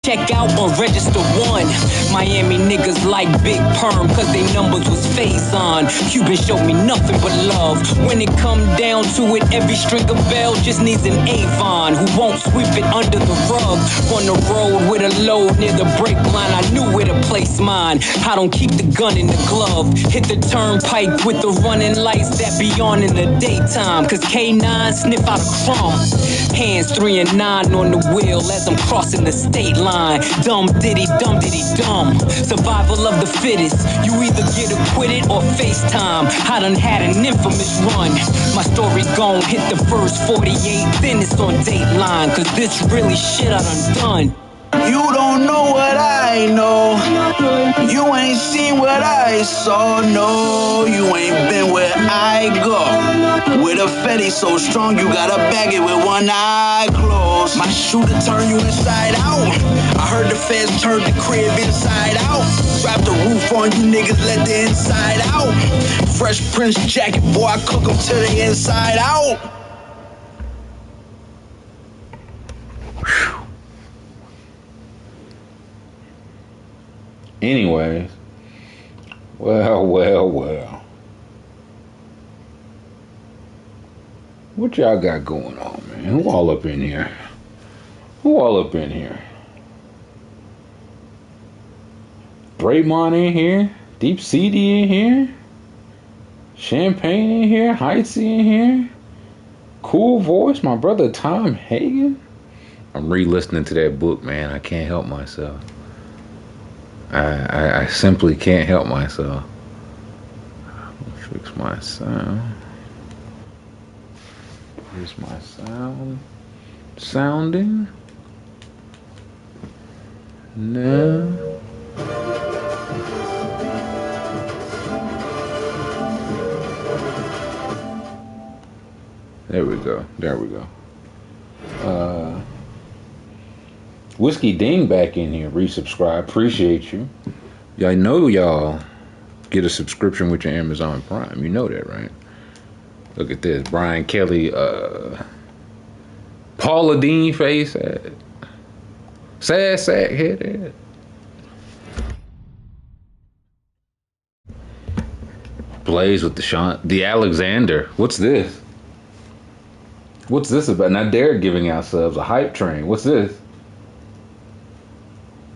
Check out or register one. Miami niggas like Big Perm, cause they numbers was face on. Cuban showed me nothing but love. When it come down to it, every string of bell just needs an Avon who won't sweep it under the rug. On the road with a load near the brake line, I knew where to place mine. I don't keep the gun in the glove. Hit the turnpike with the running lights that be on in the daytime. Cause K9 sniff out a crumb. Hands 3 and 9 on the wheel as I'm crossing the state line. Dumb diddy dumb. Survival of the fittest. You either get acquitted or FaceTime. I done had an infamous run. My story gon' hit the first 48, then it's on Dateline. Cause this really shit I done. You don't know what I know. You ain't seen what I saw. No, you ain't been where I go. With a Fetty so strong, you gotta bag it with one eye closed. My shooter turn you inside out. I heard the feds turn the crib inside out. Drop the roof on you niggas, let the inside out. Fresh Prince jacket, boy, I cook them to the inside out. Anyways, well. What y'all got going on, man? Who all up in here? Draymond in here? Deep CD in here? Champagne in here? Heightsy in here? Cool Voice, my brother Tom Hagen? I'm re-listening to that book, man. I can't help myself. I simply can't help myself. Let's fix my sound. Here's my sound. Sounding. No. There we go. Whiskey Ding back in here. Resubscribe. Appreciate you. I know y'all get a subscription with your Amazon Prime. You know that, right? Look at this. Brian Kelly, Paula Dean face. Sad sack head. Blaze with the Alexander. What's this? What's this about? Now Derek giving out subs. A hype train. What's this?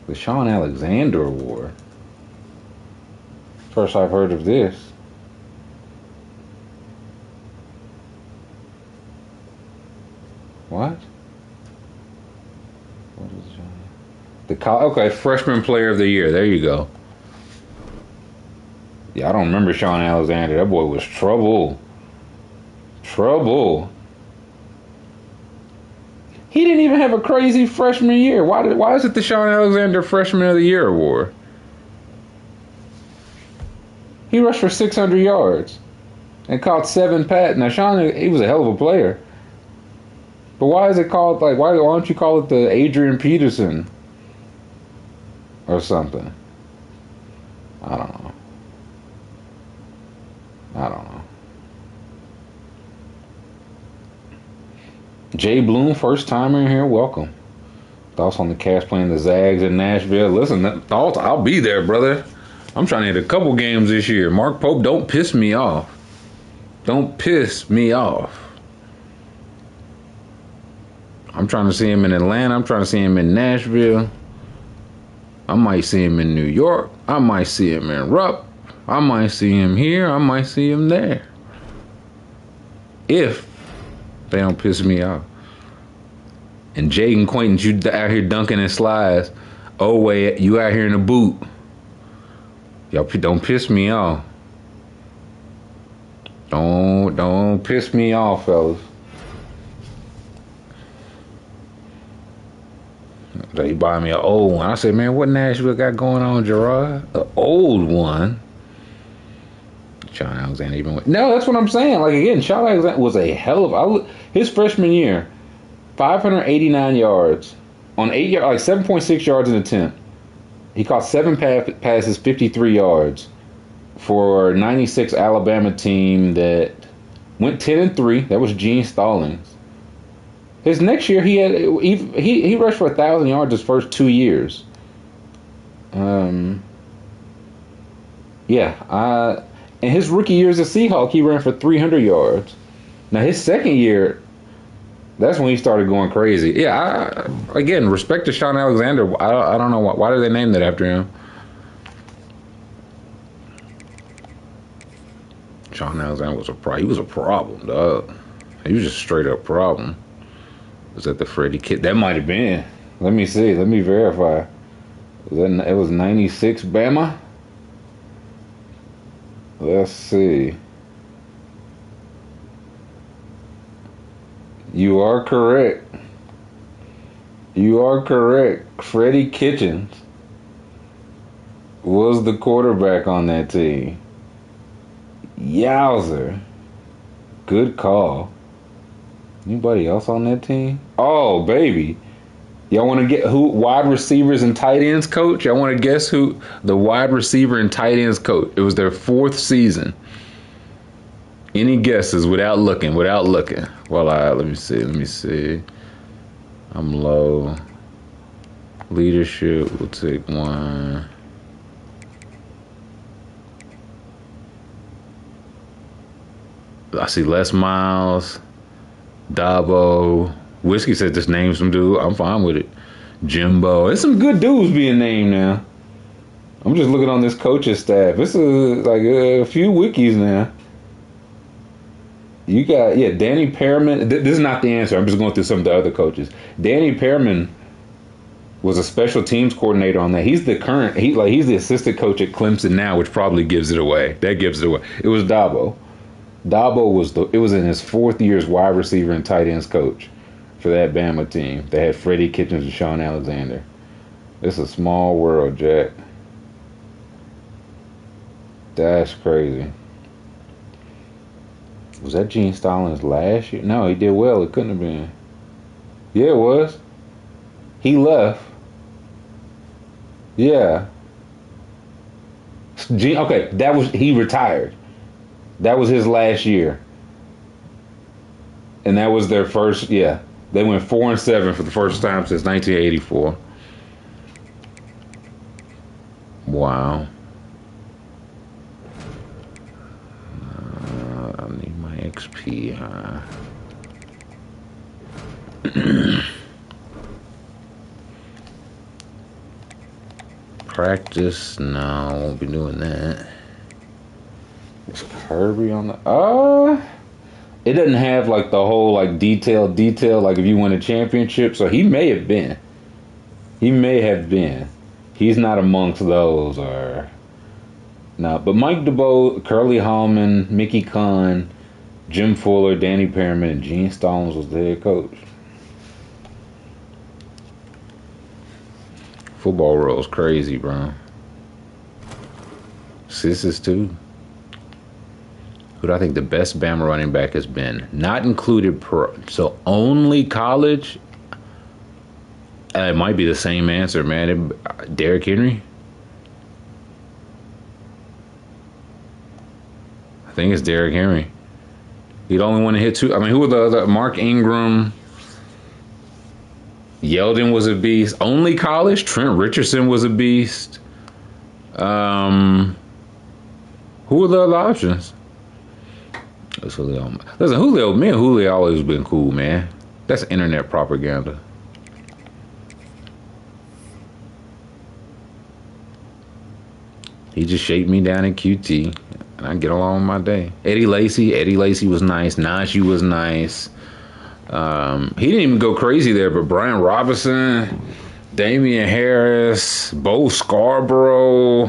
The Sean Alexander Award. First I've heard of this. What? What is Sean? Okay, freshman player of the year. There you go. Yeah, I don't remember Sean Alexander. That boy was trouble. He didn't even have a crazy freshman year. Why is it the Sean Alexander Freshman of the Year award? He rushed for 600 yards and caught 7 passes. Now Sean, he was a hell of a player. But why is it called why don't you call it the Adrian Peterson or something? I don't know. Jay Bloom, first timer in here, welcome. Thoughts on the Cavs playing the Zags in Nashville? Listen, thoughts, I'll be there, brother. I'm trying to hit a couple games this year. Mark Pope, don't piss me off. I'm trying to see him in Atlanta. I'm trying to see him in Nashville. I might see him in New York. I might see him in Rupp. I might see him here. I might see him there. If they don't piss me off. And Jaden Quaintance, you out here dunking and slides. Oh, wait, you out here in the boot. Y'all don't piss me off. Don't piss me off, fellas. They buy me an old one. I said, man, what Nashville got going on, Gerard? An old one. Sean Alexander even went. No, that's what I'm saying. Again, Sean Alexander was a hell of his freshman year, 589 yards on 7.6 yards an attempt. He caught 7 passes, 53 yards for 96 Alabama team that went 10-3. That was Gene Stallings. His next year, he rushed for 1,000 yards his first 2 years. In his rookie year as a Seahawk, he ran for 300 yards. Now his second year, that's when he started going crazy. Yeah, again, respect to Sean Alexander. I don't know why did they name that after him. Sean Alexander was he was a problem, dog. He was just straight up problem. Was that the Freddie kid? That might have been. Let me see. Let me verify. It was 96 Bama? Let's see. You are correct. You are correct. Freddie Kitchens was the quarterback on that team. Yowzer. Good call. Anybody else on that team? Oh, baby. Y'all want to get who wide receivers and tight ends coach? Y'all want to guess who the wide receiver and tight ends coach? It was their 4th season. Any guesses without looking? Well, let me see. I'm low. Leadership, we'll take one. I see Les Miles, Dabo. Whiskey said just name some dude. I'm fine with it. Jimbo. There's some good dudes being named now. I'm just looking on this coaching staff. This is like a few wikis now. You got, Danny Pearman. This is not the answer. I'm just going through some of the other coaches. Danny Pearman was a special teams coordinator on that. He's the he's the assistant coach at Clemson now, which probably gives it away. That gives it away. It was Dabo. Dabo was in his 4th year as wide receiver and tight ends coach for that Bama team. They had Freddie Kitchens and Sean Alexander. It's a small world, Jack. That's crazy. Was that Gene Stallings last year? No, he did well. It couldn't have been. Yeah, it was. He left. Yeah. Okay, he retired. That was his last year. And that was their first, They went 4-7 for the first time since 1984. Wow. I need my XP, huh? Practice? No, I won't be doing that. Is Kirby on the... It doesn't have like the whole like detail like if you win a championship. So he may have been. He's not amongst those or no. But Mike DeBoe, Curly Hallman, Mickey Kahn, Jim Fuller, Danny Pearman, and Gene Stallings was the head coach. Football world's crazy, bro. Sisses too. Who do I think the best Bama running back has been? Not included pro. So only college? It might be the same answer, man. Derrick Henry? I think it's Derrick Henry. He'd only want to hit 2. I mean, who were the other? Mark Ingram. Yeldon was a beast. Only college? Trent Richardson was a beast. Who were the other options? Julio. Listen, me and Julio always been cool, man. That's internet propaganda. He just shaped me down in QT, and I get along with my day. Eddie Lacy was nice. Najee was nice. He didn't even go crazy there, but Brian Robinson, Damian Harris, Bo Scarborough,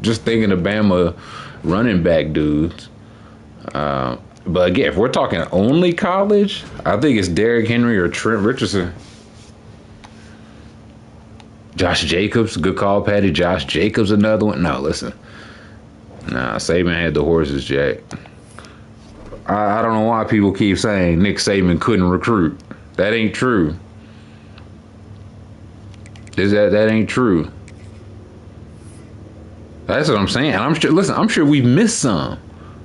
just thinking of Bama running back dudes. But again, if we're talking only college, I think it's Derrick Henry or Trent Richardson. Josh Jacobs, good call, Patty. Josh Jacobs, another one. No, listen. Nah, Saban had the horses, Jack. I don't know why people keep saying Nick Saban couldn't recruit. That ain't true. That ain't true. That's what I'm saying. And I'm sure we missed some.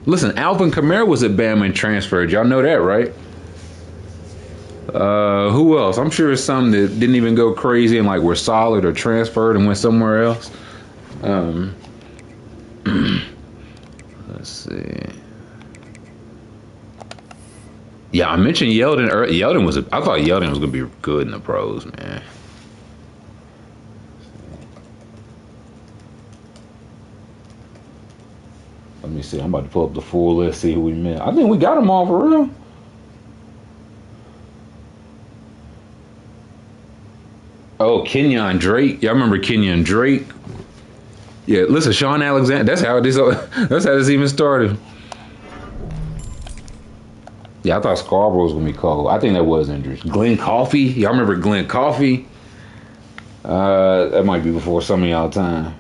Listen, Alvin Kamara was at Bama and transferred. Y'all know that, right? Who else? I'm sure it's some that didn't even go crazy and like were solid or transferred and went somewhere else. Let's see. Yeah, I mentioned Yeldon. Yeldon was. I thought Yeldon was gonna be good in the pros, man. Let me see. I'm about to pull up the full list. See who we met. I think we got them all for real. Oh, Kenyon Drake. Y'all remember Kenyon Drake? Yeah. Listen, Sean Alexander. That's how this. That's how this even started. Yeah, I thought Scarborough was gonna be cold. I think that was injuries. Glenn Coffey. Y'all remember Glenn Coffey? That might be before some of y'all time.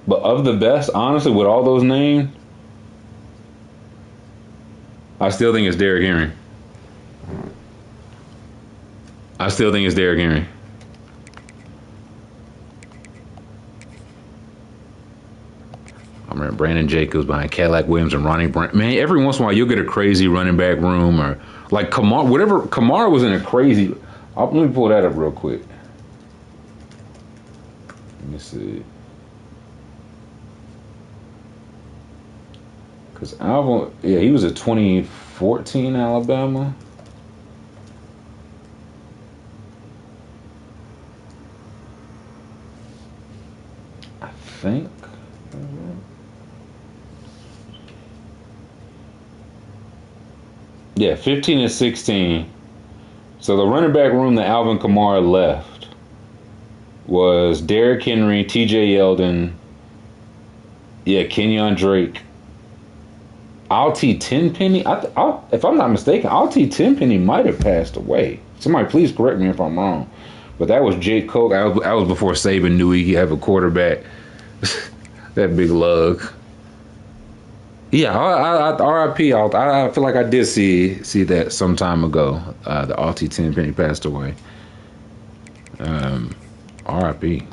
But of the best, honestly, with all those names, I still think it's Derrick Henry. I still think it's Derrick Henry. I remember Brandon Jacobs behind Cadillac Williams and Ronnie Brand. Man, every once in a while you'll get a crazy running back room or like Kamara. Whatever Kamara was in a crazy. Let me pull that up real quick. Let me see. Because Alvin, yeah, he was at 2014 Alabama. I think. Yeah, 15 and 16. So the running back room that Alvin Kamara left was Derrick Henry, T.J. Yeldon, yeah, Kenyon Drake. Alti Tenpenny, if I'm not mistaken, Alti Tenpenny might have passed away. Somebody please correct me if I'm wrong. But that was Jake Coke. I was before Saban knew he had a quarterback. That big lug. Yeah, R.I.P. I feel like I did see that some time ago. The Alti Tenpenny passed away. R.I.P.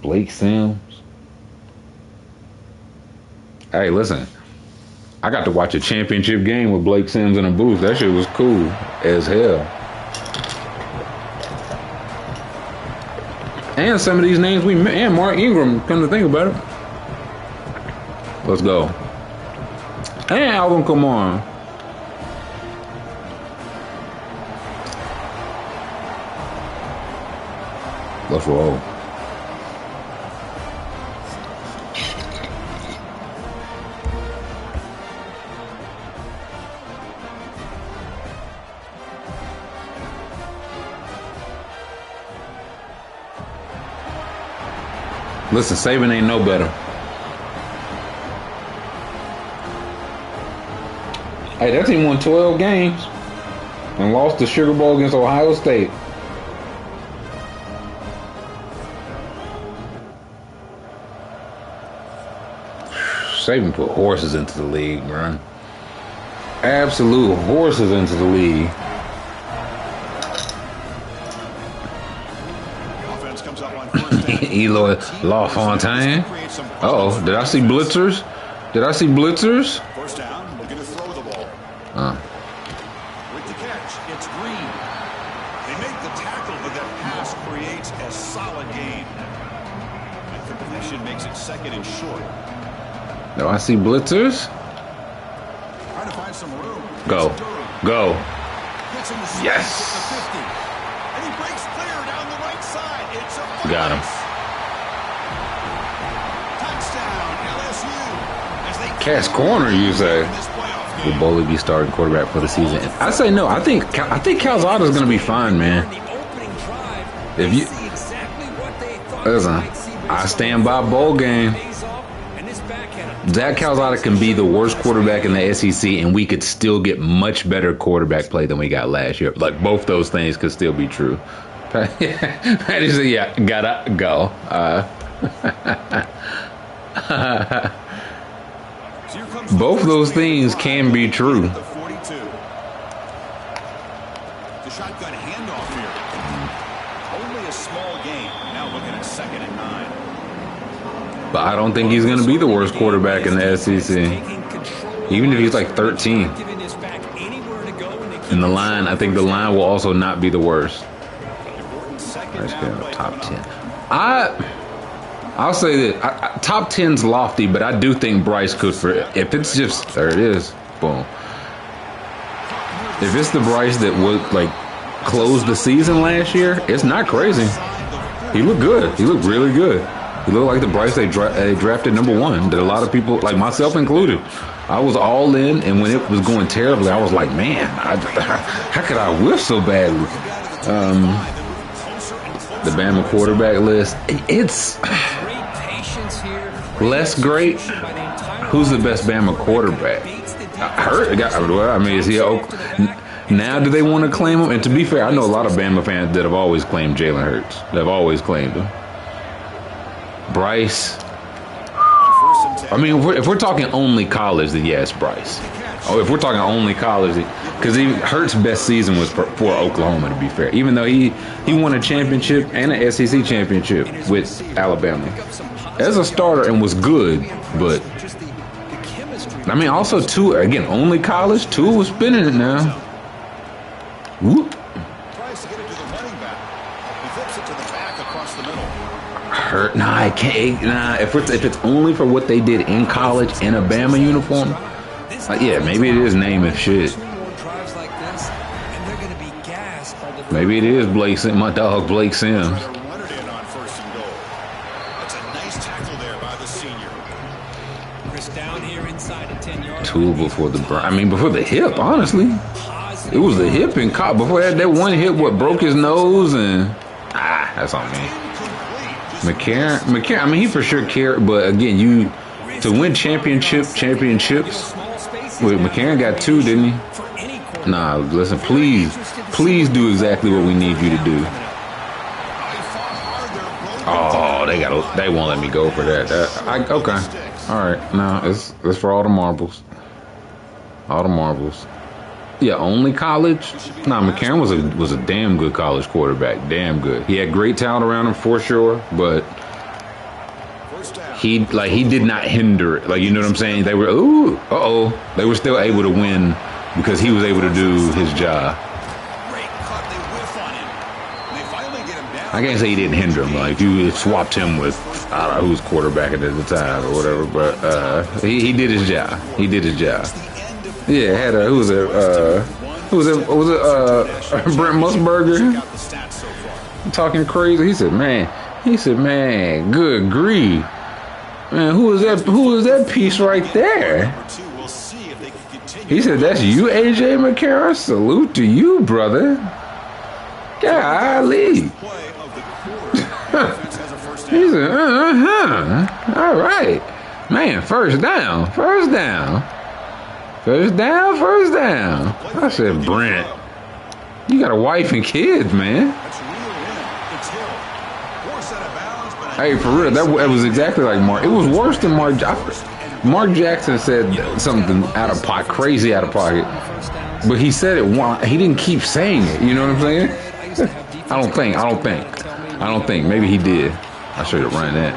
Blake Sims. Hey, listen, I got to watch a championship game with Blake Sims in a booth. That shit was cool as hell. And some of these names we met, and Mark Ingram, come to think about it. Let's go. And Alvin Kamara. Let's roll. Listen, Saban ain't no better. Hey, that team won 12 games and lost the Sugar Bowl against Ohio State. Saban put horses into the league, bro. Absolute horses into the league. Eloy LaFontaine. Uh-oh, did I see blitzers? First down, looking to throw the ball. With the catch, it's Green. They make the tackle, but that pass creates a solid gain. And completion makes it second and short. Do I see blitzers? Trying to find some room. Go. Yes. And he breaks clear down the right side. It's a got him. Touchdown, LSU. Cash corner, you say? Will Boley be starting quarterback for the season? I say no. I think Calzada's going to be fine, man. If you listen, I stand by bowl game. Zach Calzada can be the worst quarterback in the SEC, and we could still get much better quarterback play than we got last year. Like, both those things could still be true. Patty said, yeah, gotta go. Both those things can be true. The shotgun handoff here. Only a small gain. Now looking at 2nd and 9. But I don't think he's going to be the worst quarterback in the SEC. Even if he's like 13. In the line, I think the line will also not be the worst. Let's go top 10. I'll say that top 10's lofty, but I do think Bryce could, for if it's just, there it is, boom. If it's the Bryce that would like close the season last year, it's not crazy. He looked good. He looked really good. He looked like the Bryce they drafted #1 that a lot of people, like myself included, I was all in, and when it was going terribly, I was like, man, how could I whiff so badly? The Bama quarterback list, it's less great. Who's the best Bama quarterback? I mean, is he now? Do they want to claim him? And to be fair, I know a lot of Bama fans that have always claimed Jalen Hurts. They've always claimed him. Bryce. I mean, if we're talking only college, then yes, Bryce. Oh, if we're talking only college, because Hurts' best season was for Oklahoma, to be fair. Even though he won a championship and an SEC championship with Alabama as a starter and was good, but I mean, also Tua, again, only college. Tua was spinning it now. Whoop. Hurt? Nah, I can't. Nah, if it's only for what they did in college in a Bama uniform, yeah, maybe it is name and shit. Maybe it is Blake Sims, my dog Blake Sims. Tua before before the hip, honestly. It was the hip and caught before that one hit what broke his nose, and that's on me. McCarron, I mean, he for sure cared, but again, to win championships. Wait, McCarron got 2, didn't he? Nah, listen, please do exactly what we need you to do. Oh, they won't let me go for that. Okay, all right. No, it's for all the marbles. All the marbles. Yeah, only college. Nah, McCarron was a damn good college quarterback. Damn good. He had great talent around him for sure, but he did not hinder it. Like, you know what I'm saying? They were they were still able to win because he was able to do his job. I can't say he didn't hinder him. Like, you swapped him with I don't know who's quarterbacking at the time or whatever, but he did his job. He did his job. Yeah, had who was it? Brent Musburger talking crazy. He said, man, good grief. Man, who is that piece right there? He said, that's you, AJ McCarron? Salute to you, brother. Golly. He said, all right. Man, first down. I said, Brent, you got a wife and kids, man. Hey, for real, that was exactly like Mark. It was worse than Mark. Mark Jackson said something crazy out of pocket, but he said it once. He didn't keep saying it. You know what I'm saying? I don't think. Maybe he did. I should have ran that.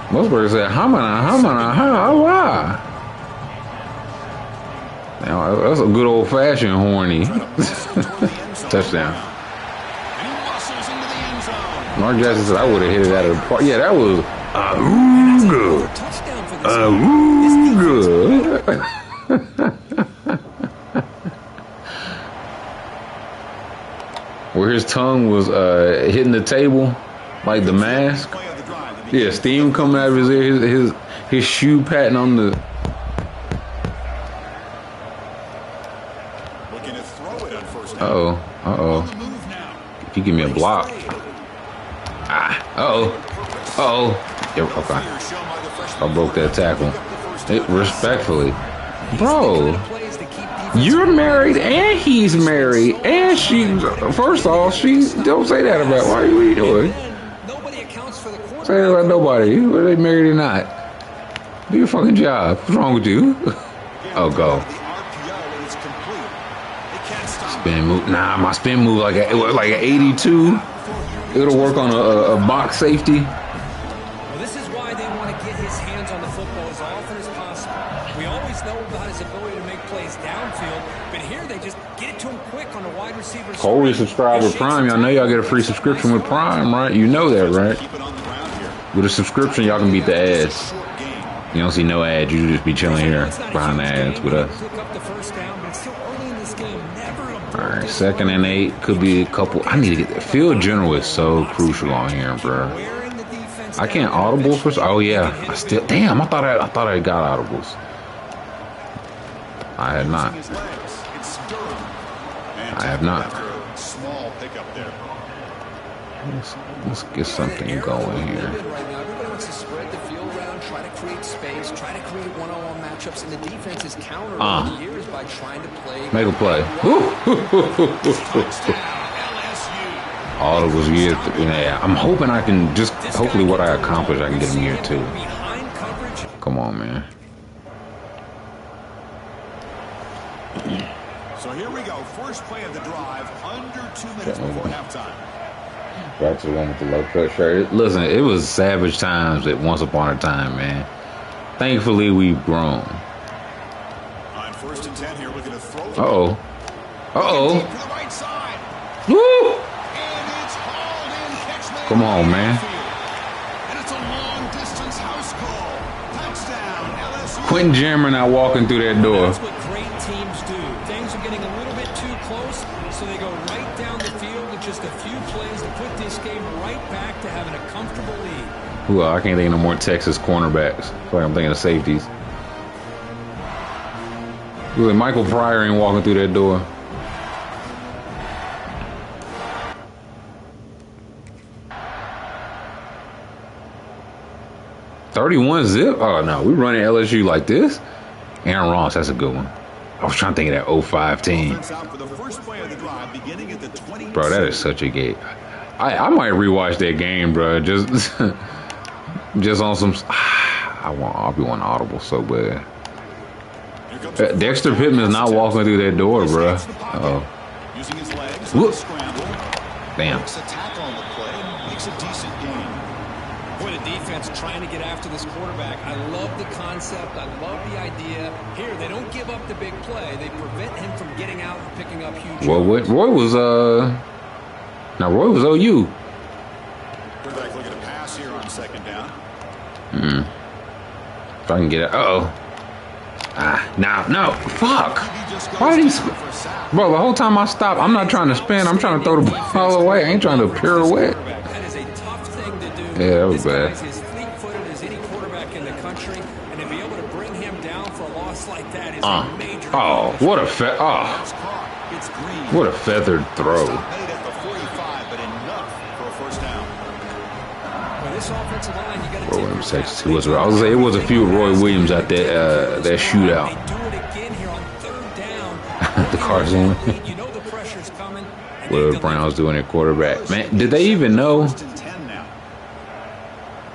Musburger said, Hamana. Now, that's a good old-fashioned horny. Touchdown. Mark Jackson said, I would have hit it out of the park. Yeah, that was good. Where his tongue was hitting the table, like the mask. Yeah, steam coming out of his ear. His shoe patting on the. Uh-oh. If you give me a block. Yeah, okay. I broke that tackle. Respectfully. Bro, you're married and he's married. And first off, don't say that about why are you doing? Say that about nobody. Whether they married or not. Do your fucking job. What's wrong with you? Oh, go. Spin move. Nah, my spin move like an 82. It'll work on a box safety. Well, this is why they want to get his hands on the football as often as possible. We always know about his ability to make plays downfield, but here they just get it to him quick on the wide receiver. Coley subscribe with Prime. Y'all know y'all get a free subscription with Prime, right? You know that, right? With a subscription, y'all can beat the ads. You don't see no ads. You just be chilling here behind the ads with us. All right, 2nd and 8 could be a couple. I need to get that. Field general is so crucial on here, bro. I can't audible for. Oh yeah, I still. Damn, I thought I got audibles. I had not. I have not. Let's get something going here. To spread the field around, try to create space, try to create one-on-one matchups, and the defense is countered over the years by trying to play. Make a play. All it was years. Yeah, I'm hoping I can just. Hopefully, what I accomplish, I can get him here too. Come on, man. So here we go. First play of the drive. Under 2 minutes before halftime. Back to the one with the low cut shirt. Listen, it was savage times at once upon a time, man. Thankfully, we've grown. On 1st and 10 here, looking to throw. Uh-oh. Uh-oh. Right side. Woo! And it's hauled in. Catch Come on, man. And it's a long distance house call. Touchdown, LSU. Quentin Jammer not walking through that door. That's what great teams do. Things are getting a little bit too close, so they go right down the field with just a few plays to put this game right back to having a comfortable lead. Well, I can't think of no more Texas cornerbacks. I feel like I'm thinking of safeties. Really, Michael Pryor ain't walking through that door. .31 zip? Oh no, we running LSU like this? Aaron Ross, that's a good one. I was trying to think of that 05 team. Bro, that is such a game. I might rewatch that game, bro. Just on some. I'll be one audible so bad. Dexter Pittman's not walking through that door, bro. Oh. Look. Damn. Boy, the defense trying to get after this quarterback. I love the concept. I love the idea. Here, they don't give up the big play. They prevent him from getting out and picking up huge. Well, Roy was Roy was OU. Quarterback looking to pass here on 2nd down. If I can get it. No, fuck. Why did he? Bro, the whole time I stopped, I'm not trying to spin. I'm trying to throw the ball away. I ain't trying to pirouette. That is a tough thing to do. Yeah, that was bad. This guy's as fleet-footed as any quarterback in the country, and to be able to bring him down for a loss like that is a major. Oh, what a what a feathered throw. Texas. I was gonna say it was a few Roy Williams at that shootout. The Carson. What are the Browns doing at quarterback? Man, did they even know?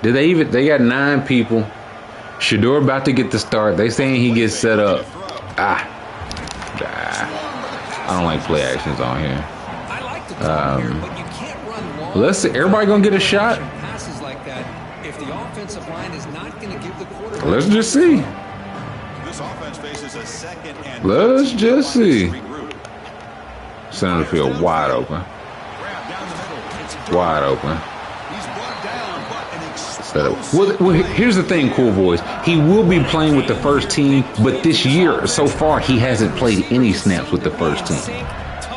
They got 9 people. Shador about to get the start. They saying he gets set up. I don't like play actions on here. Let's see. Everybody gonna get a shot? Let's just see. Let's just see. Center of the field wide open. Wide open. Well, here's the thing, Cool Boys. He will be playing with the first team, but this year, so far, he hasn't played any snaps with the first team.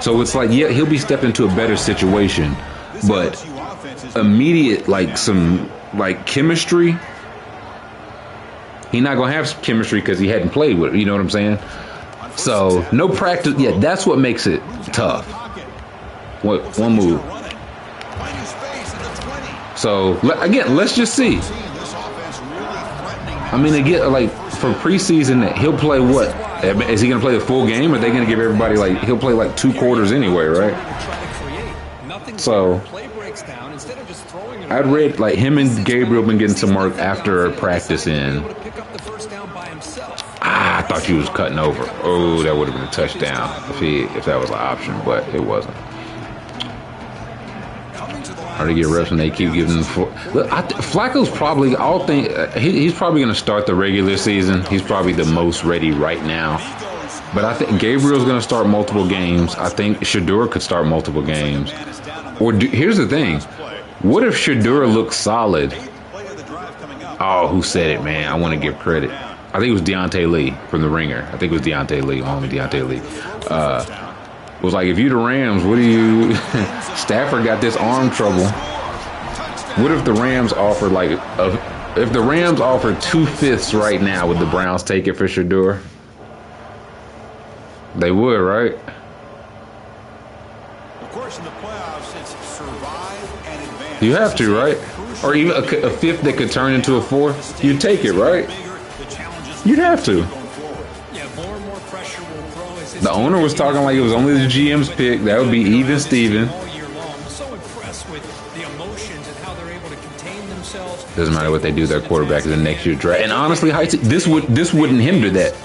So it's like, yeah, he'll be stepped into a better situation, but immediate, chemistry, he's not going to have chemistry because he hadn't played with it. You know what I'm saying? So, no practice. Yeah, that's what makes it tough. One move. So, again, let's just see. I mean, for preseason, he'll play what? Is he going to play the full game? Or are they going to give everybody, he'll play 2 quarters anyway, right? So, I'd read, him and Gabriel been getting some work after practice in. I thought he was cutting over. Oh, that would have been a touchdown if that was an option, but it wasn't. Hard to get reps when they keep giving him. Look, Flacco's probably he's probably going to start the regular season. He's probably the most ready right now. But I think Gabriel's going to start multiple games. I think Shedeur could start multiple games. Here's the thing. What if Shedeur looks solid? Oh, who said it, man? I want to give credit. I think it was Deontay Lee from The Ringer. I think it was Deontay Lee. Deontay Lee. Was like, if you the Rams, what do you... Stafford got this arm trouble. What if the Rams offered if the Rams offered 2/5 right now, would the Browns take it for Shedeur? They would, right? Of course, in the playoffs, it's survive and advance. You have to, right? Or even a fifth that could turn into a fourth. You'd take it, right? You'd have to. The owner was talking like it was only the GM's pick. That would be even Steven. Doesn't matter what they do, their quarterback is the next year draft. And honestly, this wouldn't hinder that.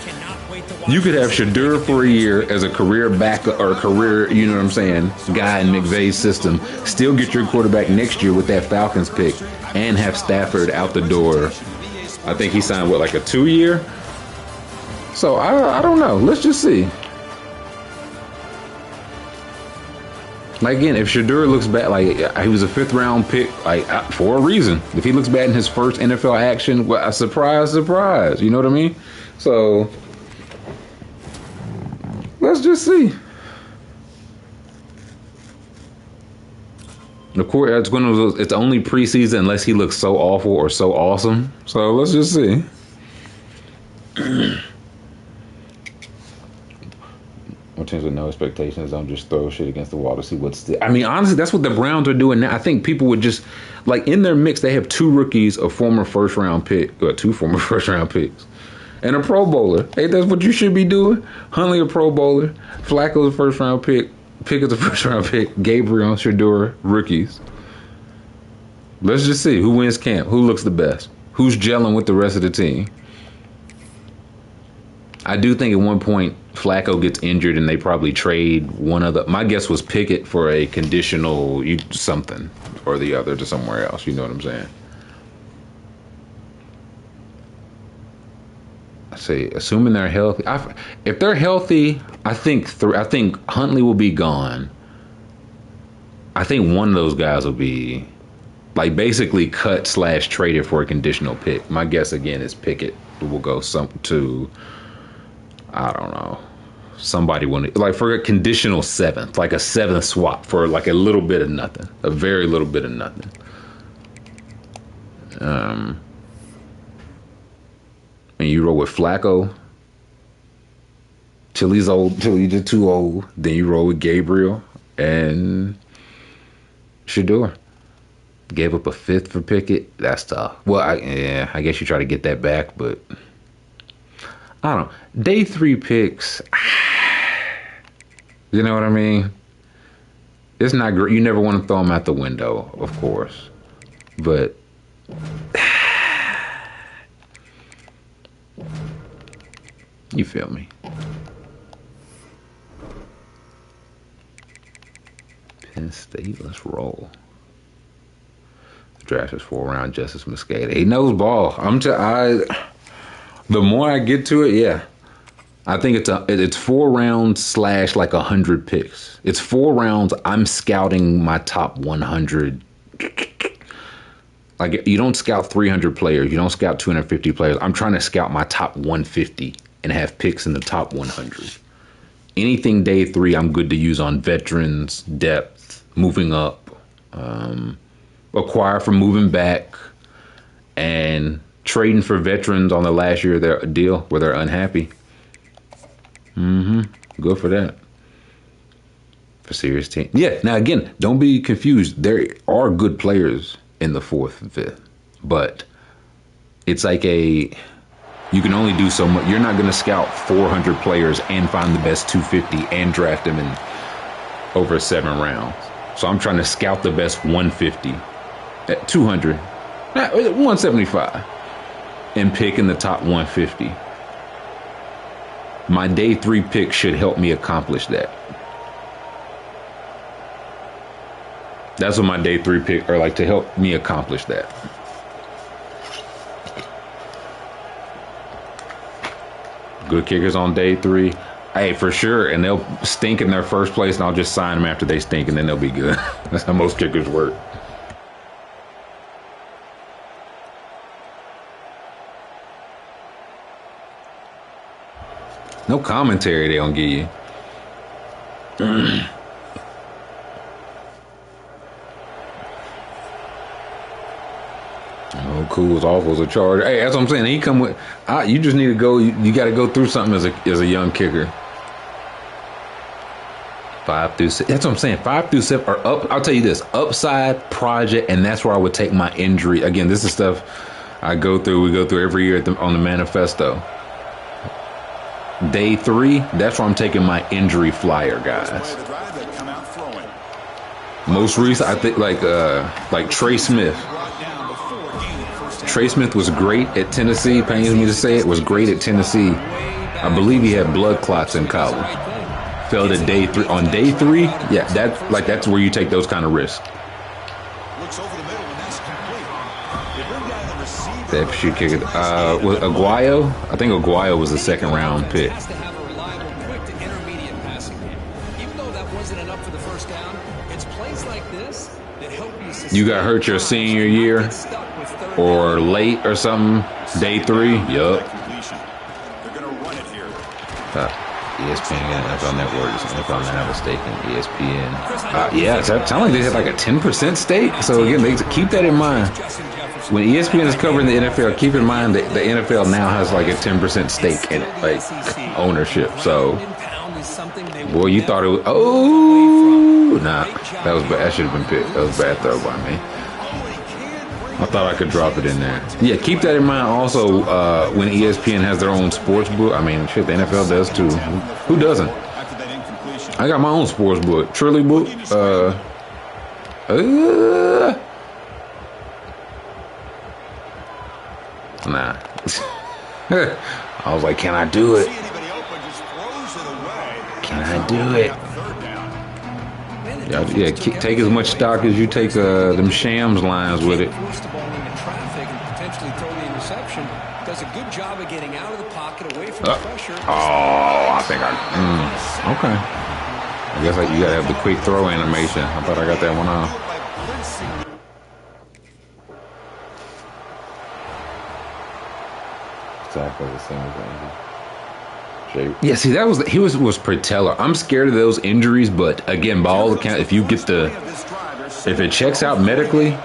You could have Shedeur for a year as a career back or career, you know what I'm saying, guy in McVay's system. Still get your quarterback next year with that Falcons pick and have Stafford out the door. I think he signed, like a 2-year? So, I don't know. Let's just see. Like, again, if Shedeur looks bad, like, he was a 5th-round pick, like, for a reason. If he looks bad in his first NFL action, well, surprise. You know what I mean? So, let's just see. Of course, it's only preseason unless he looks so awful or so awesome. So, let's just see. In terms of no expectations, don't just throw shit against the wall to see what's I mean, honestly, that's what the Browns are doing now. I think people would just, like, in their mix, they have 2 rookies, a former first-round pick, or 2 former first-round picks, and a Pro Bowler. Hey, that's what you should be doing. Huntley, a Pro Bowler. Flacco's a first-round pick. Pickett's a first-round pick. Gabriel, Shedeur, rookies. Let's just see who wins camp, who looks the best, who's gelling with the rest of the team. I do think at one point Flacco gets injured and they probably trade one of the... My guess was Pickett for a conditional something or the other to somewhere else. You know what I'm saying? I say, assuming they're healthy. If they're healthy, I think Huntley will be gone. I think one of those guys will be like basically cut / traded for a conditional pick. My guess again is Pickett will go to... I don't know. Somebody wanted, like, for a conditional 7th, like a 7th swap for like a little bit of nothing, a very little bit of nothing. And you roll with Flacco till he's just too old. Then you roll with Gabriel and Shedeur. Gave up a 5th for Pickett. That's tough. Well, I guess you try to get that back, but. I don't know. Day 3 picks. You know what I mean? It's not great. You never want to throw them out the window, of course. But you feel me? Penn State, let's roll. The draft is 4-round Justice Mosqueda. He knows ball. The more I get to it, yeah. I think it's 4 rounds / like 100 picks. It's 4 rounds. I'm scouting my top 100. Like, you don't scout 300 players. You don't scout 250 players. I'm trying to scout my top 150 and have picks in the top 100. Anything day 3, I'm good to use on veterans, depth, moving up, acquire from moving back, and trading for veterans on the last year of their deal where they're unhappy. Good for that. For serious team. Yeah, now again, don't be confused. There are good players in the 4th and 5th. But it's like you can only do so much. You're not going to scout 400 players and find the best 250 and draft them in over 7 rounds. So I'm trying to scout the best 150 at 200, 175. And pick in the top 150. My day 3 pick should help me accomplish that. That's what my day 3 pick are like to help me accomplish that. Good kickers on day 3. Hey, for sure. And they'll stink in their first place, and I'll just sign them after they stink, and then they'll be good. That's how most kickers work. No commentary they don't give you. Oh, cool. It's awful as a charge. Hey, that's what I'm saying. He come with. You just need to go. You got to go through something as a young kicker. 5 through 6. That's what I'm saying. 5 through 7 are up. I'll tell you this: upside, project, and that's where I would take my injury. Again, this is stuff I go through. We go through every year on the manifesto. Day 3. That's where I'm taking my injury flyer, guys. Most recent, I think, like Trey Smith. Trey Smith was great at Tennessee. Pains me to say it, was great at Tennessee. I believe he had blood clots in college. Fell to day 3. On day 3, yeah, that's where you take those kind of risks. That shoot kicker. Was Aguayo? I think Aguayo was the 2nd round pick. You got hurt your senior year or late or something. Day 3. Yup. ESPN, NFL Network, if I'm not mistaken, ESPN. Yeah, it sounds like they had like a 10% stake. So again, they keep that in mind. When ESPN is covering the NFL, keep in mind that the NFL now has like a 10% stake in it, like ownership. So, boy, you thought it was, nah, that was bad. That should have been picked. That was a bad throw by me. I thought I could drop it in there. Yeah, keep that in mind also when ESPN has their own sports book. I mean, shit, the NFL does too. Who doesn't? I got my own sports book. Trilly book. Nah. I was like, can I do it? Can I do it? Yeah, take as much stock as you take them Shams lines with it. Does a good job of getting out of the pocket, away from the pressure. I think okay. I guess you gotta have the quick throw animation. I thought I got that one off. Exactly the same thing. Yeah, see, he was patellar. I'm scared of those injuries, but again, by all accounts, if it checks out medically,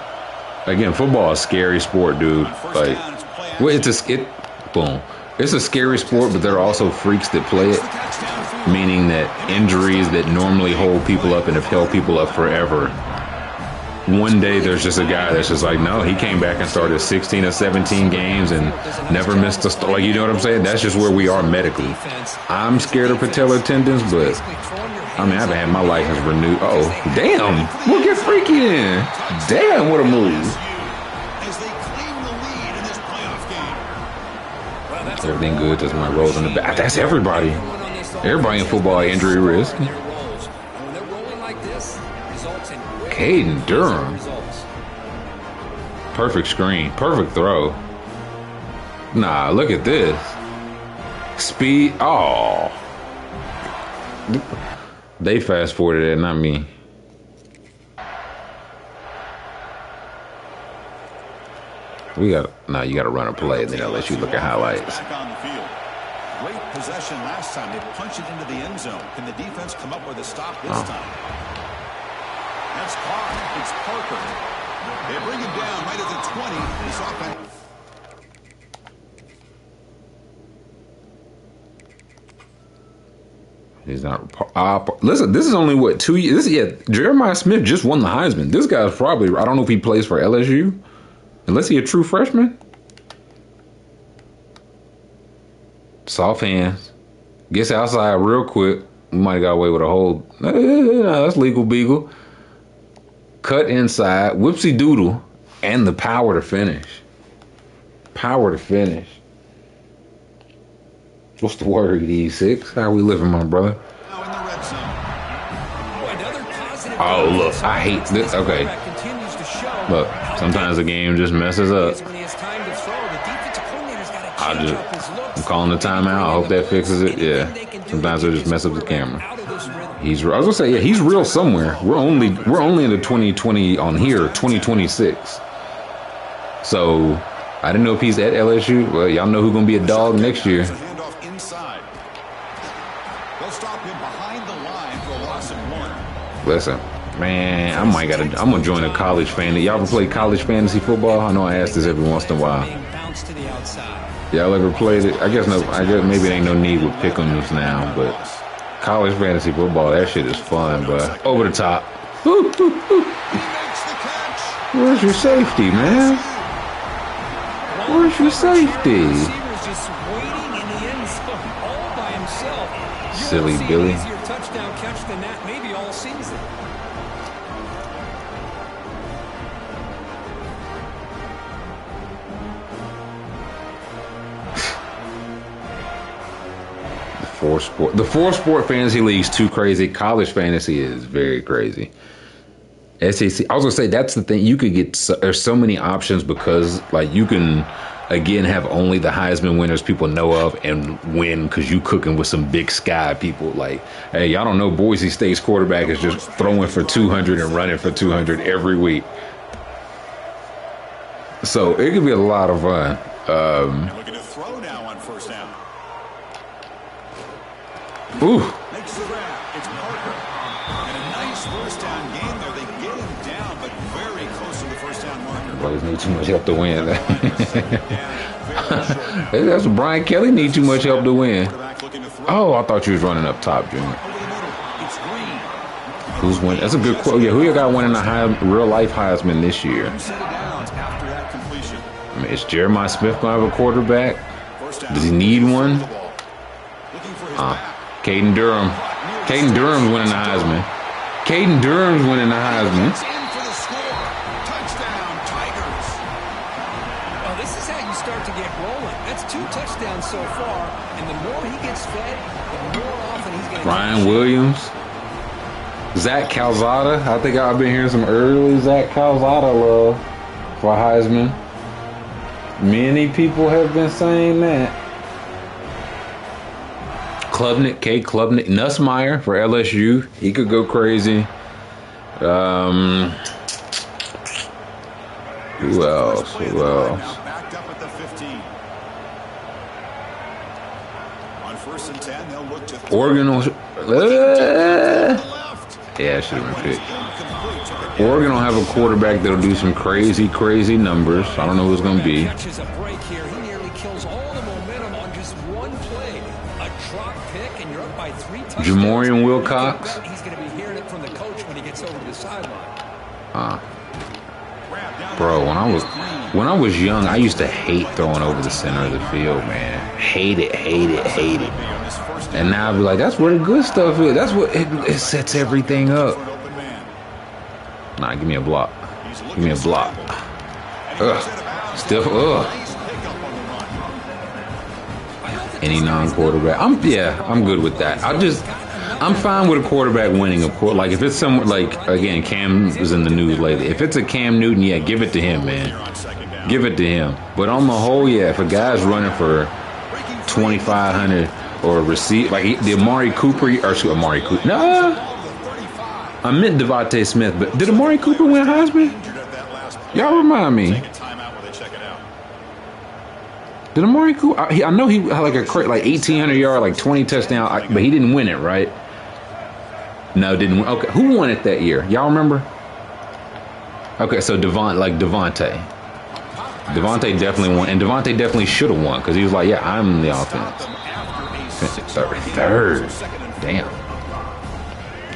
again, football is a scary sport, dude. Like, well, it's a scary sport, but there are also freaks that play it, meaning that injuries that normally hold people up and have held people up forever. One day there's just a guy that's just like, no, he came back and started 16 or 17 games and never missed a start. Like, you know what I'm saying? That's just where we are medically. I'm scared of patellar tendons, but I mean, I haven't had my license renewed. Oh, damn. We'll get freaky in. Damn, what a move. Everything good. That's my rolls in the back. That's everybody. Everybody in football injury risk. Caden Durham. Perfect screen. Perfect throw. Nah, look at this. Speed. Oh. They fast forwarded it, not me. You gotta run a play, and then they'll let you look at highlights. Great possession last time. They punched it into the end zone. Can the defense come up with a stop this time? That's caught. It's Parker. They bring him down right at the 20. This offense. He's not. Listen, this is only what 2 years. Jeremiah Smith just won the Heisman. This guy's probably. I don't know if he plays for LSU, unless he's a true freshman. Soft hands. Gets outside real quick. We might have got away with a hold. That's legal beagle. Cut inside. Whoopsie doodle. And the power to finish. Power to finish. What's the word, E6? How we living, my brother? Oh, look, I hate this. Okay. Look, sometimes the game just messes up. I'm calling the timeout. I hope that fixes it. Yeah. Sometimes it'll just mess up the camera. I was gonna say, yeah, he's real somewhere. We're only in the 2020 on here, 2026. So I didn't know if he's at LSU. Well, y'all know who's gonna be a dog next year. Listen, man, I'm gonna join a college fan. Y'all ever play college fantasy football? I know I ask this every once in a while. Y'all ever played it? I guess maybe there ain't no need with pick'ems now, but college fantasy football, that shit is fun, bro. Over the top. Where's your safety, man? Where's your safety? Silly Billy. Touchdown catch than that maybe all season. The four sport fantasy league's too crazy. College fantasy is very crazy. SEC, I was gonna say that's the thing. You could get there's so many options because like you can again have only the Heisman winners people know of and win because you cooking with some big sky people. Like, hey, y'all don't know Boise State's quarterback is just throwing for 200 and running for 200 every week. So it could be a lot of fun. Looking to throw now on first down. Ooh. Makes the grab. It's Parker. And a nice first down game there. They get him down, but very close to the first down marker. Boys need too much help to win. That's what Brian Kelly need too much help to win. Oh, I thought you was running up top, Junior. Who's winning? That's a good quote. Yeah, who you got winning the real life Heisman this year? I mean, is Jeremiah Smith gonna have a quarterback? Does he need one? Caden Durham. Caden Durham's winning the Heisman. Caden Durham's winning the Heisman. Well, this is how you start to get rolling. That's 2 touchdowns so far, and the more he gets fed, the more often he's going to. Ryan Williams. Zach Calzada. I think I've been hearing some early Zach Calzada love for Heisman. Many people have been saying that. Klubnik, Nussmeier for LSU. He could go crazy. Who else? Backed up at the 15. On first and 10, they'll look to Oregon. Yeah, should have been picked. Oregon will have a quarterback that'll do some crazy, crazy numbers. I don't know who it's going to be. Catches a break here. He nearly kills all the momentum on just one play. A drop pick, and you're up by 3 touchdowns. Jamorian Wilcox. He's going to be hearing it from the coach when he gets over to the sideline. Bro, when I was young, I used to hate throwing over the center of the field, man. Hate it. And now I'd be like, that's where the good stuff is. That's what it sets everything up. Nah, give me a block. Give me a block. Stiff. Any non-quarterback. I'm good with that. I'm fine with a quarterback winning. Of course, like if it's someone like again, Cam was in the news lately. If it's a Cam Newton, yeah, give it to him, man. Give it to him. But on the whole, yeah, if a guy's running for 2,500 or receive like the Amari Cooper. No, I meant Devontae Smith, but did Amari Cooper win Heisman? Y'all remind me. Did Amari Cooper? I know he had like 1,800 yard, like 20 touchdown, but he didn't win it, right? No, didn't win. Okay, who won it that year? Y'all remember? Okay, so Devontae definitely won, and Devontae definitely should have won because he was like, "Yeah, I'm the offense." Third. Damn.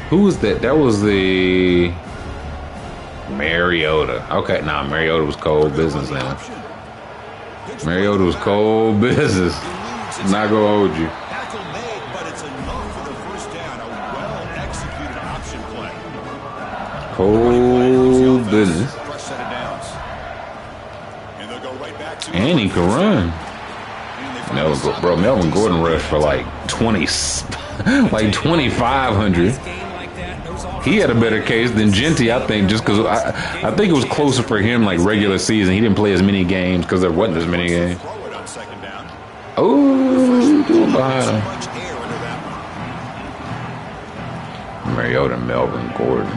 Who was that? That was the Mariota. Okay, Mariota was cold business now. Mariota was cold business. Not gonna hold you. Cold business. And he can run. Melvin Gordon rushed for like 2,500. He had a better case than Genty, I think, just because I think it was closer for him, like regular season. He didn't play as many games because there wasn't as many games. Oh, doing behind him. Mariota and Melvin Gordon.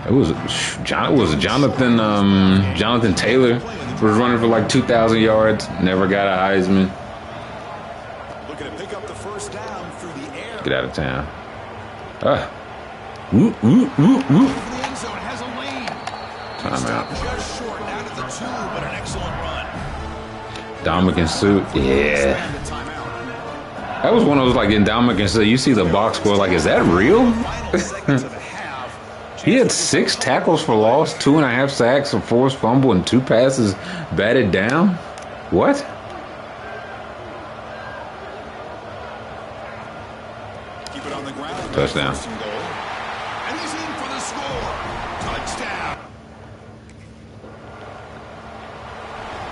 It was Jonathan Taylor was running for like 2,000 yards. Never got a Heisman. Looking to pick up the first down through the air. Get out of town. Timeout. Just short out of the 2, but an excellent run. Dominican suit, yeah. That was one of those like in Dominican suit. You see the box score, like, is that real? He had 6 tackles for loss, 2.5 sacks, a forced fumble, and 2 passes batted down. What? Keep it on the ground. Touchdown. And he's in for the score. Touchdown.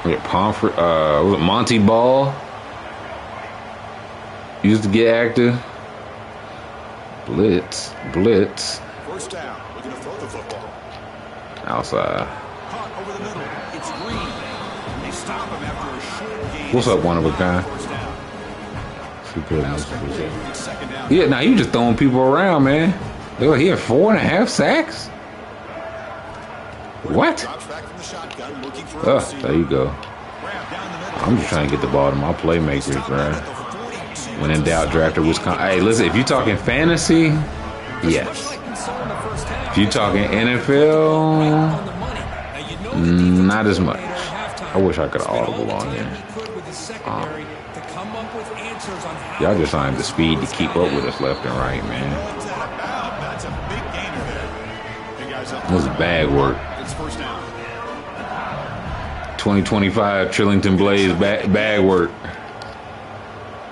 Yeah, Pomfrey, was it Monty Ball? Used to get active. Blitz. First down. Looking to throw the football. Outside. Caught over the middle. It's Green. They stop him after a short gain. What's up, one of a kind? First down. Second down. Yeah, now you just throwing people around, man. Look, he had 4.5 sacks. What? Drops back from the shotgun, looking for a Oh, receiver. there you go. Grab down the middle. I'm just trying to get the ball to my playmakers, man. When in doubt, draft a Wisconsin. Hey, listen, if you're talking fantasy, yes. If you're talking NFL, not as much. I wish I could audible on here. Y'all just don't have the speed to keep up with us left and right, man. That's a big gainer there. Big guys up. This is bag work. It's first down. 2025 Trillington Blaze bag work.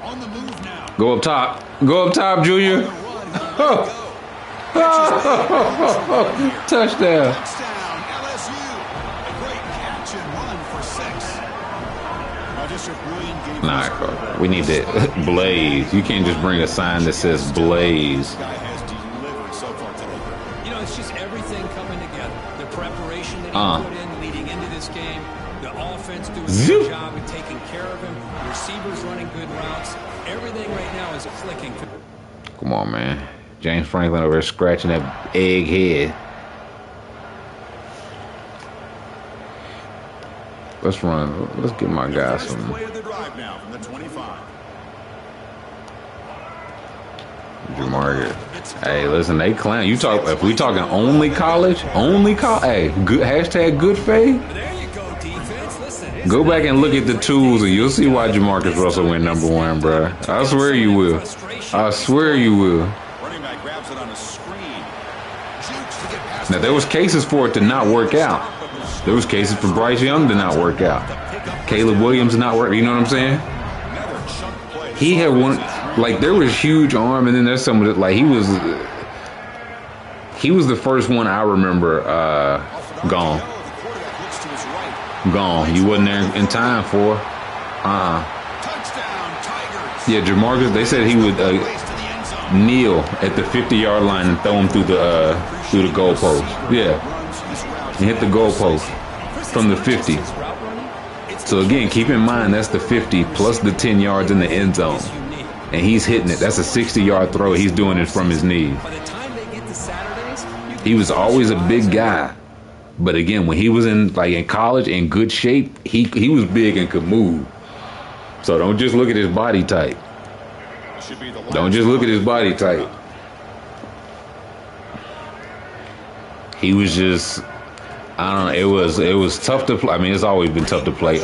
On the move now. Go up top. Go up top, Junior. Touchdown. Touchdown, LSU. A great catch and run for 6. Now just a brilliant game. Nah, we need that Blaze. You can't just bring a sign that says Blaze. This guy has delivered so far today. You know, it's just everything coming together. The preparation that he put in leading into this game, the offense doing a good job of taking care of him, the receivers running good routes. Everything right now is clicking. Come on, man. James Franklin over there scratching that egg head. Let's run. Let's get my guys some. Play of the drive now from the 25. Jamarcus. Hey, listen, they clown. You talk. If we talking only college. Hey, good hashtag good faith. There you go, defense. Listen, Go back and look at the tools, and you'll see why Jamarcus Russell went #1, bro. I swear you will. I swear you will. Running back grabs it on a screen. Jukes to get past. Now, there was cases for it to not work out. There was cases for Bryce Young to not work out. Caleb Williams to not work. You know what I'm saying? Another chunk play. He had one, like, there was huge arm, and then there's some of it, like, he was the first one I remember gone. The quarterback looks to his right. Gone. You wasn't there in time for. Touchdown, Tigers. Yeah, Jamarcus, they said he would Race to the end zone. kneel at the 50-yard line and throw him through the goalpost. Yeah, and hit the goalpost from the 50. So again, keep in mind that's the 50 plus the 10 yards in the end zone, and he's hitting it. That's a 60-yard throw. He's doing it from his knees. by the time they get to Saturdays, He was always a big guy, but again, when he was in college in good shape, he was big and could move. So don't just look at his body type. Should be the Don't just look at his body type. He was just, I don't know. It was tough to play. I mean, it's always been tough to play.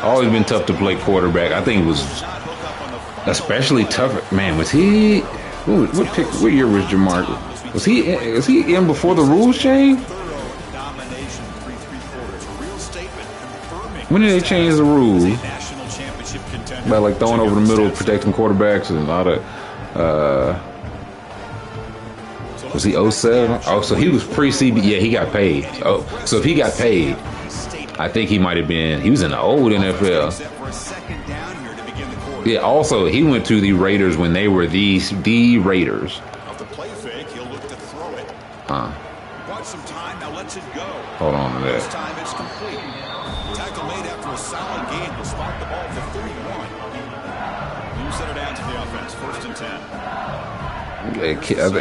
Always been tough to play quarterback. I think it was especially tough. Man, was he? What year was Jamarcus? Was he in before the rules changed? domination 3/3 real statement confirming. When did they change the rules? National championship contender. By like throwing over the middle, protecting quarterbacks, and a lot of. Was he 07? Oh, so he was pre-CB. Yeah, he got paid. Oh, so if he got paid, I think he might have been. He was in the old NFL. Set for a second down here to begin the quarter. Yeah. Also, he went to the Raiders when they were the Raiders. Off the play fake, he'll look to Bought some time, now lets it go. Hold on to that. This time it's complete. Tackle made after a solid gain will spot the ball for 31. You set it down to the offense, 1st and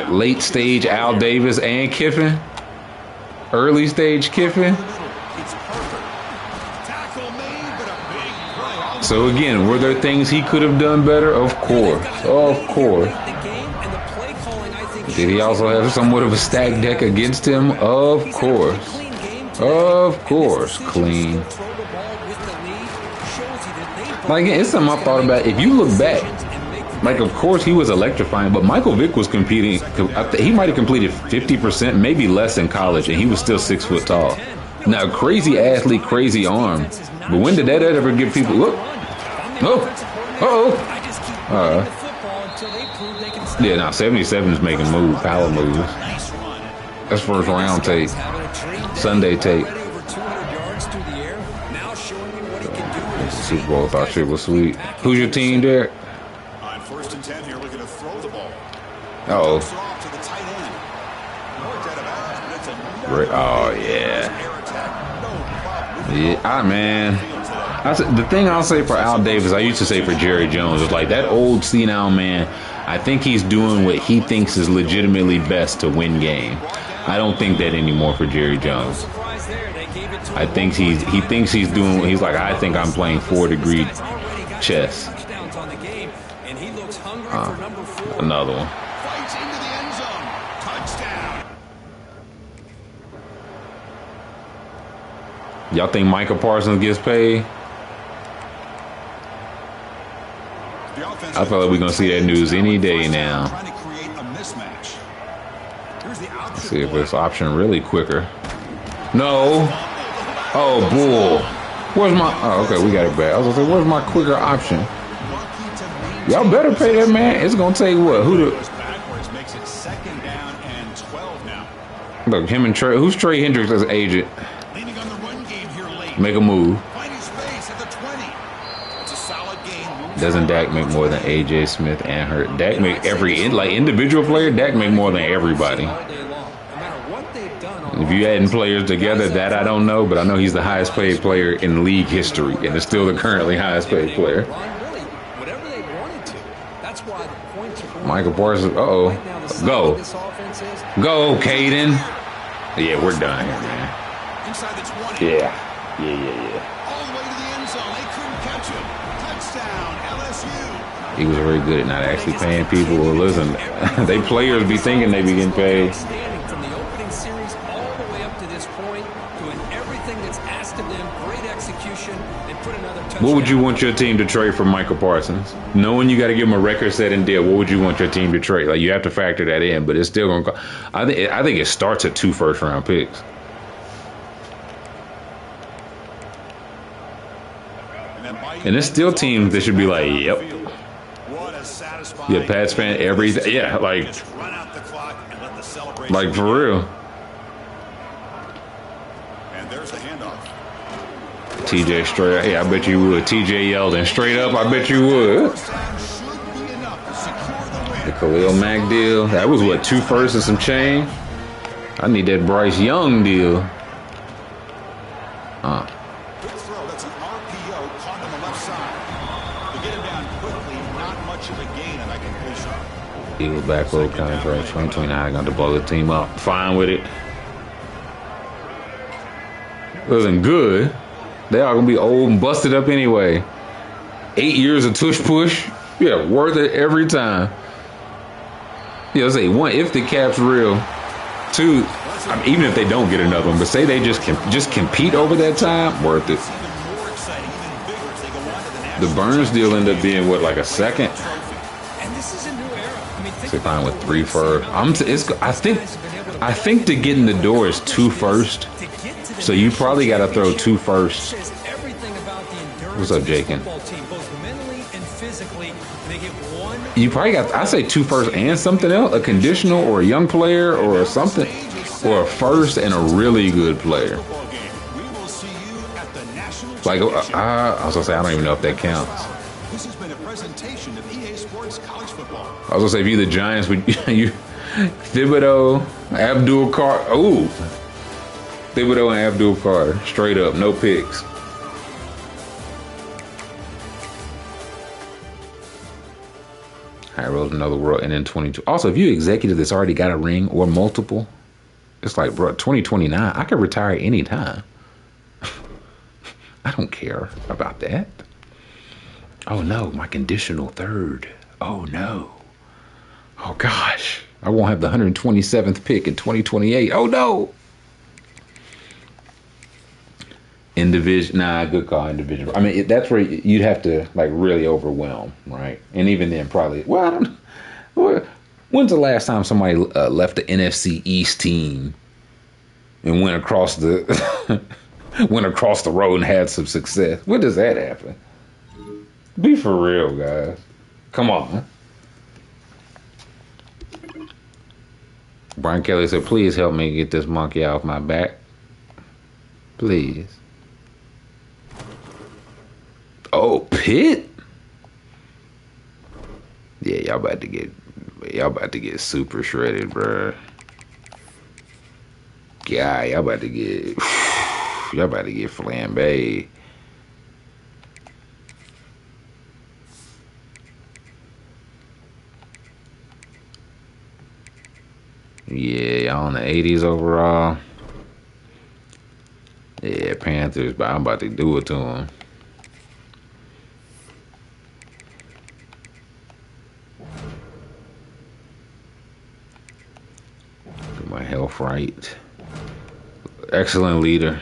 10. Late stage Al Davis and Kiffin. Early stage Kiffin. It's perfect. Tackle made, but a big play. So again, were there things he could have done better? Of course. Of course. Did he also have somewhat of a stacked deck against him? Of course. Of course. Clean. Like, it's something I thought about. If you look back, like, of course he was electrifying, but Michael Vick was competing. He might have completed 50%, maybe less in college, and he was still 6 foot tall. Now, crazy athlete, crazy arm. But when did that ever give people, look? Oh. Uh-oh. Yeah, now 77 is making moves, power moves. That's first round tape. Sunday tape. Super Bowl thought shit was sweet. Who's your team, Derek? On 1st and 10 here, looking to throw the ball. Uh-oh. To the tight end. Oh, yeah. Yeah, man. The thing I'll say for Al Davis, I used to say for Jerry Jones, is like that old senile man. I think he's doing what he thinks is legitimately best to win game. I don't think that anymore for Jerry Jones. I think he thinks he's doing. He's like, I think I'm playing 4-degree chess. Another one. Y'all think Micah Parsons gets paid? I feel like we're gonna see that news any day now. Let's see if this option really quicker. No. Oh, bull. Where's my? Oh, okay, we got it back. I was gonna say, where's my quicker option? Y'all better pay that man. It's gonna take what? Who the? Look, him and Trey. Who's Trey Hendricks as agent? Make a move. Doesn't Dak make more than AJ Smith and Hurt? Dak make like individual player. Dak make more than everybody. If you adding players together, that I don't know, but I know he's the highest paid player in league history, and is still the currently highest paid player. Michael Parsons. Go, Caden. Yeah, we're done here, man. Yeah. He was very good at not actually paying people. Well, listen, they players be thinking they be getting paid. From the opening series all the way up to this point, doing everything that's asked of them, great execution, and put another touchdown. What would you want your team to trade for Michael Parsons? Knowing you got to give him a record-setting deal, what would you want your team to trade? Like, you have to factor that in, but it's still going to. I think it starts at 2 first-round picks. And there's still teams that should be like, yep. Yeah, Pats fan, everything. Yeah, like for real. And there's the handoff. TJ straight up. Yeah, I bet you would. TJ Yeldon straight up. I bet you would. The Khalil Mack deal. That was what, 2 firsts and some change. I need that Bryce Young deal. Eagle back row contract 2029. Got to blow the team up. Fine with it. Wasn't good. They are gonna be old and busted up anyway. 8 years of tush push. Yeah, worth it every time. Yeah, let's say 1, if the cap's real. 2, I mean, even if they don't get another one, but say they just compete over that time, worth it. The Burns deal ended up being what, like a second? Fine with 3 first. I think to get in the door is 2 first. So you probably got to throw 2 first. What's up, Jakin? You probably got. I say 2 first and something else, a conditional or a young player or something, or a first and a really good player. Like I was gonna say, I don't even know if that counts. This has been a presentation of EA Sports College. college football. I was gonna say, if you the Giants, would you Thibodeau, Abdul Carter? Ooh, Thibodeau and Abdul Carter, straight up, no picks. High Rose, Another World, and then 22. Also, if you executive that's already got a ring or multiple, it's like, bro, 2029, I could retire anytime. I don't care about that. Oh no, my conditional third. Oh no. Oh gosh, I won't have the 127th pick in 2028. Oh no. Individual, nah, good call, individual. I mean, that's where you'd have to like really overwhelm, right? And even then, probably. Well, I don't know. When's the last time somebody left the NFC East team and went across the went across the road and had some success? When does that happen? Be for real, guys. Come on. Brian Kelly said, "Please help me get this monkey off my back, please." Oh, Pitt? Yeah, y'all about to get super shredded, bruh. Yeah, y'all about to get flambé. Yeah, y'all in the 80s overall. Yeah, Panthers, but I'm about to do it to them. Get my health right. Excellent leader.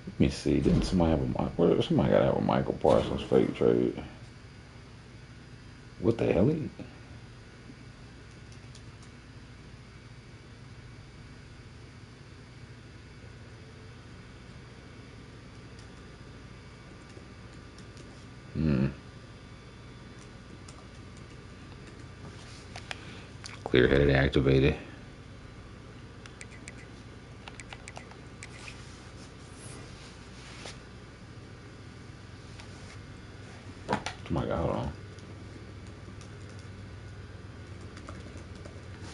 Let me see. Didn't somebody have a somebody gotta have a Michael Parsons fake trade? What the hell? Clear-headed activated. Oh my God, hold on.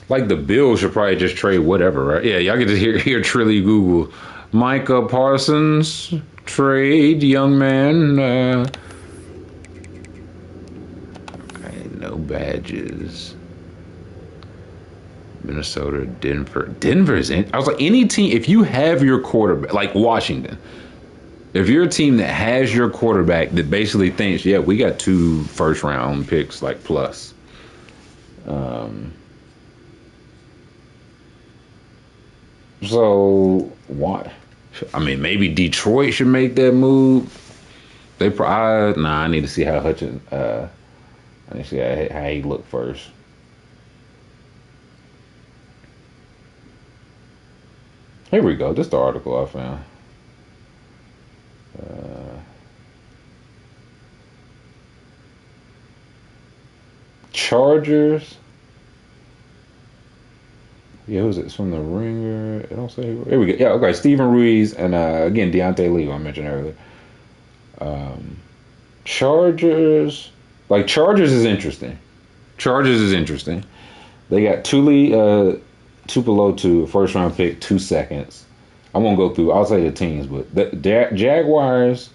Like the Bills should probably just trade whatever, right? Yeah, y'all get to hear Trilly Google. Micah Parsons trade, young man. Okay, no badges. Minnesota, Denver. Denver's in. I was like, any team, if you have your quarterback, like Washington, if you're a team that has your quarterback that basically thinks, yeah, we got 2 first-round picks, like plus. So why? I mean, maybe Detroit should make that move. I need to see how Hutchins. I need to see how he looked first. Here we go. This is the article I found. Chargers. Yeah, who's it? It's from the Ringer. I don't say. Here we go. Yeah, okay. Steven Ruiz and again Deontay Lee, I mentioned earlier. Chargers. Like Chargers is interesting. They got Tupelotu, first round pick, 2 seconds. I won't go through. I'll say the teams, but the Jaguars.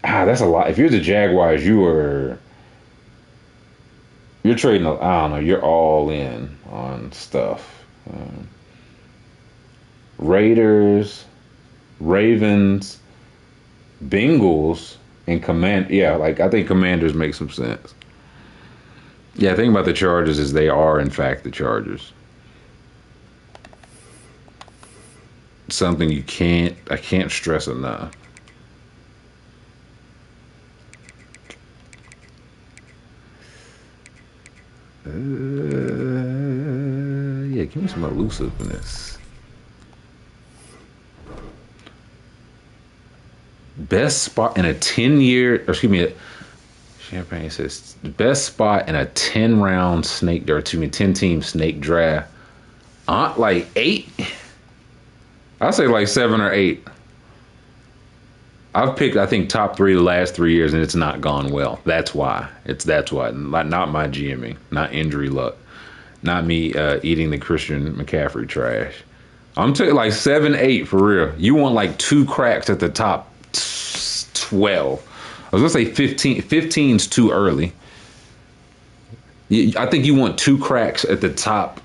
That's a lot. If you're the Jaguars, you're trading. I don't know. You're all in on stuff. Raiders, Ravens, Bengals, and Command. Yeah, like I think Commanders make some sense. Yeah, the thing about the Chargers is they are in fact the Chargers. Something I can't stress enough. Yeah, give me some elusiveness. Best spot in a 10-year, excuse me, Champagne says best spot in a 10-round snake, or 10-team snake draft. Like 8. I'd say like 7 or 8. I've picked, I think, top 3 the last 3 years, and it's not gone well. That's why. That's why. Not my GMing, not injury luck, not me eating the Christian McCaffrey trash. I'm taking like 7, 8 for real. You want like 2 cracks at the top 12. I was gonna say 15. 15's too early. I think you want 2 cracks at the top.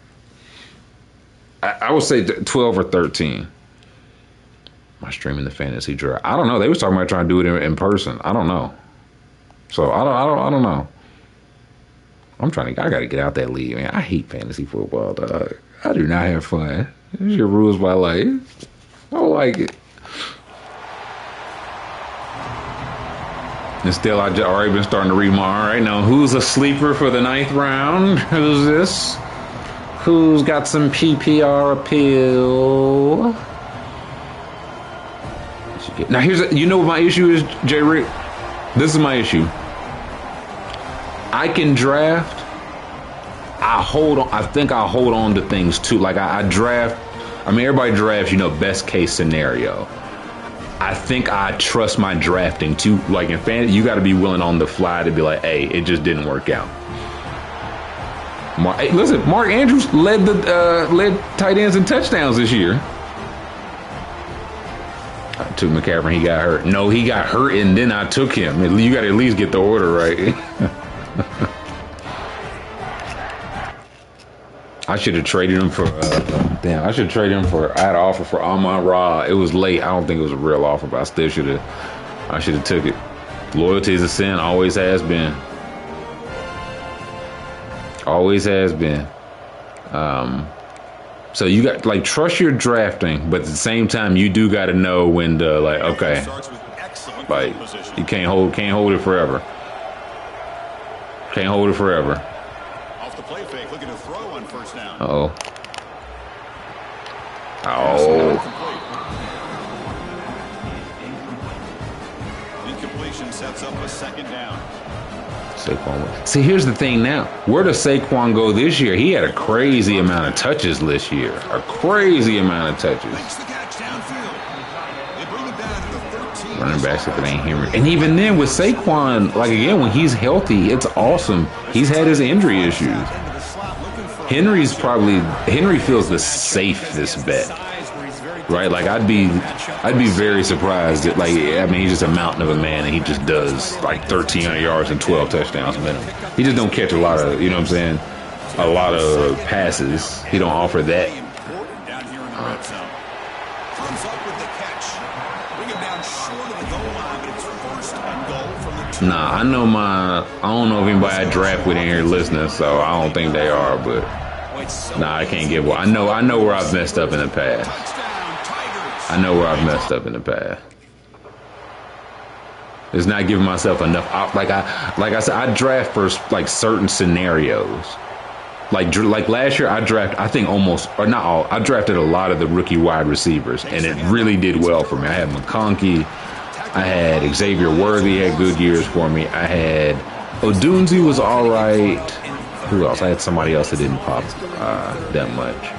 I would say 12 or 13. Am I streaming the fantasy draft? I don't know. They was talking about trying to do it in person. I don't know. So I don't know. I gotta get out that league, man. I hate fantasy football, dog. I do not have fun. There's your rules by life. I don't like it. And still, I've already been starting to read more. All right, now who's a sleeper for the 9th round? Who's this? Who's got some PPR appeal? Now you know what my issue is, J. Rick? This is my issue. I can draft. I think I hold on to things too. Like I draft. I mean, everybody drafts, best case scenario. I think I trust my drafting too. Like in fantasy, you got to be willing on the fly to be like, hey, it just didn't work out. Listen, Mark Andrews led tight ends in touchdowns this year. I took McCaffrey, he got hurt. No, he got hurt, and then I took him. You got to at least get the order right. I should have traded him for. I should have traded him for. I had an offer for Amon-Ra. It was late. I don't think it was a real offer, but I still should have. I should have took it. Loyalty is a sin. Always has been. Always has been. So you got trust your drafting, but at the same time you do got to know when to okay, you can't hold it forever. Can't hold it forever. Off the play fake, looking to throw on first down. Oh. Incompletion sets up a 2nd down. Saquon. See, here's the thing now. Where does Saquon go this year? He had a crazy amount of touches this year. A crazy amount of touches. Running backs if it ain't Henry. And even then with Saquon, again, when he's healthy, it's awesome. He's had his injury issues. Henry feels the safest bet. Right? I'd be very surprised that, he's just a mountain of a man, and he just does 1,300 yards and 12 touchdowns minimum. He just don't catch a lot of, a lot of passes. He don't offer that. Nah, I don't know if anybody I draft with in here listening, so I don't think they are, but nah, I can't get one. I know where I've messed up in the past. It's not giving myself enough. Like I said, I draft for certain scenarios. Like last year, I drafted I drafted a lot of the rookie wide receivers, and it really did well for me. I had McConkey, I had Xavier Worthy had good years for me. I had Odunze was all right. Who else? I had somebody else that didn't pop that much.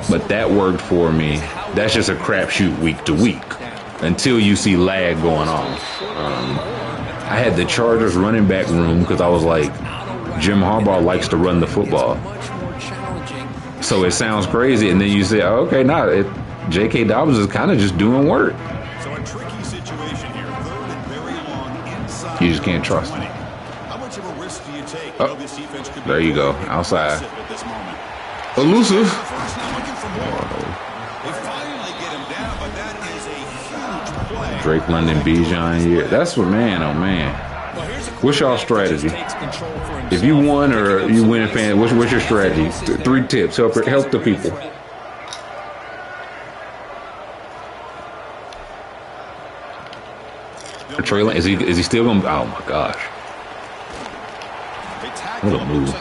But that worked for me. That's just a crapshoot week to week until you see lag going on. I had the Chargers running back room because I was like, Jim Harbaugh likes to run the football. So it sounds crazy, and then you say, oh, okay, J.K. Dobbins is kind of just doing work. So a tricky situation here. 3rd and very long inside. You just can't trust him. How much of a risk do you take? Oh, this defense could there you go, outside. At this moment. Elusive. Drake London, Bijan here. That's what, man, oh man. What's y'all strategy? If you won or you win a fan, what's your strategy? 3 tips. Help the people. Trey Lance, is he still going to? Oh my gosh. What a move.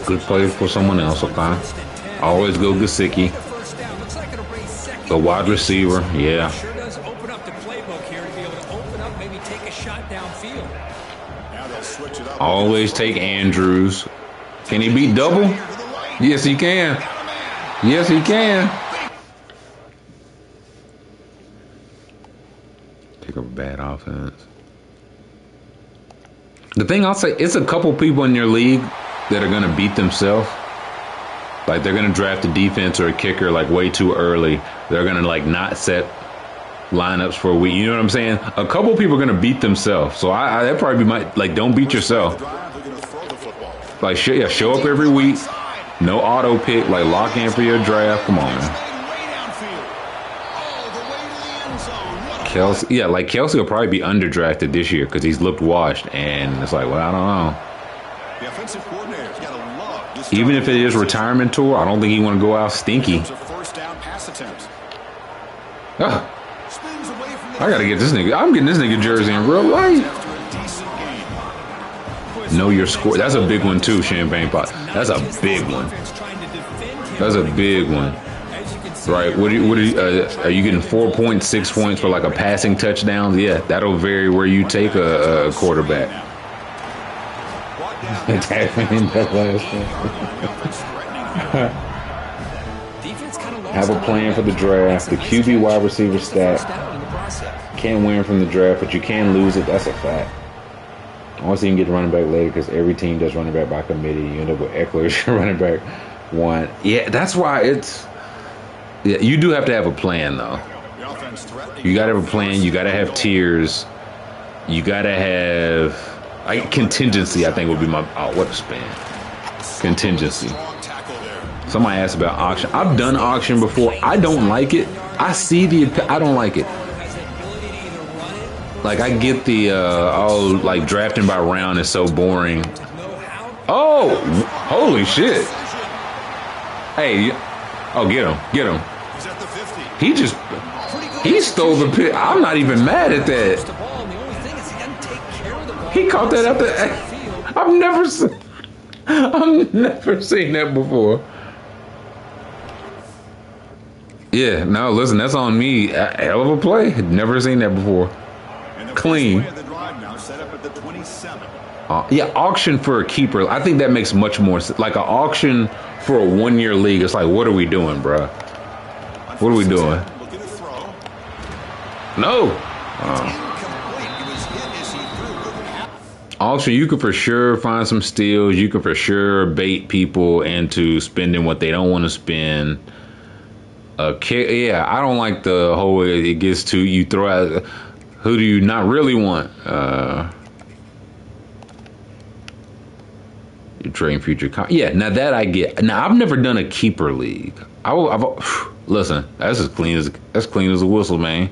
Good play for someone else, okay? Always go Gesicki. The wide receiver, yeah. Sure does open up the playbook here to be able to open up, maybe take a shot downfield. Now they'll switch it up. Always take Andrews. Can he beat double? Yes, he can. Yes, he can. Pick up a bad offense. The thing I'll say, it's a couple people in your league that are going to beat themselves. Like, they're going to draft a defense or a kicker, like, way too early. They're going to, like, not set lineups for a week. You know what I'm saying? A couple people are going to beat themselves. So that probably might, like, don't beat yourself. Like, show up every week. No auto pick. Like, lock in for your draft. Come on, man. Kelsey, like Kelsey will probably be underdrafted this year because he's looked washed, and it's like, well, I don't know. The offensive coordinator's got to love this. Even if it is retirement tour, I don't think he want to go out stinky. First down pass attempts. Oh, I gotta get this nigga. I'm getting this nigga jersey in real life. Know your score. That's a big one too, Champagne Pot. That's a big one. That's a big one. Right, what are you getting 4.6 points for like a passing touchdown? Yeah, that'll vary where you take a quarterback. Have a plan for the draft. The QB wide receiver stat. Can't win from the draft, but you can lose it. That's a fact. Honestly, you can get the running back later because every team does running back by committee. You end up with Eckler as your running back one. Yeah, that's why it's... Yeah, you do have to have a plan, though. You got to have a plan. You got to have tiers. You got to have contingency. I think would be my what a span. Contingency. Somebody asked about auction. I've done auction before. I don't like it. I don't like it. Like I get the like drafting by round is so boring. Oh, holy shit! Hey, get him. He stole the pick. I'm not even mad at that. He caught that out there. I've never seen that before. Yeah, no, listen, that's on me. A hell of a play. Never seen that before. Clean. Yeah, auction for a keeper. I think that makes much more sense. Like an auction for a 1-year league. It's like, what are we doing, bro? What are we doing? No. Auction, you could for sure find some steals. You could for sure bait people into spending what they don't want to spend. Yeah, I don't like the whole it gets to you throw out. Who do you not really want? You're trading future. Yeah, now that I get. Now I've never done a keeper league. Listen, that's as clean as a whistle, man.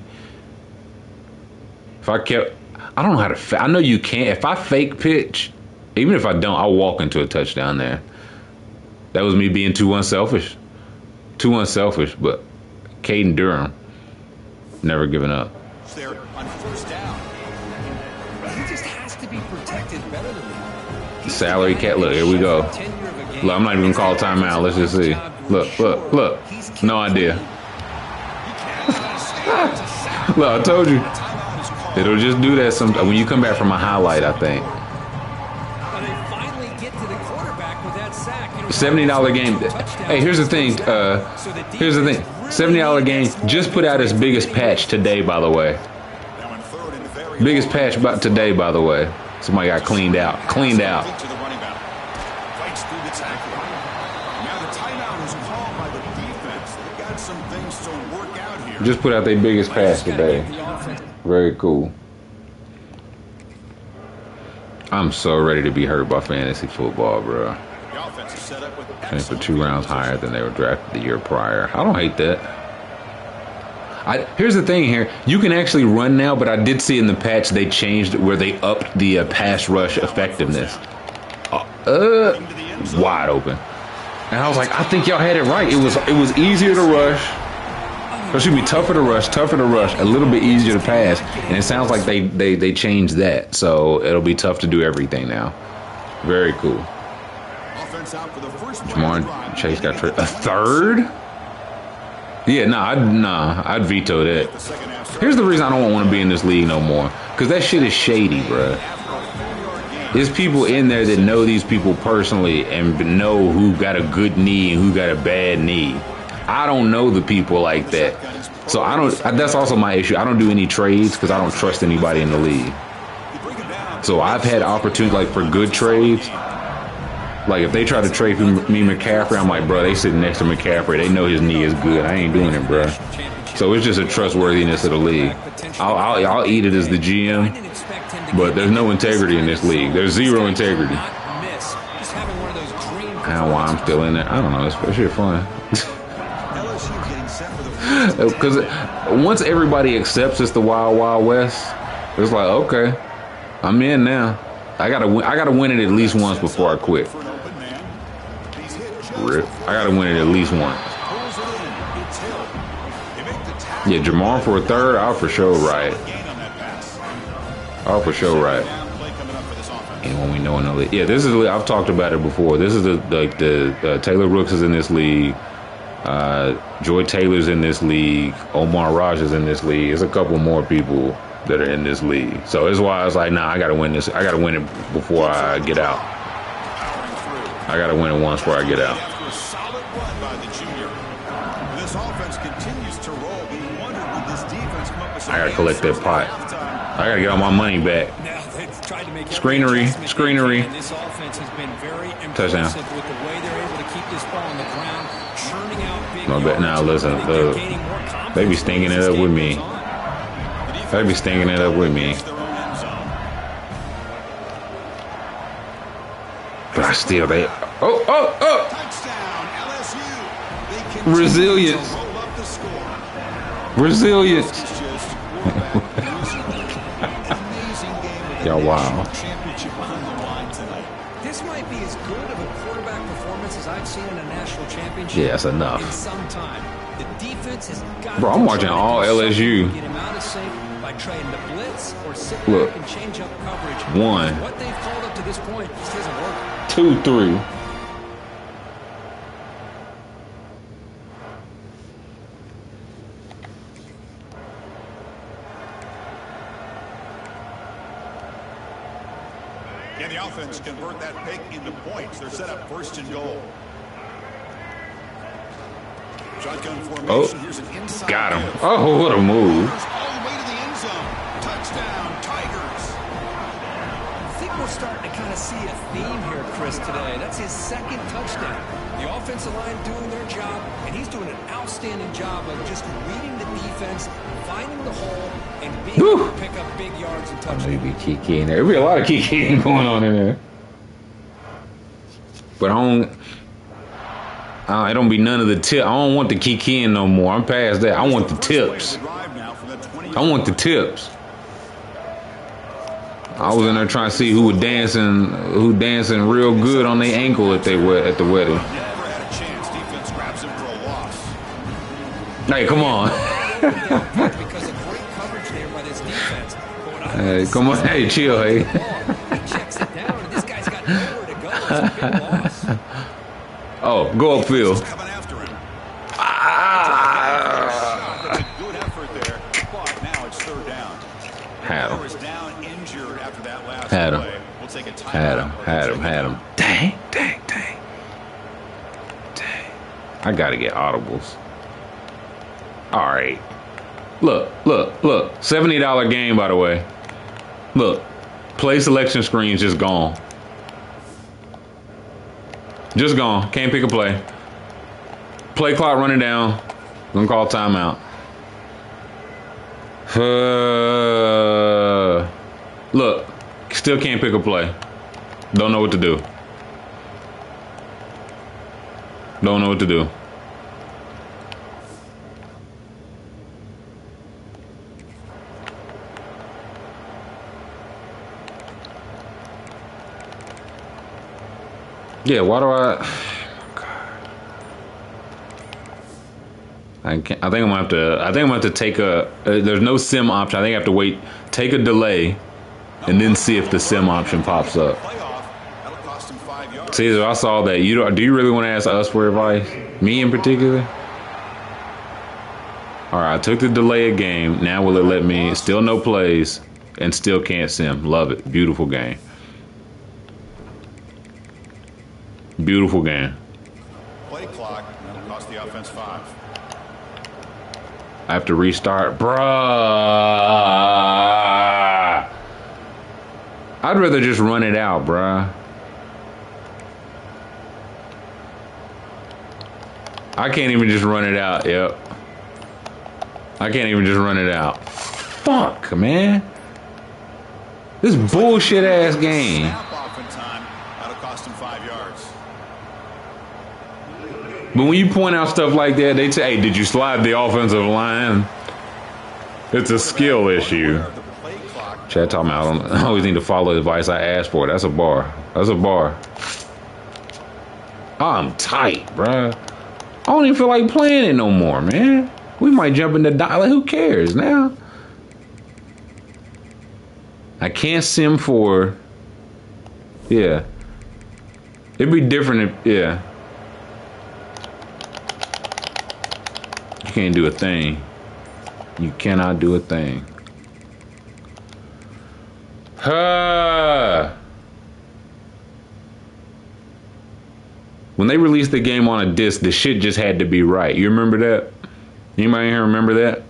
If I don't know how to. I know you can't. If I fake pitch, even if I don't, I'll walk into a touchdown there. That was me being too unselfish. But Caden Durham, never giving up. There on first down. He just has to be protected better than that. Salary cap. Look, here we go. Look, I'm not even gonna call timeout. Let's just see. Look. No idea. Look, I told you. It'll just do that some when you come back from a highlight, I think. $70 game. Hey, here's the thing. $70 game. Just put out his biggest patch today, by the way. Biggest patch about today, by the way. Somebody got cleaned out. Just put out their biggest patch today. Very cool. I'm so ready to be hurt by fantasy football, bro. And for 2 rounds higher than they were drafted the year prior. I don't hate that. Here's the thing here. You can actually run now, but I did see in the patch they changed it where they upped the pass rush effectiveness. Wide open. And I was like, I think y'all had it right. It was easier to rush. It should be tougher to rush, a little bit easier to pass. And it sounds like they changed that. So it'll be tough to do everything now. Very cool. Jamar Chase got traded. A third? Yeah, I'd veto that. Here's the reason I don't want to be in this league no more. Because that shit is shady, bro. There's people in there that know these people personally and know who got a good knee and who got a bad knee. I don't know the people like that. So I don't. That's also my issue. I don't do any trades because I don't trust anybody in the league. So I've had opportunities like for good trades. Like if they try to trade for me McCaffrey, I'm like, bro, they sitting next to McCaffrey. They know his knee is good. I ain't doing it, bro. So it's just a trustworthiness of the league. I'll eat it as the GM, but there's no integrity in this league. There's zero integrity. I don't know why I'm still in there. I don't know. It's shit fun. Because once everybody accepts it's the Wild Wild West, it's like, okay, I'm in now. I gotta win it at least once before I quit. Rip. I gotta win it at least once. Yeah, Jamar for a third, I'll for sure right. I'll for sure right. And when we know in the league, yeah, this is. I've talked about it before. This is the Taylor Rooks is in this league. Joy Taylor's in this league. Omar Raj is in this league. There's a couple more people that are in this league. So it's why I was like, nah, I gotta win this. I gotta win it before I get out. I gotta win it once before I get out. I gotta collect that pot. I gotta get all my money back. Screenery. Touchdown. My bad. Now listen, they be stinging it up with me. They be stinging it up with me. But I still, they. Oh! Resilience. Y'all, wow. This might be as good of a quarterback performance as I've seen in a national championship. Yeah, that's enough. In some time. The defense has got. Bro, I'm watching all LSU. Get him out of sync by trying to blitz or sit Look. back and change up coverage. One. What they've called up to this point just isn't working. 2, 3. Can the offense convert that pick into points? They're set up first and goal. Shotgun formation. Here's an inside Got him. give. Oh, what a move. All the way to the end zone. Touchdown, Tigers. I think we're starting to kind of see a theme here, Chris, today. That's his second touchdown. The offensive line doing their job, and he's doing an outstanding job of just reading the defense, finding the hole, and being able to pick up big yards and touchdowns. Maybe kiki in there. There'll be a lot of kiki going on in there. But it don't be none of the tip. I don't want the kikiing no more. I'm past that. I want the tips. I want the tips. I was in there trying to see who dancing real good on their ankle at the wedding. Hey, come on. Hey, come on. Hey, chill, hey. Oh, go upfield. Good effort there, but now it's third down. Had him. Had him. Dang. I gotta get audibles. All right. Look. $70 game, by the way. Look, play selection screen's just gone. Just gone. Can't pick a play. Play clock running down. Gonna call timeout. Look, still can't pick a play. Don't know what to do. Yeah, why do I think I'm gonna have to take a. There's no sim option. I think I have to wait, take a delay, and then see if the sim option pops up. Caesar, I saw that. Do you really want to ask us for advice? Me in particular? All right, I took the delay a game. Now will it let me? Still no plays, and still can't sim. Love it. Beautiful game. Play clock. That'll cost the offense 5. I have to restart. Bruh. I'd rather just run it out, bruh. I can't even just run it out. Yep. I can't even just run it out. Fuck, man. This bullshit ass game. That'll cost him 5 yards. But when you point out stuff like that, they say, hey, did you slide the offensive line? It's a skill issue. Chad talking about I always need to follow the advice I asked for. That's a bar. That's a bar. I'm tight, bruh. I don't even feel like playing it no more, man. We might jump in the dollar. Who cares now? I can't sim for. Yeah. It'd be different if, yeah. You can't do a thing. You cannot do a thing. When they released the game on a disc, the shit just had to be right. You remember that? Anybody here remember that?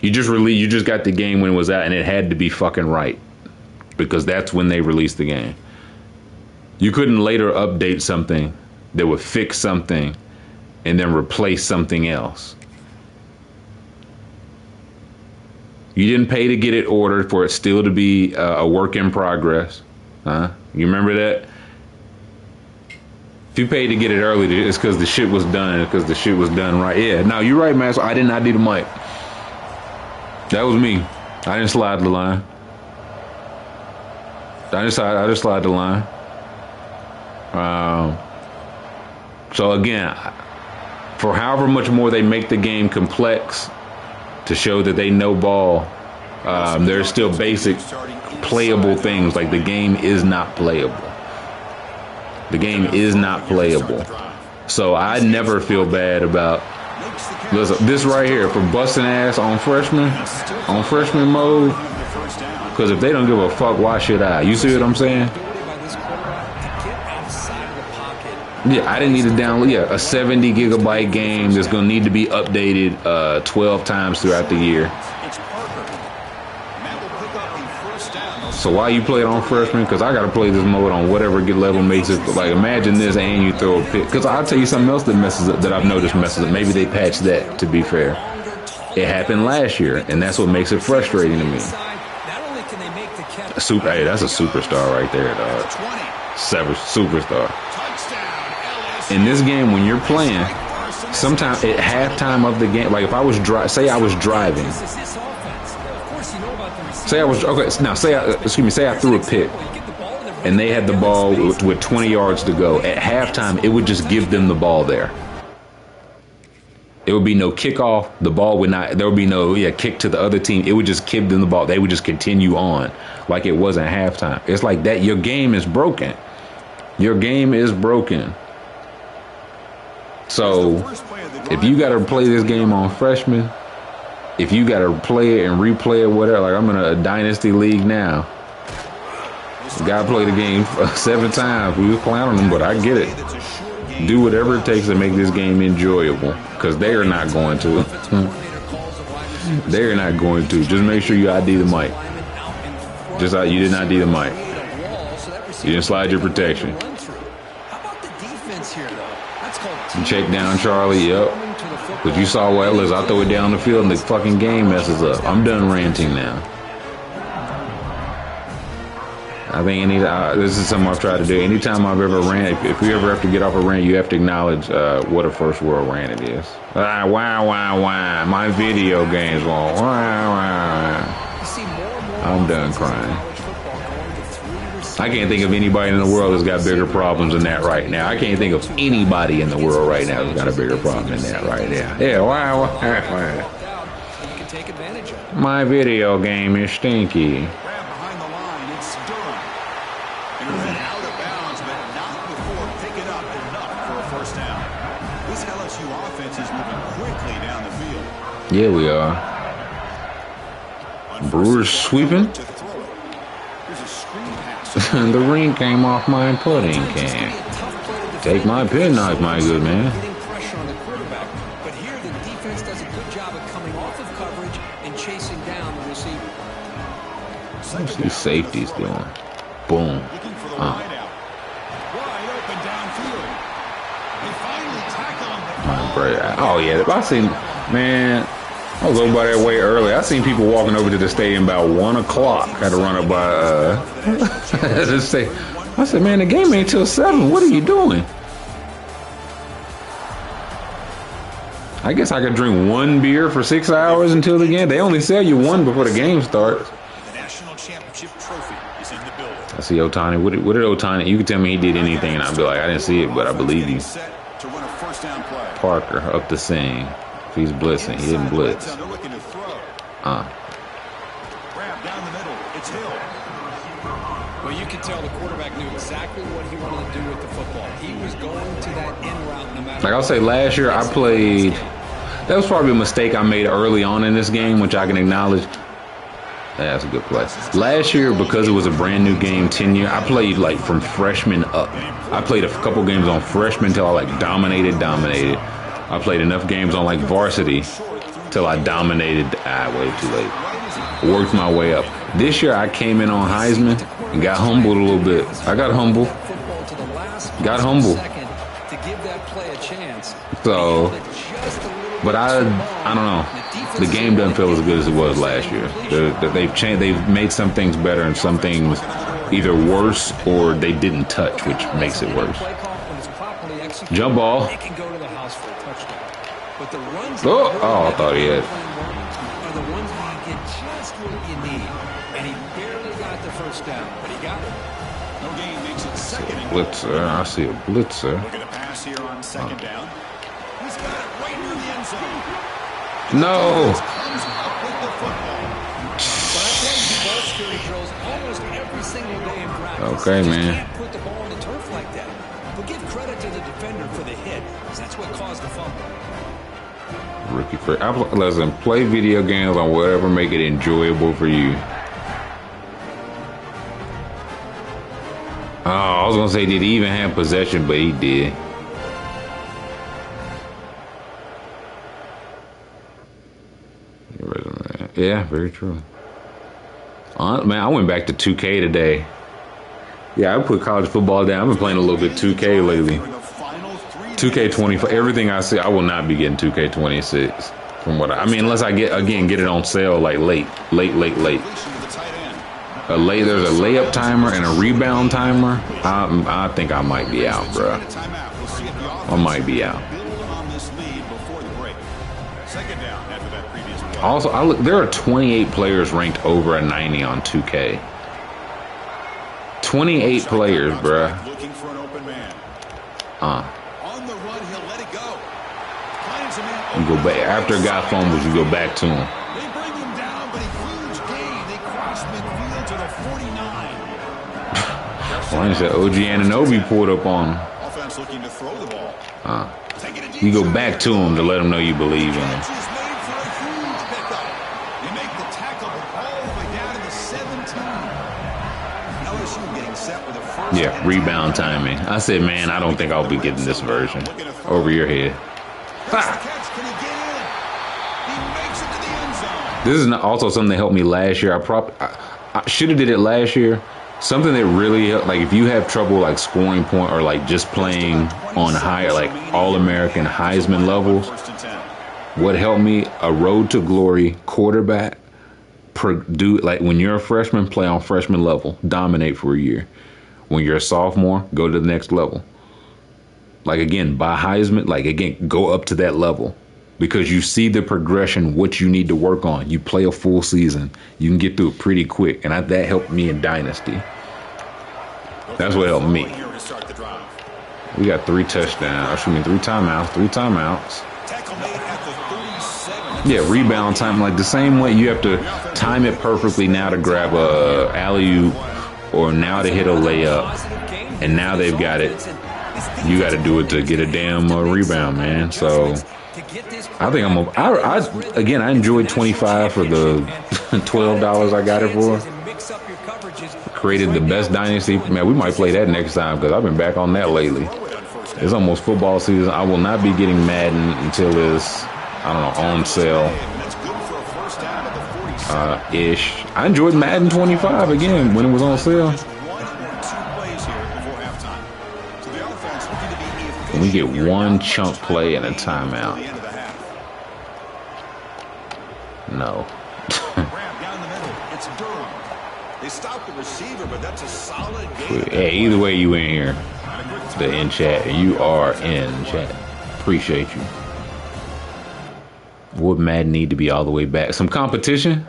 You just got the game when it was out, and it had to be fucking right, because that's when they released the game. You couldn't later update something that would fix something and then replace something else. You didn't pay to get it ordered for it still to be a work in progress. Huh? You remember that? If you paid to get it early, it's because the shit was done. Because the shit was done right. Yeah. No, you're right, man. So I did not need a mic. That was me. I didn't slide the line. I just slide the line. So again, for however much more they make the game complex to show that they know ball, there's still basic playable things. Like the game is not playable. The game is not playable. So I never feel bad about, listen, this right here for busting ass on freshman mode. Because if they don't give a fuck, why should I? You see what I'm saying? Yeah, I didn't need to download. Yeah, a 70 gigabyte game that's gonna need to be updated 12 times throughout the year. So why you play it on freshman? Because I gotta play this mode on whatever level makes it. Like imagine this and you throw a pick. Because I'll tell you something else that messes up, that I've noticed messes up. Maybe they patched that. To be fair, it happened last year, and that's what makes it frustrating to me. Hey, that's a superstar right there, dog. Superstar. In this game, when you're playing, sometimes at halftime of the game, like if I was say I was driving. Say I threw a pick and they had the ball with 20 yards to go. At halftime, it would just give them the ball there. It would be no kickoff. The ball would not, there would be no kick to the other team. It would just give them the ball. They would just continue on like it wasn't halftime. It's like that. Your game is broken. Your game is broken. So if you got to play this game on freshman, if you got to play it and replay it, whatever, like I'm in a dynasty league now. Got to play the game 7 times. We was playing on them, but I get it. Do whatever it takes to make this game enjoyable, because they are not going to. They are not going to. Just make sure you ID the mic. Just like you did not ID the mic. You didn't slide your protection. You check down Charlie, yep. Because you saw what Ellis, I throw it down the field and the fucking game messes up. I'm done ranting now. I think this is something I've tried to do. Anytime I've ever ran, if you ever have to get off a rant, you have to acknowledge what a first world rant it is. Wow. My video games won't. Wow. I'm done crying. I can't think of anybody in the world that's got bigger problems than that right now. I can't think of anybody in the world right now who's got a bigger problem than that right now. Yeah, wow. My video game is stinky. Behind the line, it's Durham. Out of bounds, but not before picking up enough for a first down. This LSU offense is moving quickly down the field. Yeah, we are. Brewers sweeping. The ring came off my pudding can. Take my penknife, my good man. receiver. What's these safeties doing? Boom. Looking for the wide out. Wide open downfield. They finally tackle him. Oh yeah, I seen, man. I was over by that way early. I seen people walking over to the stadium about 1 o'clock. Had to run up by. I said, man, the game ain't till 7. What are you doing? I guess I could drink 1 beer for 6 hours until the game. They only sell you 1 before the game starts. The national championship trophy is in the building. I see Otani. What did Otani? You can tell me he did anything, and I'd be like, I didn't see it, but I believe you. Set to run a first down play. Parker up the scene. If he's blitzing, he didn't blitz. They're looking to throw. Grab down the middle. It's Hill. Well, you can tell the quarterback knew exactly what he wanted to do with the football. He was going to that in route no matter. Like I'll say, last year I played. That was probably a mistake I made early on in this game, which I can acknowledge. That's a good play. Last year, because it was a brand new game, 10 year, I played like from freshman up. I played a couple games on freshman till I like dominated. I played enough games on like varsity till I dominated. Way too late. Worked my way up. This year I came in on Heisman and got humbled a little bit. I got humble. Got humble. So, but I don't know. The game doesn't feel as good as it was last year. They've changed. They've made some things better and some things either worse or they didn't touch, which makes it worse. Jump ball. Oh, I thought he had. Are the ones where you get just what you need, and he barely got the first down, but he got it. No gain makes it second. Blitzer. I see a blitzer. Looking to pass here on second down. He's got it right near the end zone. No. Comes up with the football. But I play ball security drills almost every single day in practice. Okay, you just man. can't put the ball on the turf like that. But give credit to the defender for the hit, because that's what caused the fumble. Rookie for listen, play video games on whatever make it enjoyable for you. Oh, I was gonna say, did he even have possession? But he did. Yeah, very true. Man, I went back to 2K today. Yeah, I put college football down. I've been playing a little bit 2K lately. 2K25. Everything I see, I will not be getting 2K26. From what I mean, unless I get it on sale like late. There's a layup timer and a rebound timer. I think I might be out, bro. I might be out. Also, there are 28 players ranked over a 90 on 2K. 28 players, bruh. You go back after a guy fumbles. You go back to him. They bring him down, but a huge gain. They cross midfield to the 49. Well, I said OG Anunoby pulled up on him. Offense looking to throw the ball. You go back to him to let him know you believe in him. They make the tackle all the way down to the 17. LSU getting set with a first. Yeah, rebound timing. I said, man, I don't think I'll be getting this version. Over your head. This is also something that helped me last year. I should have did it last year. Something that really helped, like if you have trouble like scoring point or like just playing on higher, like All-American Heisman levels, what helped me, a road to glory quarterback, like when you're a freshman, play on freshman level, dominate for a year. When you're a sophomore, go to the next level. Like again, by Heisman, like again, go up to that level. Because you see the progression, what you need to work on. You play a full season, you can get through it pretty quick. And that helped me in Dynasty. That's what helped me. We got 3 touchdowns. I mean, 3 timeouts. Yeah, rebound time. Like the same way you have to time it perfectly now to grab a alley-oop or now to hit a layup. And now they've got it. You got to do it to get a damn rebound, man. So I think I enjoyed 25 for the $12 I got it for. Created the best dynasty. Man, we might play that next time because I've been back on that lately. It's almost football season. I will not be getting Madden until it's, I don't know, on sale. ish. I enjoyed Madden 25 again when it was on sale. And we get one chunk play and a timeout. No. Hey, either way you in here, the in chat, you are in chat. Appreciate you. Would Madden need to be all the way back? Some competition?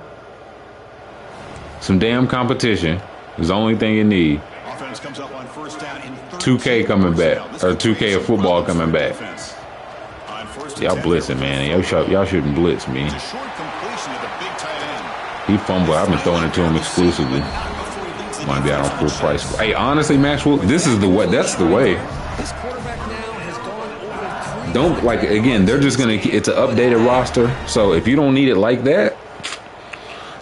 Some damn competition is the only thing you need. 2K coming back, or 2K of football coming back. Y'all blitzing, man. Y'all shouldn't blitz me. He fumbled. I've been throwing it to him exclusively. Might be out on full price. Hey, honestly, Maxwell, this is the way. That's the way. Don't, like, again, they're just gonna. It's an updated roster, so if you don't need it like that,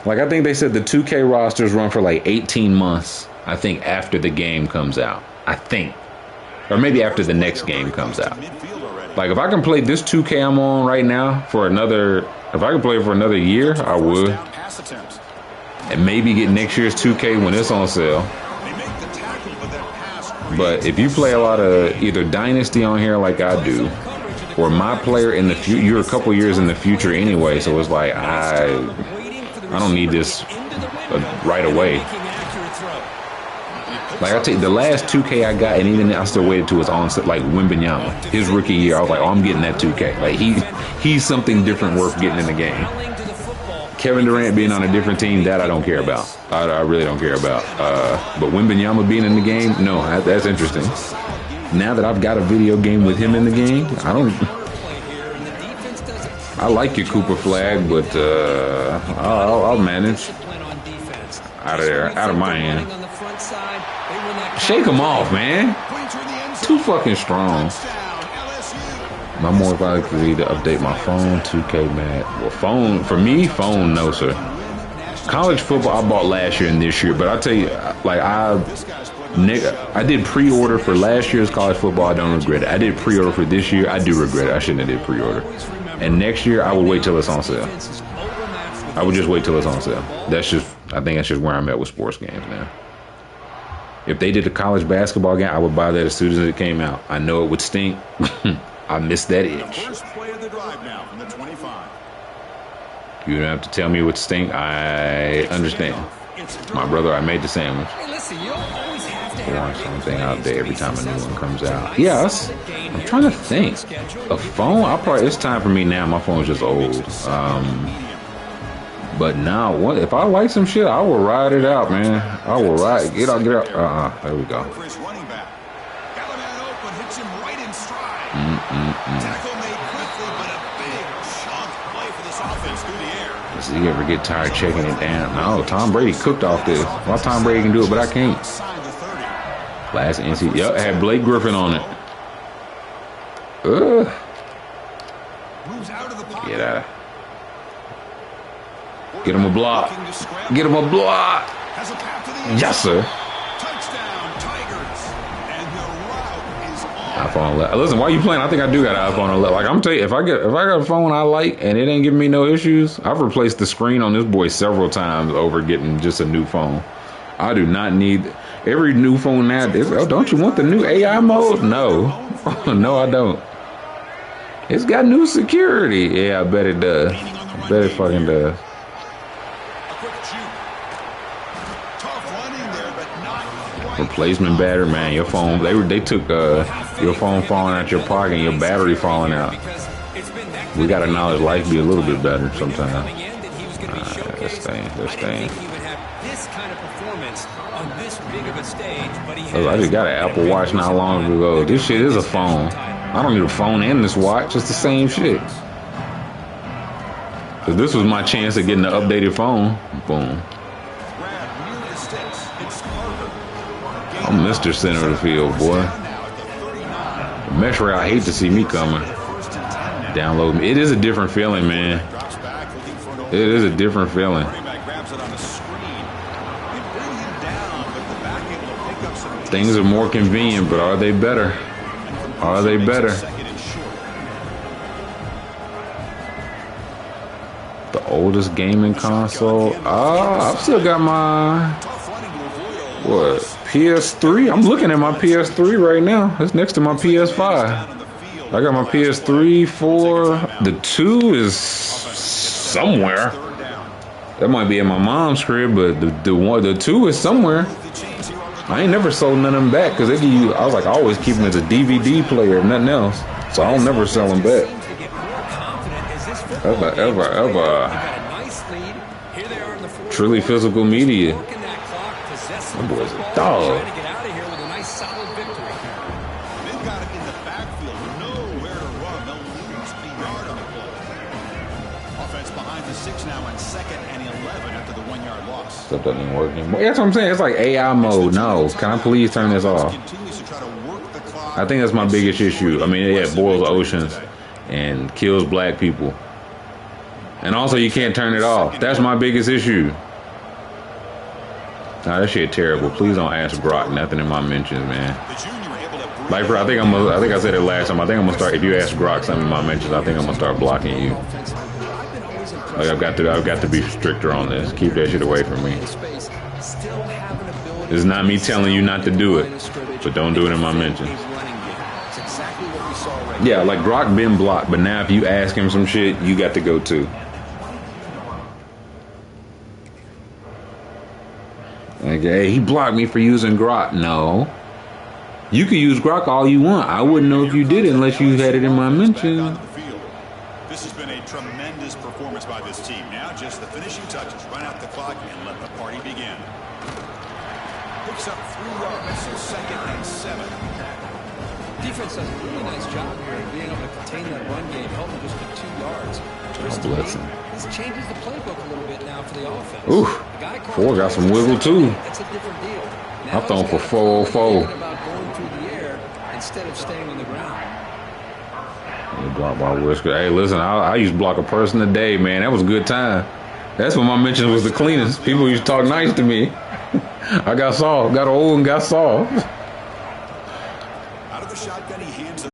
like I think they said the 2K rosters run for like 18 months. I think after the game comes out. I think, or maybe after the next game comes out. Like if I can play this 2K I'm on right now for another, if I can play it for another year, I would. And maybe get next year's 2K when it's on sale. But if you play a lot of either Dynasty on here like I do, or my player in the future, you're a couple years in the future anyway, so it's like I don't need this right away. Like I tell you, the last 2K I got, and even I still waited to his onset, like Wembanyama, his rookie year. I was like, oh, I'm getting that 2K. Like he's something different worth getting in the game. Kevin Durant being on a different team, that I don't care about. I really don't care about. But Wembanyama being in the game, no, that's interesting. Now that I've got a video game with him in the game, I like your Cooper flag, but I'll manage. Out of there, out of my hand. Shake him off, man. Too fucking strong. I'm more likely to update my phone. 2K, man. Well, phone for me, phone, no sir. College football I bought last year and this year, but I tell you, like I did pre-order for last year's college football. I don't regret it. I did pre-order for this year. I do regret it. I shouldn't have did pre-order. And next year I will wait till it's on sale. I would just wait till it's on sale. I think that's just where I'm at with sports games now. If they did a college basketball game, I would buy that as soon as it came out. I know it would stink. I missed that itch. First play of the drive now from the 25. You don't have to tell me what stink. I understand. My brother, I made the sandwich. Watch something out there every time a new one comes out. Yes. I'm trying to think. A phone? It's time for me now. My phone's just old. But now, what if I like some shit? I will ride it out, man. I will ride. Get out. There we go. Does he ever get tired checking it down? No, Tom Brady cooked off this. Well, Tom Brady can do it, but I can't. Last NC. Yep, it had Blake Griffin on it. Get out. Get him a block. Get him a block. Yes, sir. iPhone 11. Listen, why are you playing? I think I do got an iPhone 11. Like I'm telling you, if I got a phone I like and it ain't giving me no issues, I've replaced the screen on this boy several times over getting just a new phone. I do not need every new phone now. Oh, don't you want the new AI mode? No, no, I don't. It's got new security. Yeah, I bet it does. I bet it fucking does. Replacement battery, man. Your phone, they took your phone falling out your pocket and your battery falling out. We got to acknowledge life be a little bit better sometimes. This thing. I just got an Apple Watch not long ago. This shit is a phone. I don't need a phone and this watch. It's the same shit. So this was my chance of getting an updated phone. Boom. I'm Mr. Center of the field, boy. The mesh route, I hate to see me coming. Download me. It is a different feeling, man. It is a different feeling. Things are more convenient, but are they better? Are they better? The Oldest gaming console. I've still got my PS3. I'm looking at my PS3 right now. It's next to my PS5. I got my PS3, 4. The 2 is somewhere. That might be in my mom's crib, but the 2 is somewhere. I ain't never sold none of them back because they give you. I was like, I always keep them as a DVD player, if nothing else. So I don't never sell them back. Ever. Truly physical media. That boy's a dog. Stuff doesn't even work anymore. That's what I'm saying. It's like AI mode. No, can I please turn this off? I think that's my biggest issue. I mean, it boils oceans and kills black people. And also, you can't turn it off. That's my biggest issue. Nah, that shit terrible. Please don't ask Grok nothing in my mentions, man. Like, bro, I think I said it last time. I think I'm gonna start. If you ask Grok something in my mentions, I think I'm gonna start blocking you. Like, I've got to be stricter on this. Keep that shit away from me. It's not me telling you not to do it, but don't do it in my mentions. Yeah, like Grok been blocked, but now if you ask him some shit, you got to go too. Like, hey, he blocked me for using Grok. No. You can use Grok all you want. I wouldn't know if you did it unless you had it in my mentions. This has been a tremendous performance by this team. Now just the finishing touches. Run out the clock and let the party begin. Picks up 3 yards, so 2nd and 7. Defense does a really nice job here of being able to contain that run game, helping just with 2 yards. This changes the playbook a little bit now for the offense. Ooh, 4 got some wiggle too. That's a different deal. I'm throwing for 404. About going through the air instead of staying on the ground. Block my whisker. Hey, listen, I used to block a person a day, man. That was a good time. That's when my mentions was the cleanest. People used to talk nice to me. I got soft, got old and got soft. Out of the shotgun, he hands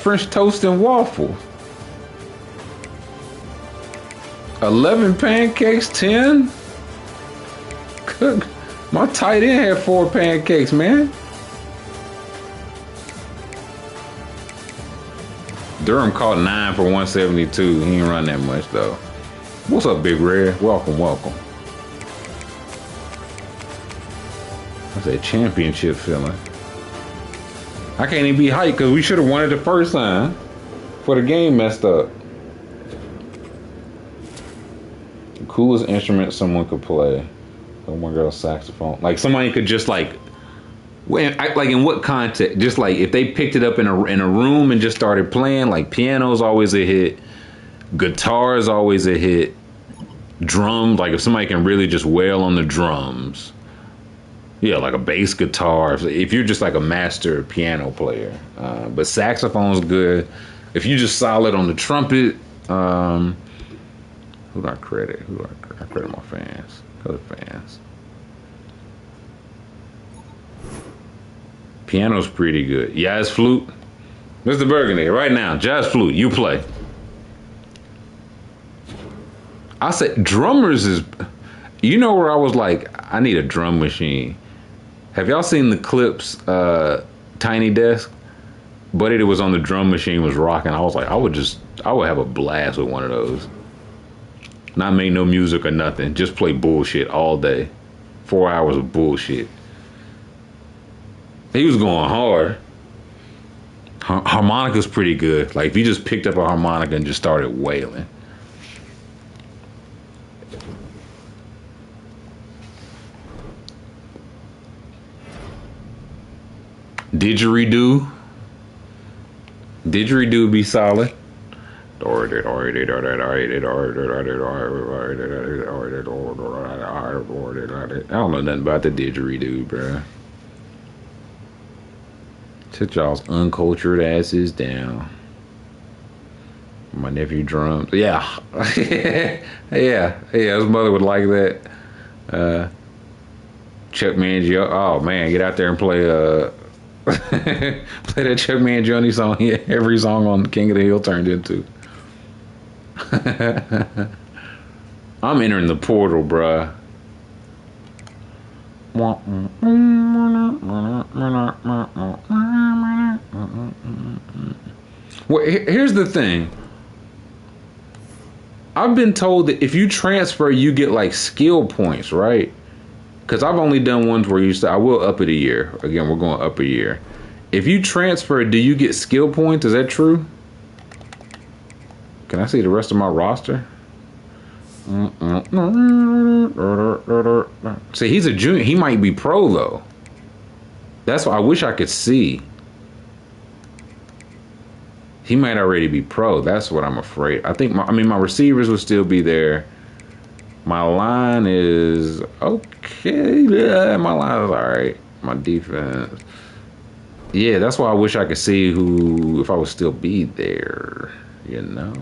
French toast and waffles. 11 pancakes, 10? Cook. My tight end had 4 pancakes, man. Durham caught 9 for 172. He ain't run that much, though. What's up, Big Red? Welcome, welcome. That's a championship feeling. I can't even be hyped because we should have won it the first time before the game messed up. The coolest instrument someone could play. Oh my girl, saxophone. Like somebody could just like in what context? Just like if they picked it up in a room and just started playing. Like piano's always a hit, guitar is always a hit, drums. Like if somebody can really just wail on the drums. Yeah, like a bass guitar. If you're just like a master piano player, but saxophone's good. If you just solid on the trumpet, who do I credit? I credit my fans. Go to fans. Piano's pretty good. Jazz flute, Mr. Burgundy. Right now, jazz flute. You play. I said drummers is. You know where I was like, I need a drum machine. Have y'all seen the clips, Tiny Desk? Buddy that was on the drum machine was rocking. I was like, I would have a blast with one of those. Not make no music or nothing. Just play bullshit all day. 4 hours of bullshit. He was going hard. Harmonica's pretty good. Like if you just picked up a harmonica and just started wailing. Didgeridoo be solid. I don't know nothing about the didgeridoo, bruh. Sit y'all's uncultured asses down. My nephew drums. Yeah. yeah, his mother would like that. Chuck Mangione. Oh man, get out there and play play that Chuck Mangione song. Yeah, every song on King of the Hill turned into. I'm entering the portal, bruh. Well, here's the thing. I've been told that if you transfer, you get like skill points, right? Because I've only done ones where I will up it a year. Again, we're going up a year. If you transfer, do you get skill points? Is that true? Can I see the rest of my roster? See, he's a junior. He might be pro though. That's why I wish I could see. He might already be pro. That's what I'm afraid. I think my receivers will still be there. My line is okay. Yeah, my line is all right. My defense. Yeah, that's why I wish I could see who, if I would still be there, you know.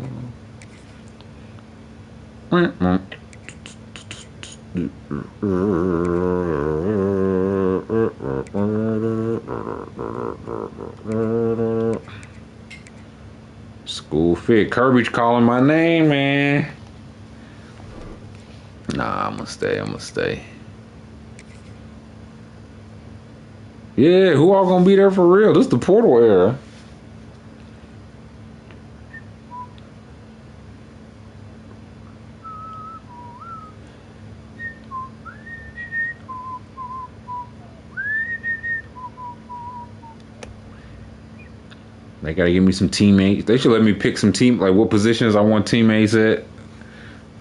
School fit. Kirby's calling my name, man. Nah, I'm gonna stay. Yeah, who all gonna be there for real? This is the portal era. They gotta give me some teammates. They should let me pick some like what positions I want teammates at.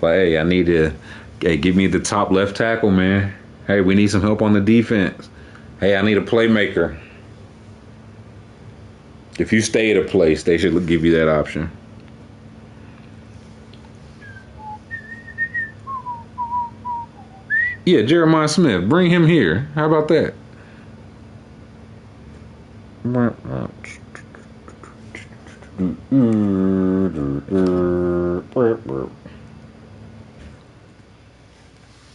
But hey, I need to give me the top left tackle, man. Hey, we need some help on the defense. Hey, I need a playmaker. If you stay at a place, they should give you that option. Yeah, Jeremiah Smith, bring him here. How about that?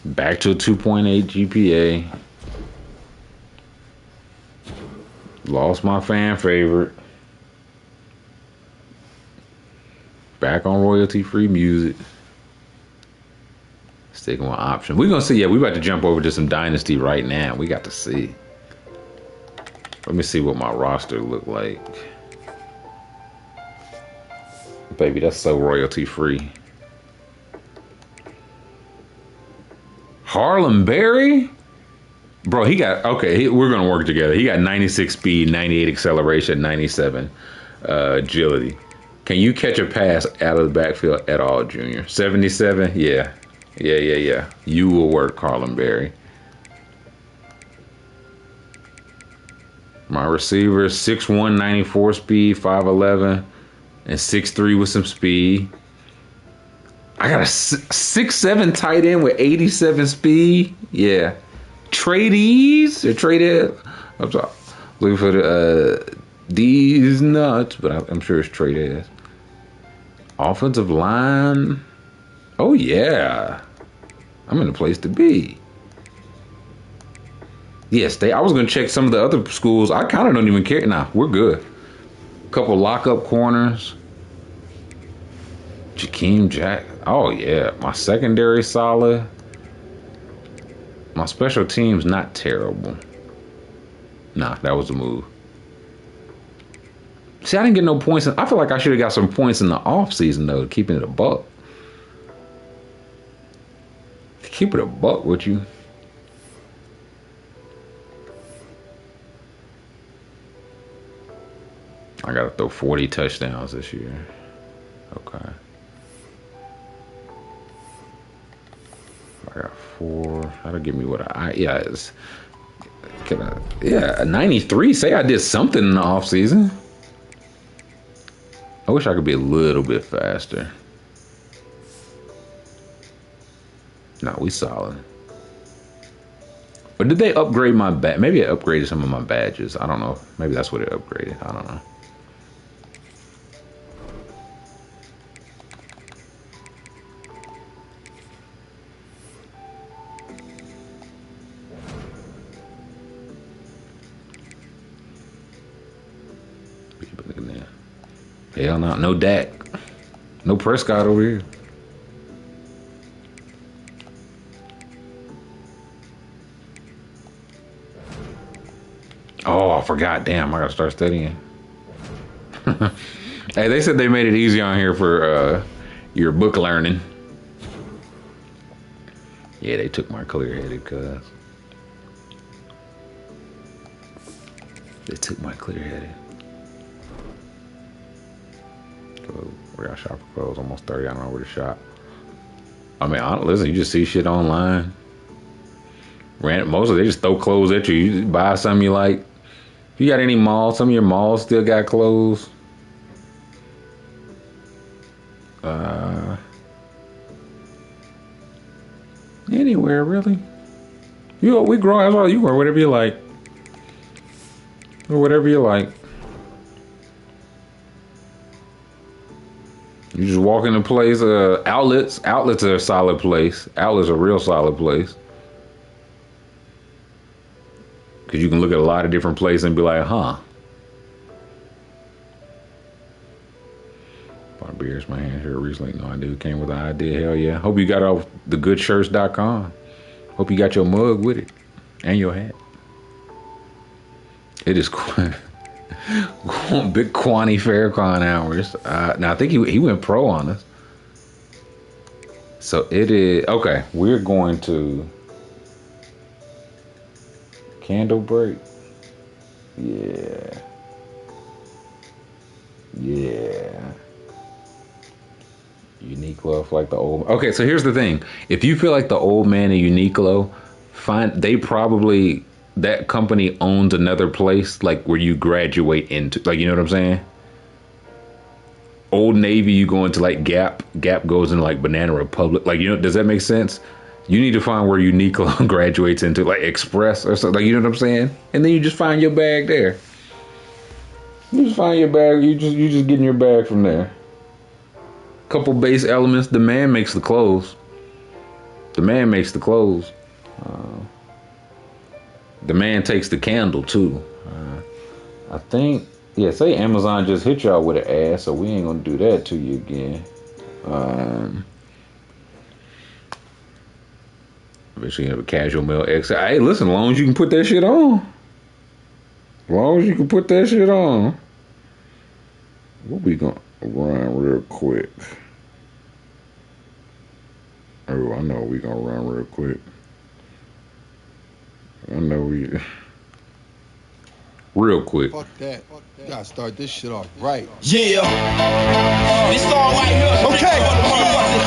Back to a 2.8 GPA. Lost my fan favorite. Back on royalty-free music. Sticking with option. We're gonna see. Yeah, we about to jump over to some Dynasty right now. We got to see. Let me see what my roster look like. Baby, that's so royalty-free. Harlem Berry? Bro, he got, okay, we're going to work together. He got 96 speed, 98 acceleration, 97 agility. Can you catch a pass out of the backfield at all, Junior? 77? Yeah. Yeah. You will work, Harlem Berry. My receivers, 6'1", 94 speed, 5'11", and 6'3" with some speed. I got a 6'7" tight end with 87 speed. Yeah. Tradees or traded. I'm sorry. Looking for the these nuts, but I'm sure it's traded. Offensive line. Oh yeah. I'm in a place to be. Yes, I was gonna check some of the other schools. I kind of don't even care. Nah, we're good. Couple lockup corners. Jakeem Jack. Oh yeah, my secondary solid. My special team's not terrible. Nah, that was a move. See, I didn't get no points. I feel like I should have got some points in the off season though, keeping it a buck. Keep it a buck, would you? I gotta throw 40 touchdowns this year. Okay. I got 4. That'll give me what it's. A 93. Say I did something in the off season. I wish I could be a little bit faster. No, we solid. But did they upgrade my badge? Maybe I upgraded some of my badges. I don't know. Maybe that's what it upgraded. I don't know. Hell no, no Dak. No Prescott over here. Oh, I forgot. Damn, I gotta start studying. Hey, they said they made it easy on here for your book learning. Yeah, they took my clear-headed cuz. They took my clear-headed. Where I shop for clothes, almost 30. I don't know where to shop. I mean, listen, you just see shit online. Mostly they just throw clothes at you. You just buy something you like. If you got any malls, some of your malls still got clothes. Anywhere really. We grow as well. You wear whatever you like. Or whatever you like. You just walk into place. Outlets are a solid place. Outlets are a real solid place. Because you can look at a lot of different places and be like, huh. Bought beers, my hand here recently. No idea. Came with an idea. Hell yeah. Hope you got off thegoodshirts.com. Hope you got your mug with it. And your hat. It is quite... Big Kwani Faircon hours. Now I think he went pro on us. So it is okay. We're going to candle break. Yeah. Uniqlo, like the old. Okay, so here's the thing. If you feel like the old man in Uniqlo, that company owns another place, like where you graduate into, like, you know what I'm saying? Old Navy, you go into like Gap. Gap goes into like Banana Republic. Like, you know, does that make sense? You need to find where Uniqlo graduates into, like Express or something. Like, you know what I'm saying? And then you just find your bag there. You just find your bag. You just getting your bag from there. Couple base elements. The man makes the clothes. The man takes the candle too. I think, yeah, say Amazon just hit y'all with an ad, so we ain't gonna do that to you again. But you have a casual male X. Hey, listen, as long as you can put that shit on. As long as you can put that shit on. What we gonna run real quick? Oh, I know we gonna run real quick. I know we... Real quick. Fuck that. You gotta start this shit off right. Yeah. This song right here. Okay.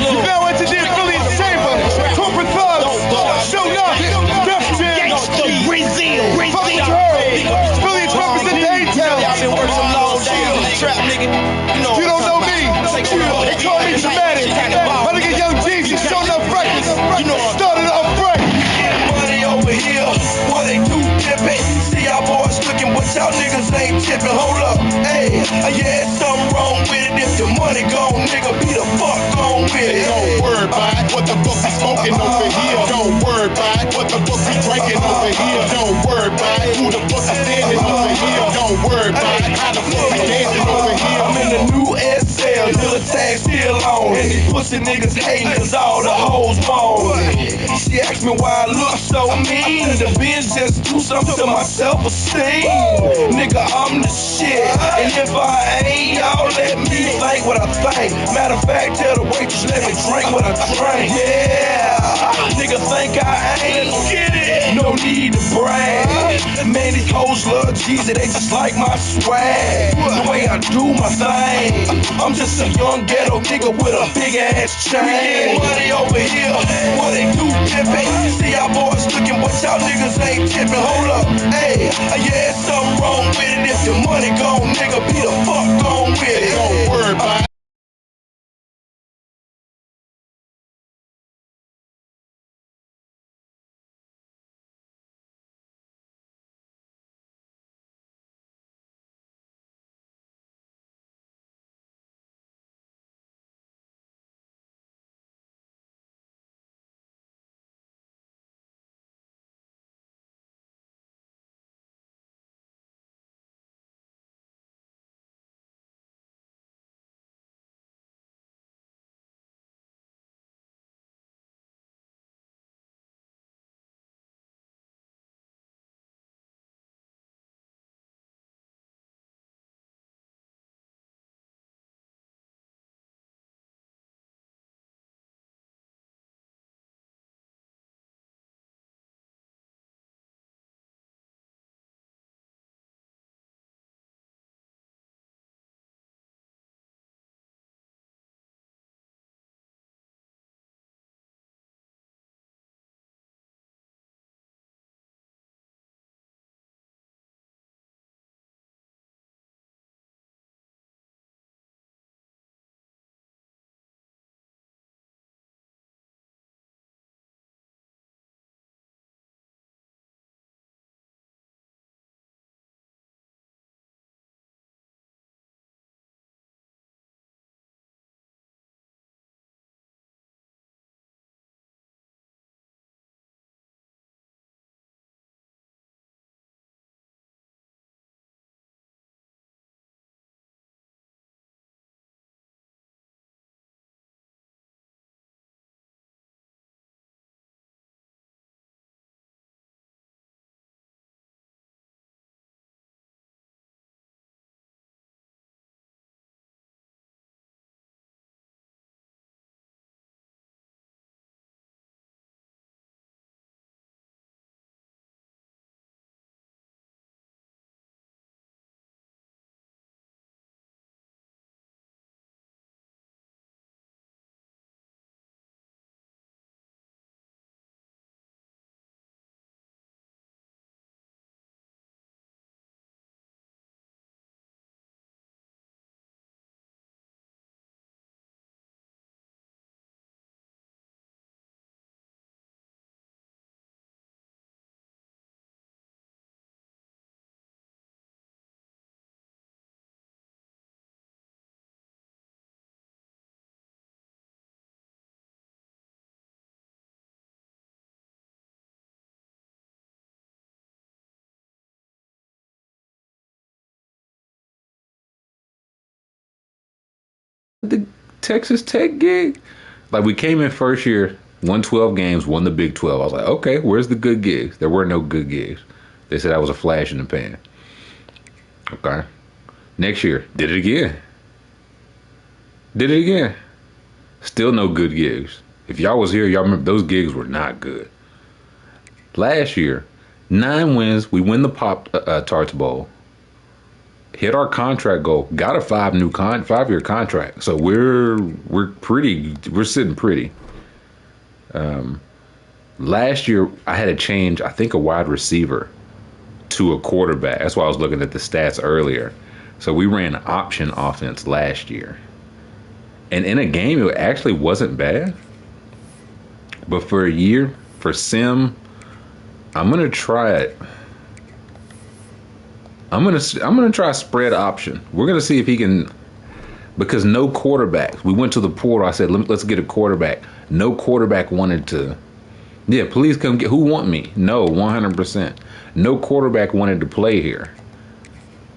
You know what to do, Philly Chamber. Corporate thugs. Show up. Def Jam. Brazil. Fuck the world. Philly represent the A-Town. I've been working some long days. Trap nigga. You don't know me. They call me dramatic. My nigga Young Jeezy showing up records. Started off right. Money over here. What they do, pimpin'. See y'all boys looking, but y'all niggas ain't tipping. Hold up, hey, yeah, something wrong with it. If the money gone, nigga, be the fuck gone with it. Don't worry about what the fuck we smoking over here. Don't worry about what the fuck we drinking over here. Don't worry about who the fuck is standing over here. Don't worry about how the fuck we dancing over here. I'm in the new SL, dealer tag still on. And these pussy niggas hating cause all the hoes moan. She asked me why I look so mean. The bitch just do something to my self-esteem. Nigga, I'm the shit. And if I ain't, y'all let me think what I think. Matter of fact, tell the waitress let me drink what I drink. Yeah, nigga think I ain't. Get it? No need to brag. Man, these hoes love Jeezy, they just like my swag. The way I do my thing. I'm just a young ghetto nigga with a big ass chain. Money over here, what they do, pimpin'. See y'all boys looking, but y'all niggas ain't tipping. Hold up, hey, yeah, something wrong with it. If the money gone, nigga, be the fuck gone with it. Don't worry about it. Texas Tech gig? Like, we came in first year, won 12 games, won the Big 12. I was like, okay, where's the good gigs? There were no good gigs. They said I was a flash in the pan. Okay. Next year, did it again. Still no good gigs. If y'all was here, y'all remember those gigs were not good. Last year, 9 wins. We win the Tarts Bowl. Hit our contract goal. Got a 5-year contract. So we're sitting pretty. Last year, I had to change, I think, a wide receiver to a quarterback. That's why I was looking at the stats earlier. So we ran option offense last year. And in a game, it actually wasn't bad. But for a year, for Sim, I'm gonna try it. I'm gonna try spread option. We're gonna see if he can, because no quarterbacks. We went to the portal. I said, let's get a quarterback. No quarterback wanted to. Yeah, please come get. Who want me? No, 100%. No quarterback wanted to play here.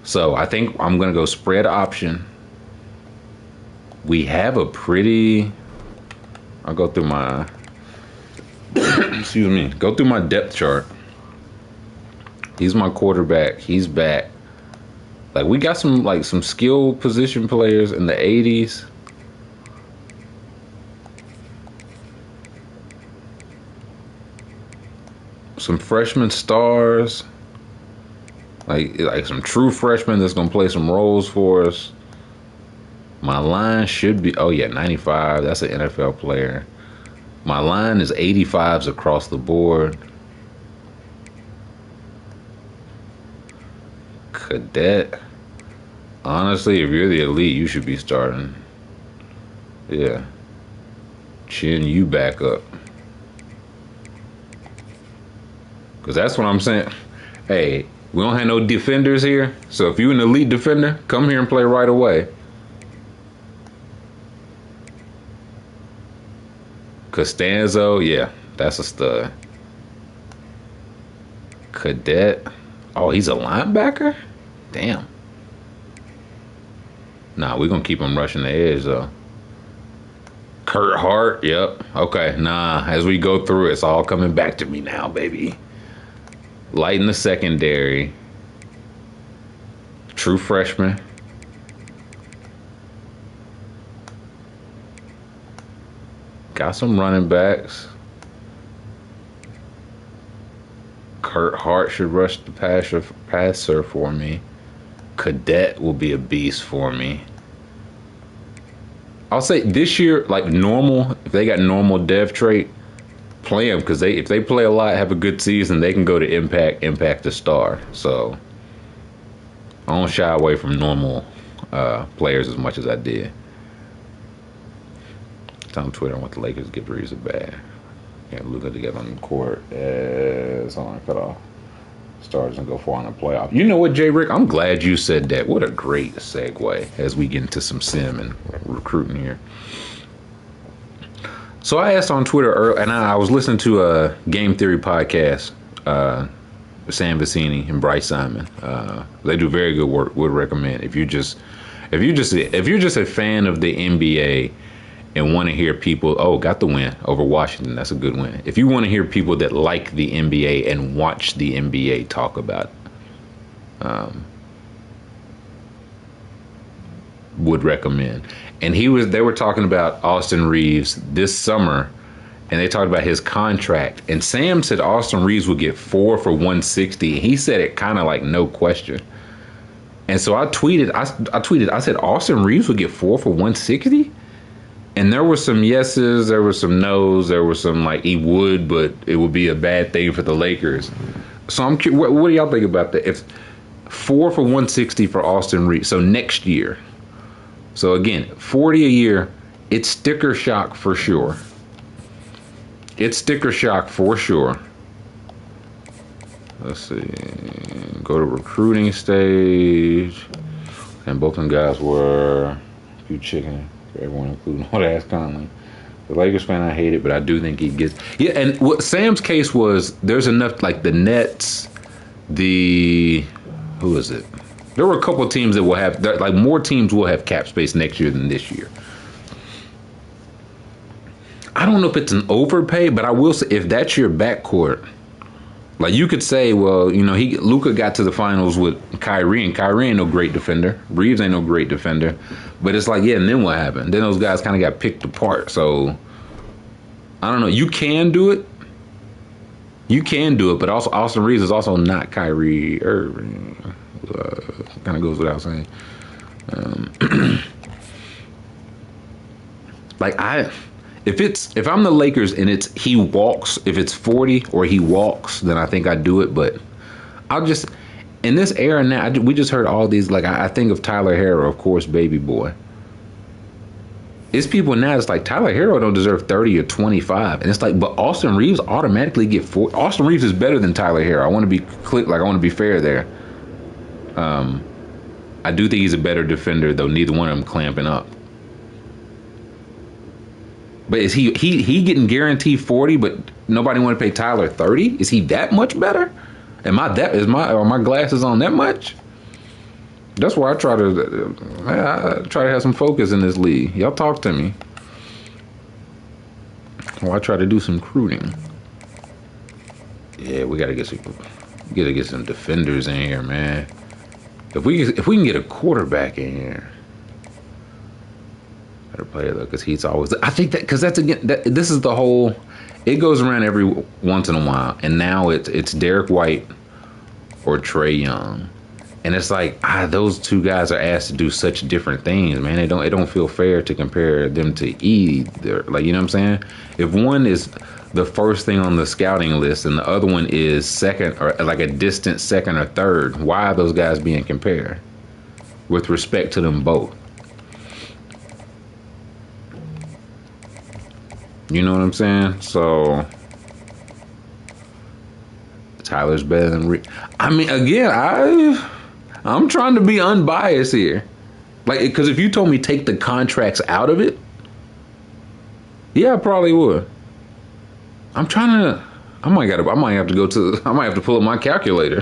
So I think I'm gonna go spread option. We have a pretty. I'll go through my. Excuse me. Go through my depth chart. He's my quarterback. He's back. Like, we got some skill position players in the 80s. Some freshman stars. Like some true freshmen that's gonna play some roles for us. My line should be 95. That's an NFL player. My line is 85s across the board. Cadet. Honestly, if you're the elite, you should be starting. Yeah. Chin, you back up. Because that's what I'm saying. Hey, we don't have no defenders here. So if you're an elite defender, come here and play right away. Costanzo, yeah, that's a stud. Cadet. Oh, he's a linebacker? Damn. Nah, we're going to keep him rushing the edge, though. Kurt Hart, yep. Okay, nah, as we go through, it's all coming back to me now, baby. Light in the secondary. True freshman. Got some running backs. Kurt Hart should rush the passer for me. Cadet will be a beast for me. I'll say this year, like normal, if they got normal dev trait, play them, because if they play a lot, have a good season, they can go to impact the star. So I don't shy away from normal players as much as I did. On Twitter, I want the Lakers to give Reeves a bad. Can't look together on the court as on cut off. Stars and go far in the playoff. You know what, Jay Rick? I'm glad you said that. What a great segue as we get into some sim and recruiting here. So I asked on Twitter earlier, and I was listening to a Game Theory podcast. Sam Vecini and Bryce Simon. They do very good work. Would recommend if you're just a fan of the NBA. And want to hear people, got the win over Washington. That's a good win. If you want to hear people that like the NBA and watch the NBA talk about it, would recommend. And they were talking about Austin Reeves this summer, and they talked about his contract. And Sam said Austin Reeves would get 4 for $160. He said it kind of like no question. And so I tweeted, I said Austin Reeves would get 4 for $160. And there were some yeses, there were some nos, there were some like he would, but it would be a bad thing for the Lakers. So I'm curious, what do y'all think about that? If 4 for $160 for Austin Reeves, so next year. So again, $40 a year. It's sticker shock for sure. It's sticker shock for sure. Let's see. Go to recruiting stage, and both of them guys were a few chicken. For everyone, including old ass Conley. The Lakers fan, I hate it, but I do think he gets. Yeah, and what Sam's case was, there's enough, like the Nets, who is it? There were a couple of teams that will have, like more teams will have cap space next year than this year. I don't know if it's an overpay, but I will say if that's your backcourt, like you could say, well, you know, Luka got to the finals with Kyrie, and Kyrie ain't no great defender. Reeves ain't no great defender. But it's like, yeah, and then what happened? Then those guys kind of got picked apart. So I don't know. You can do it. You can do it, but also Austin Reeves is also not Kyrie Irving. Kind of goes without saying. If I'm the Lakers and it's he walks, if it's 40 or he walks, then I think I'd do it. But I'll just, in this era now, we just heard all these, like I think of Tyler Hero, of course, baby boy. It's people now that's like, Tyler Hero don't deserve 30 or 25. And it's like, but Austin Reeves automatically get 40. Austin Reeves is better than Tyler Hero. I want to be I want to be fair there. I do think he's a better defender, though neither one of them clamping up. But is he getting guaranteed 40, but nobody want to pay Tyler 30? Is he that much better? Are my glasses on that much? That's why I try to have some focus in this league. Y'all talk to me. Well, I try to do some recruiting. Yeah, we gotta get some defenders in here, man. If we can get a quarterback in here. Player though, because he's always. I think that because that's again. This is the whole. It goes around every once in a while, and now it's Derek White or Trae Young, and it's like those two guys are asked to do such different things, man. It don't feel fair to compare them to either. Like, you know what I'm saying? If one is the first thing on the scouting list and the other one is second or like a distant second or third, why are those guys being compared with respect to them both? You know what I'm saying? So Tyler's better than I mean, again, I'm trying to be unbiased here. Like, because if you told me take the contracts out of it, yeah, I probably would. I might have to pull up my calculator.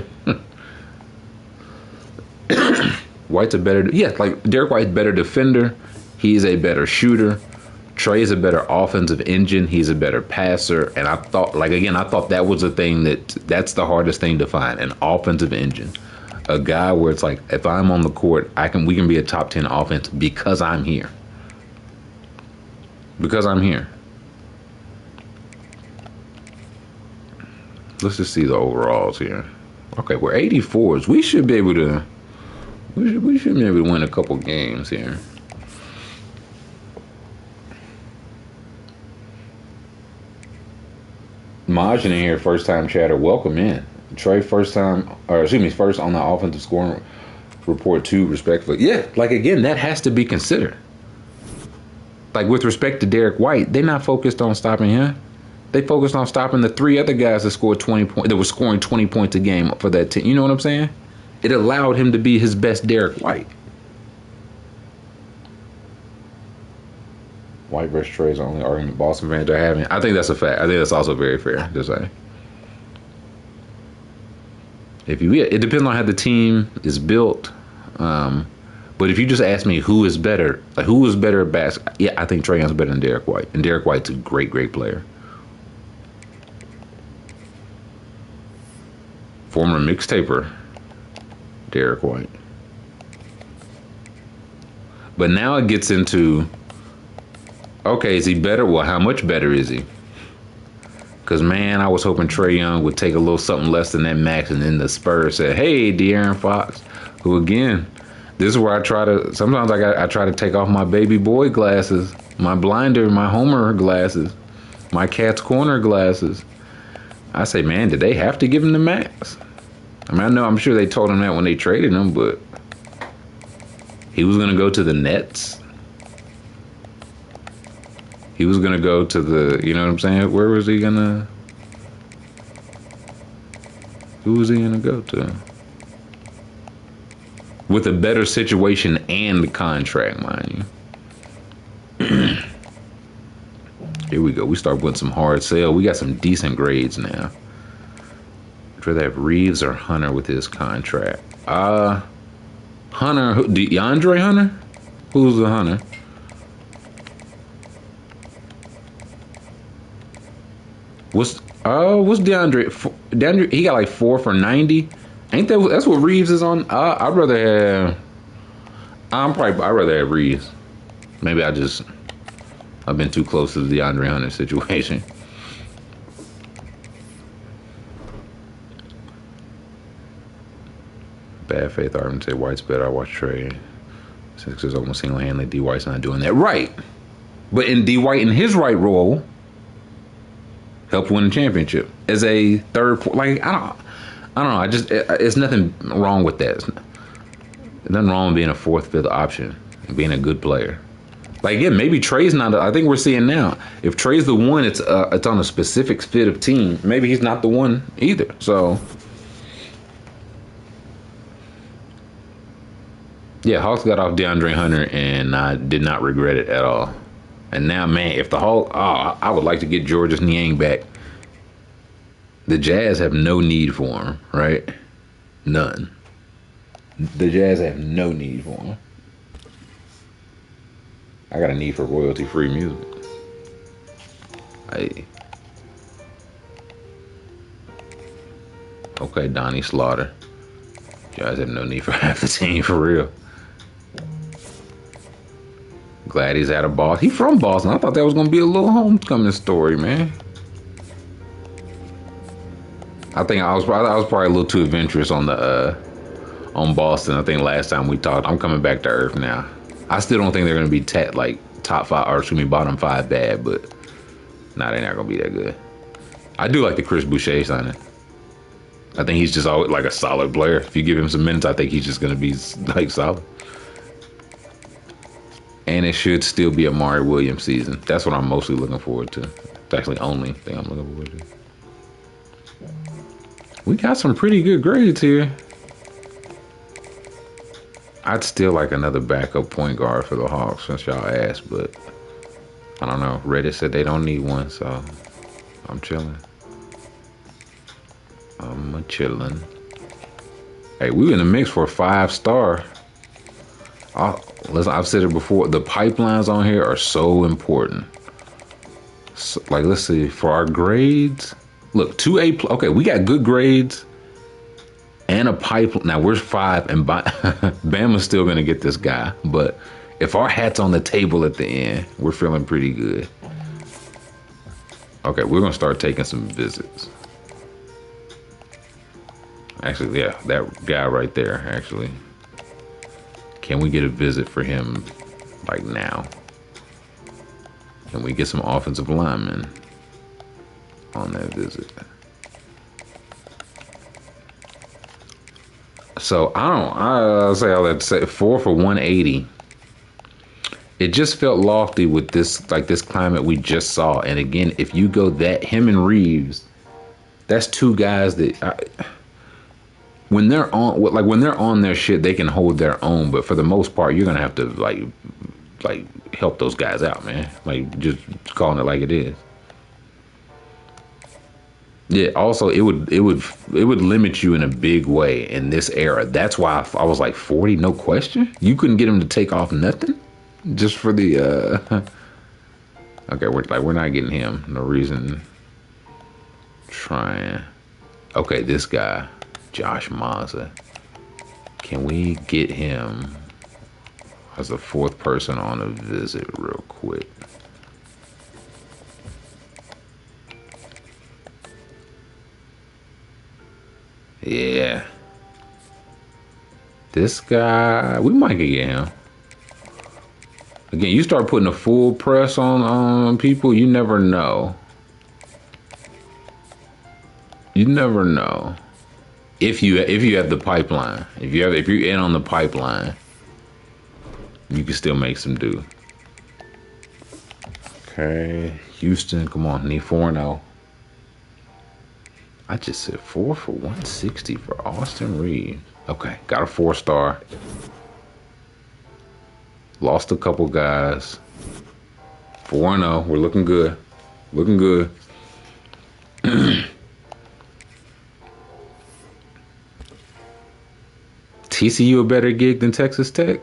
White's a better, like Derek White's better defender. He's a better shooter. Trae is a better offensive engine. He's a better passer. And I thought that was the thing that's the hardest thing to find, an offensive engine. A guy where it's like, if I'm on the court, we can be a top 10 offense because I'm here. Because I'm here. Let's just see the overalls here. Okay, we're 84s. We should be able to win a couple games here. Majin in here, first time chatter. Welcome in. Trey, first on the offensive scoring report too, respectfully. Yeah, like again, that has to be considered. Like with respect to Derek White, they're not focused on stopping him. They focused on stopping the three other guys that scored 20 points, that were scoring 20 points a game for that team. You know what I'm saying? It allowed him to be his best Derek White. White versus Trey is the only argument Boston fans are having. I think that's a fact. I think that's also very fair to say. It depends on how the team is built. But if you just ask me who is better, at basketball, yeah, I think Trae Young's better than Derek White. And Derek White's a great, great player. Former mixtaper, Derek White. But now it gets into, okay, is he better? Well, how much better is he? Because, man, I was hoping Trae Young would take a little something less than that max, and then the Spurs said, hey, De'Aaron Fox, who, again, this is where I try to take off my baby boy glasses, my blinder, my Homer glasses, my Cat's Corner glasses. I say, man, did they have to give him the max? I mean, I'm sure they told him that when they traded him, but he was going to go to the Nets. He was going to go to the, you know what I'm saying? Where was he going to? Who was he going to go to? With a better situation and contract, mind you. Here we go. We start with some hard sell. We got some decent grades now. I'd rather have Reeves or Hunter with his contract. Hunter, DeAndre Hunter? Who's the Hunter? What's DeAndre? DeAndre, he got like 4 for 90. Ain't that's what Reeves is on? I'd rather have Reeves. Maybe I've been too close to the DeAndre Hunter situation. Bad faith argument say White's better. I watch Trey. Sixers almost single-handedly. D. White's not doing that right. But in D. White in his right role, helped win the championship as a third. Like I don't know. It's nothing wrong with that. There's nothing wrong with being a fourth, fifth option and being a good player. Like again, maybe Trey's not. I think we're seeing now. If Trey's the one, it's on a specific fit of team. Maybe he's not the one either. So. Yeah, Hawks got off DeAndre Hunter, and I did not regret it at all. And now, man, if the Hawks, I would like to get Georges Niang back. The Jazz have no need for him, right? None. The Jazz have no need for him. I got a need for royalty-free music. Hey. Okay, Donnie Slaughter. Jazz have no need for half the team, for real. Glad he's out of Boston. He's from Boston. I thought that was going to be a little homecoming story, man. I think I was probably a little too adventurous on Boston. I think last time we talked, I'm coming back to earth now. I still don't think they're going to be top 5 or bottom 5 bad, but they're not going to be that good. I do like the Chris Boucher signing. I think he's just always like a solid player. If you give him some minutes, I think he's just going to be like solid. And it should still be a Amari Williams season. That's what I'm mostly looking forward to. It's actually the only thing I'm looking forward to. We got some pretty good grades here. I'd still like another backup point guard for the Hawks since y'all asked, but I don't know. Reddit said they don't need one, so I'm chilling. I'm chilling. Hey, we in the mix for a 5-star. Listen, I've said it before. The pipelines on here are so important. So, like, let's see. For our grades, look, 2A. Okay, we got good grades and a pipeline. Now we're 5, and Bama's still gonna get this guy. But if our hat's on the table at the end, we're feeling pretty good. Okay, we're gonna start taking some visits. Actually, yeah, that guy right there, actually. Can we get a visit for him, like, now? Can we get some offensive linemen on that visit? So, I'll say all that to say 4 for 180. It just felt lofty with this climate we just saw. And again, if you go him and Reeves, that's 2 guys that... When they're on their shit, they can hold their own. But for the most part, you're gonna have to like help those guys out, man. Like just calling it like it is. Yeah. Also, it would limit you in a big way in this era. That's why I was like 40, no question. You couldn't get him to take off nothing, just for the. Okay, we're not getting him. No reason. Trying. Okay, this guy. Josh Mazza. Can we get him as the 4th person on a visit real quick? Yeah. This guy, we might get him. Again, you start putting a full press on people, you never know. You never know. If you have the pipeline, if you're in on the pipeline, you can still make some do. Okay, Houston, come on, need 4-0. I just said 4 for 160 for Austin Reeves. Okay, got a 4-star. Lost a couple guys. 4-0, we're looking good. Looking good. TCU a better gig than Texas Tech?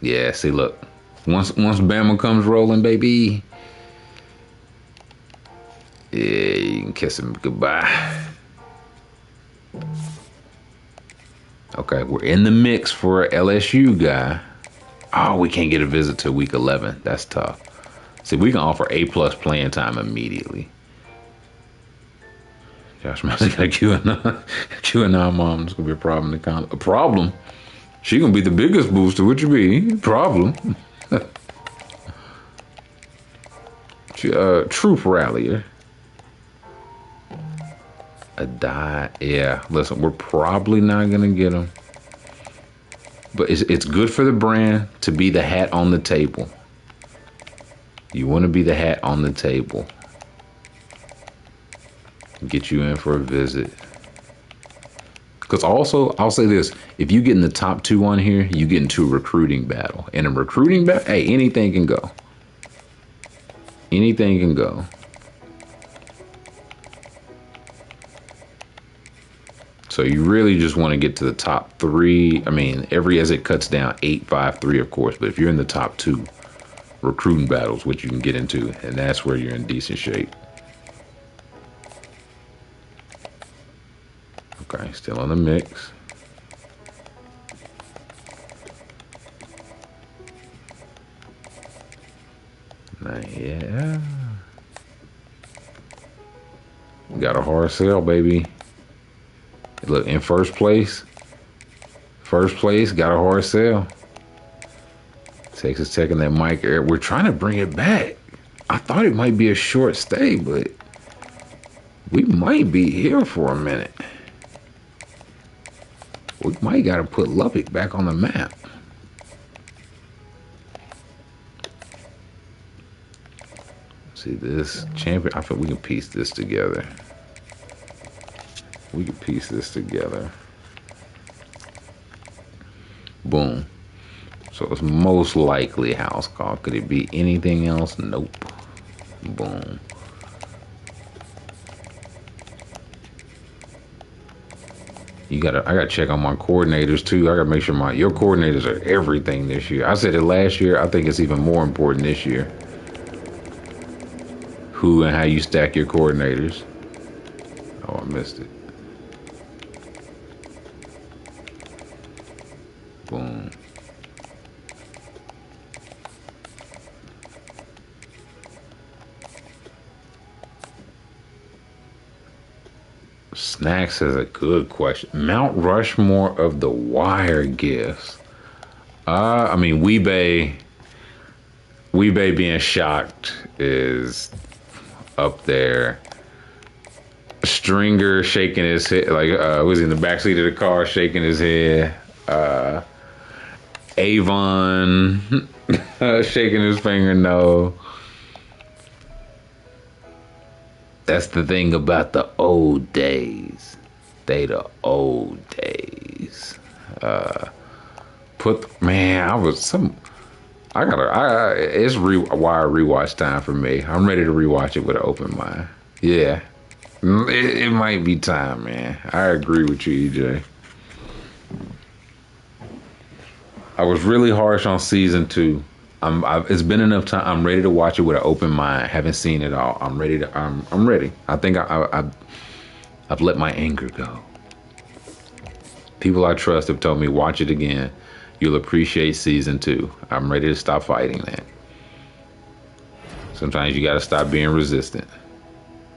Yeah, see, look. Once Bama comes rolling, baby, Yeah, you can kiss him goodbye. Okay, we're in the mix for a LSU guy. Oh, we can't get a visit till week 11. That's tough. See, we can offer A+ playing time immediately. Josh Massey got a QAnon mom. It's gonna be a problem. A problem? She gonna be the biggest booster. What you mean? Problem? She, truth rallier. A die. Yeah, listen, we're probably not gonna get him, but it's good for the brand to be the hat on the table. You want to be the hat on the table. Get you in for a visit. Because also, I'll say this: if you get in the top 2 on here, you get into a recruiting battle. In a recruiting battle, hey, anything can go. Anything can go. So you really just want to get to the top 3. I mean, as it cuts down, 8, 5, 3, of course. But if you're in the top 2 recruiting battles, which you can get into, and that's where you're in decent shape. Okay, still in the mix. Yeah. Got a hard sell, baby. Look, in first place, got a hard sell. Texas Tech and that Mike Eric. We're trying to bring it back. I thought it might be a short stay, but we might be here for a minute. We might got to put Lubbock back on the map. See this champion. I think we can piece this together. Boom. So it's most likely house call. Could it be anything else? Nope. Boom. I gotta check on my coordinators too. I gotta make sure your coordinators are everything this year. I said it last year. I think it's even more important this year. Who and how you stack your coordinators. Oh, I missed it. Boom. Snacks is a good question. Mount Rushmore of the wire gifts. I mean, Weebay being shocked is up there. Stringer shaking his head, like was in the backseat of the car shaking his head. Avon shaking his finger. No. That's the thing about the old days. They the old days. It's wire rewatch time for me. I'm ready to rewatch it with an open mind. Yeah. It might be time, man. I agree with you, EJ. I was really harsh on season 2. It's been enough time. I'm ready to watch it with an open mind. Haven't seen it all. I'm ready. I'm ready. I think I've let my anger go. People I trust have told me, watch it again. You'll appreciate season 2. I'm ready to stop fighting that. Sometimes you got to stop being resistant.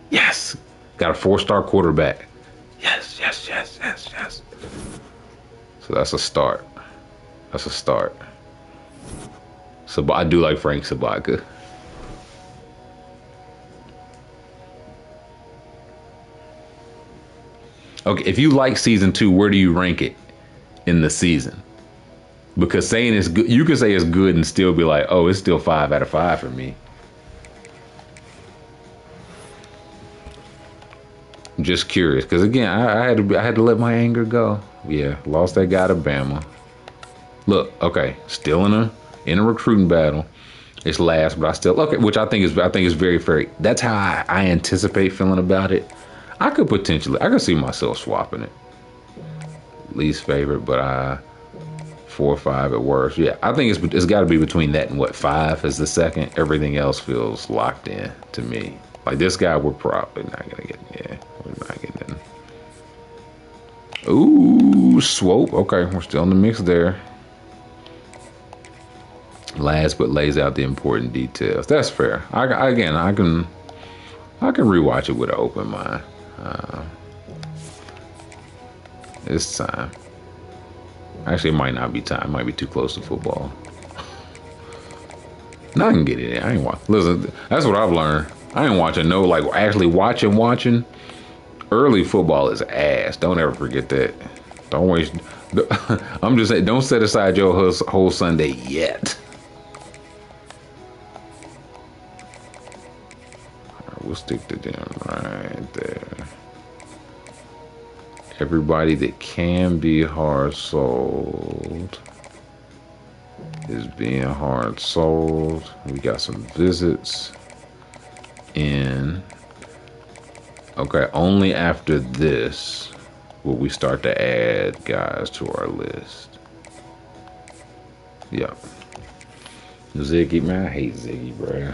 Yes. Got a 4-star quarterback. Yes. So that's a start. So I do like Frank Sabaka. Okay, if you like season 2, where do you rank it in the season? Because saying it's good, you could say it's good and still be like, oh, it's still 5 out of 5 for me. Just curious, because again, I had to let my anger go. Yeah, lost that guy to Bama. Look, okay, still in a recruiting battle. It's last, but I still which I think is very fair. That's how I anticipate feeling about it. I could see myself swapping it. Least favorite, but 4 or 5 at worst. Yeah, I think it's got to be between that and 5 as the second. Everything else feels locked in to me. Like this guy, we're probably not gonna get. Yeah, we're not getting. Ooh, Swope. Okay, we're still in the mix there. Last but lays out the important details. That's fair. I can rewatch it with an open mind. It's time. Actually, it might not be time. It might be too close to football. No, I can get it in. I ain't watch. Listen, that's what I've learned. I ain't watching no, like, actually watching. Early football is ass. Don't ever forget that. Don't waste. I'm just saying, don't set aside your whole Sunday yet. All right, we'll stick to them right there. Everybody that can be hard sold is being hard sold. We got some visits in. Okay, only after this will we start to add guys to our list. Yep. Ziggy, man, I hate Ziggy, bro.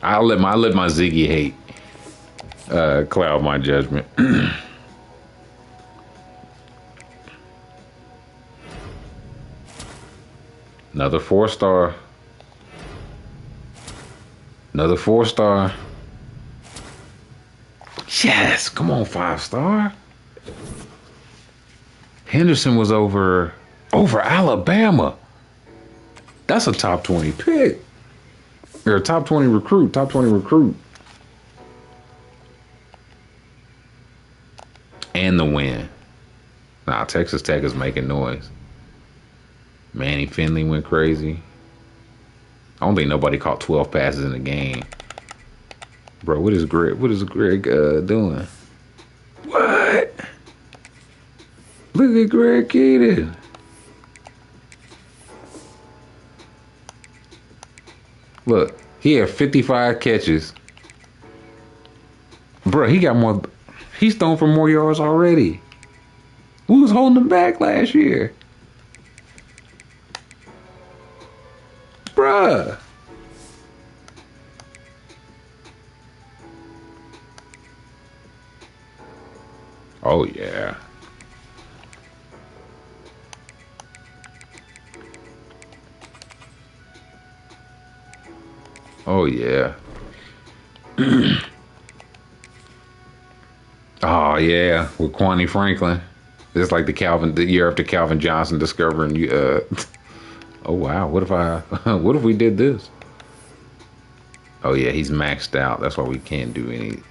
I'll let my Ziggy hate cloud my judgment. Another 4-star. Another 4-star. Yes, come on, 5-star. Henderson was over Alabama. That's a top 20 pick. Or a top 20 recruit. And the win. Nah, Texas Tech is making noise. Manny Finley went crazy. I don't think nobody caught 12 passes in the game. Bro, what is Greg doing? What? Look at Greg Keaton. Look, he had 55 catches. Bro, he's thrown for more yards already. Who was holding him back last year? Bruh. Oh, yeah. Oh, yeah. Oh, yeah. With Kwani Franklin. It's like the year after Calvin Johnson discovering you. Oh, wow. What if we did this? Oh, yeah. He's maxed out. That's why we can't do any.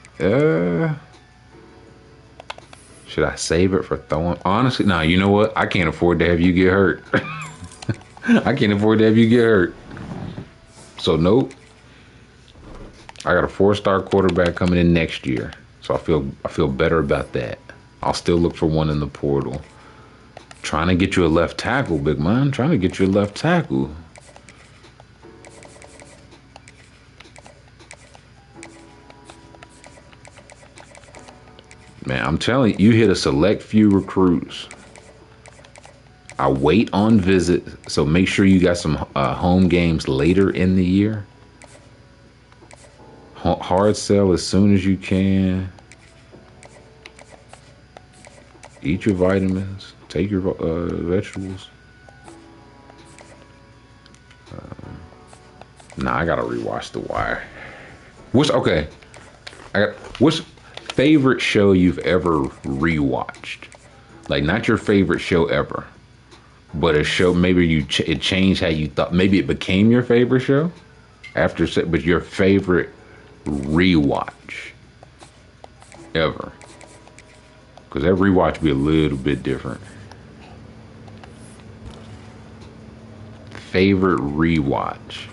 Should I save it for throwing? Honestly, no, you know what? I can't afford to have you get hurt. I can't afford to have you get hurt. So, nope. I got a 4-star quarterback coming in next year. So I feel better about that. I'll still look for one in the portal. Trying to get you a left tackle, big man. Trying to get you a left tackle. Man, I'm telling you, you hit a select few recruits. I wait on visit, so make sure you got some home games later in the year. Hard sell as soon as you can. Eat your vitamins. Take your vegetables. Nah, I gotta rewatch The Wire. What's favorite show you've ever rewatched? Like, not your favorite show ever, but a show maybe it changed how you thought. Maybe it became your favorite show but your favorite rewatch ever. Because that rewatch be a little bit different. Favorite rewatch.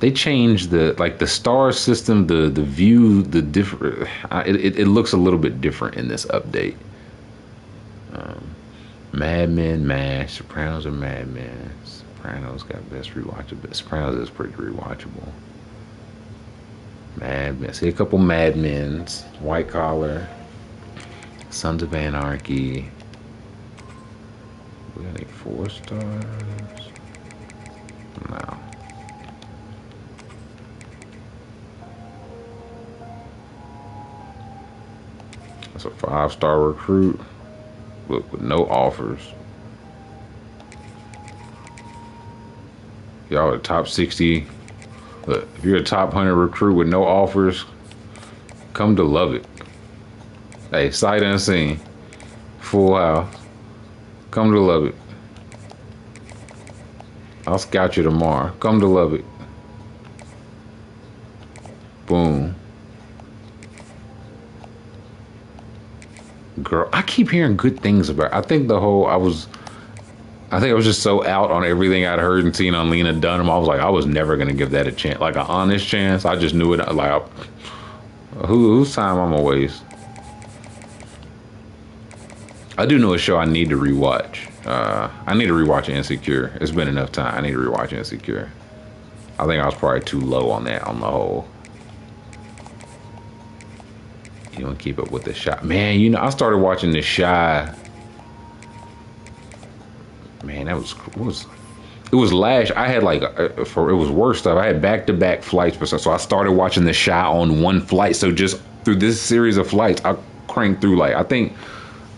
They changed the star system, the view, the different. It looks a little bit different in this update. Mad Men, MASH, Sopranos, or Mad Men. Sopranos got best rewatchable. Sopranos is pretty rewatchable. Mad Men. See a couple Mad Men's. White Collar. Sons of Anarchy. We got any 4 stars? No. That's a 5-star recruit, but with no offers. Y'all are top 60. Look, if you're a top 100 recruit with no offers, come to Lubbock. Hey, sight unseen. Full house. Come to Lubbock. I'll scout you tomorrow. Come to Lubbock. Boom. Girl, I keep hearing good things about her. I think I was just so out on everything I'd heard and seen on Lena Dunham. I was like, I was never gonna give that a chance, like an honest chance. I just knew it. Like, whose time I'm gonna waste? I do know a show I need to rewatch. I need to rewatch Insecure. It's been enough time. I need to rewatch Insecure. I think I was probably too low on that on the whole. You don't keep up with The Shy. Man, you know, I started watching The Shy. Man, it was last. I had like, it was worse stuff. I had back-to-back flights, so I started watching The Shy on one flight. So just through this series of flights, I cranked through like, I think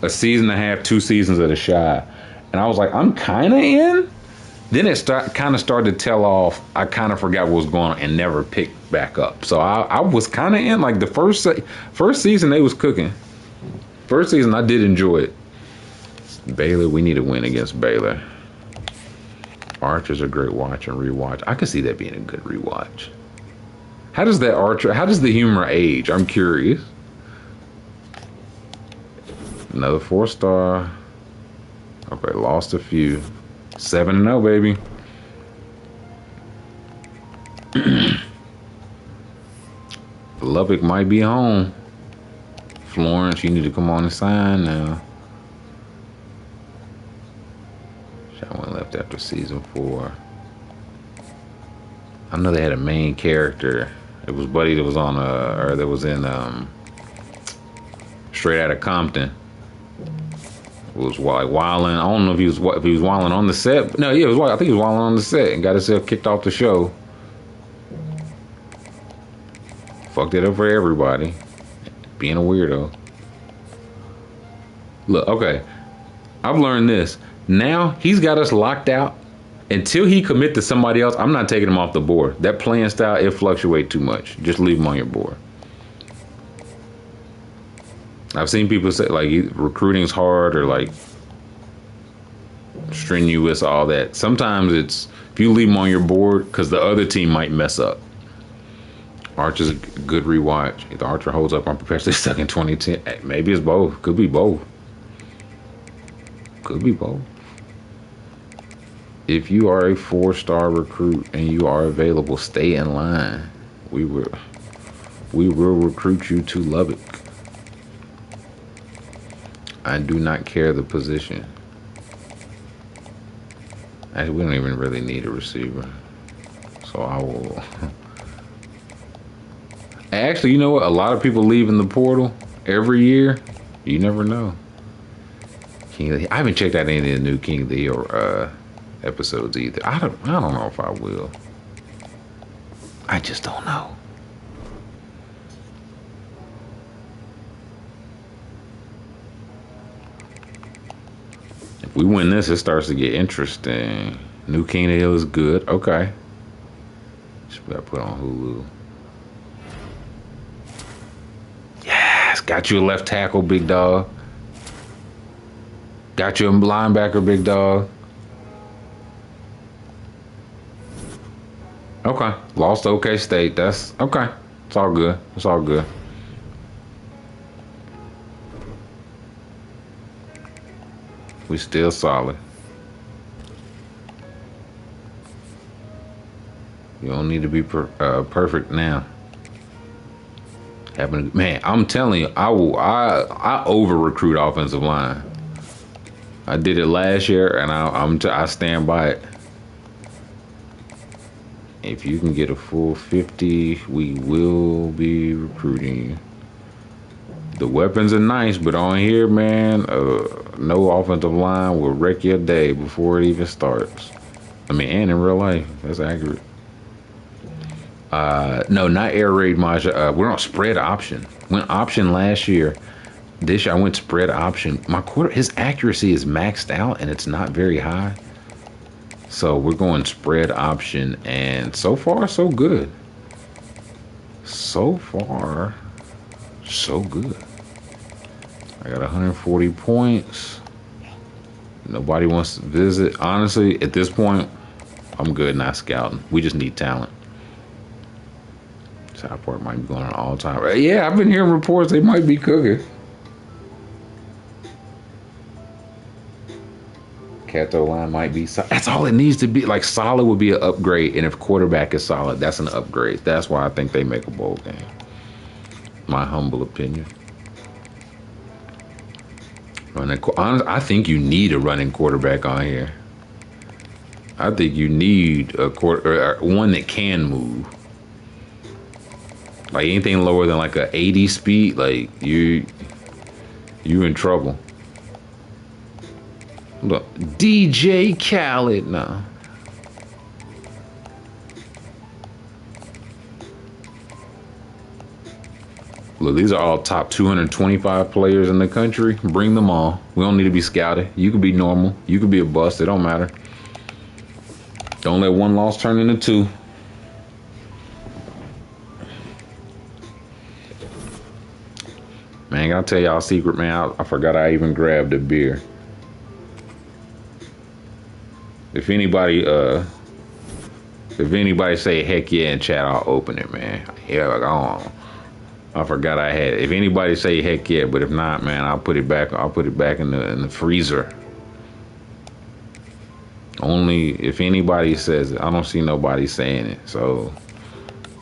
a season and a half, 2 seasons of The Shy. And I was like, I'm kind of in. Then it kind of started to tail off. I kind of forgot what was going on and never picked back up. So I was kind of in. Like the first season, they was cooking. First season, I did enjoy it. Baylor, we need a win against Baylor. Archer's a great watch and rewatch. I could see that being a good rewatch. How does the humor age? I'm curious. Another 4-star. Okay, lost a few. 7-0, baby. Lubbock might be home. Florence, you need to come on and sign now. Shot went left after season 4. I know they had a main character. It was Buddy that was on that was in Straight Outta Compton. It was like wilding. I don't know if he was wilding on the set. No, yeah, I think he was wilding on the set and got himself kicked off the show. Fucked it up for everybody. Being a weirdo. Look, okay. I've learned this. Now he's got us locked out. Until he commit to somebody else, I'm not taking him off the board. That playing style, it fluctuates too much. Just leave him on your board. I've seen people say like recruiting's hard or like strenuous, all that. Sometimes it's if you leave him on your board because the other team might mess up. Archer's a good rewatch. If Archer holds up on Perpetually Stuck in 2010, maybe it's both. Could be both. Could be both. If you are a 4-star recruit and you are available, stay in line. We will recruit you to Lubbock. I do not care the position. Actually, we don't even really need a receiver. So I will. Actually, you know what? A lot of people leave in the portal every year. You never know. I haven't checked out any of the new King of the Hill episodes either. I don't know if I will. I just don't know. If we win this, it starts to get interesting. New King of the Hill is good. Okay. Just got put on Hulu. Yes, got you a left tackle, big dog. Got you a linebacker, big dog. Okay. Lost to OK State. That's okay. It's all good. It's all good. We still solid. You don't need to be perfect now. Man, I'm telling you, I over recruit offensive line. I did it last year, and I stand by it. If you can get a full 50, we will be recruiting you. The weapons are nice, but on here, man, no offensive line will wreck your day before it even starts. I mean, and in real life, that's accurate. No, not air raid, Maja. We're on spread option. Went option last year. This I went spread option. His accuracy is maxed out and it's not very high. So we're going spread option, and so far so good. So far so good. I got 140 points. Nobody wants to visit. Honestly, at this point, I'm good not scouting. We just need talent. Southport might be going on all time. Yeah, I've been hearing reports they might be cooking. Cato line might be solid. That's all it needs to be. Like, solid would be an upgrade, and if quarterback is solid, that's an upgrade. That's why I think they make a bowl game. My humble opinion. I think you need a running quarterback on here. I think you need a one that can move. Like, anything lower than like a 80 speed, like you in trouble. Look, DJ Khaled now. Look, these are all top 225 players in the country. Bring them all. We don't need to be scouted. You could be normal. You could be a bust. It don't matter. Don't let one loss turn into two. Man, I'll tell y'all a secret, man. I forgot I even grabbed a beer. If anybody say heck yeah in chat, I'll open it, man. Yeah, like, I forgot I had it. If anybody say heck yeah, but if not, man, I'll put it back. I'll put it back in the freezer. Only if anybody says it. I don't see nobody saying it. So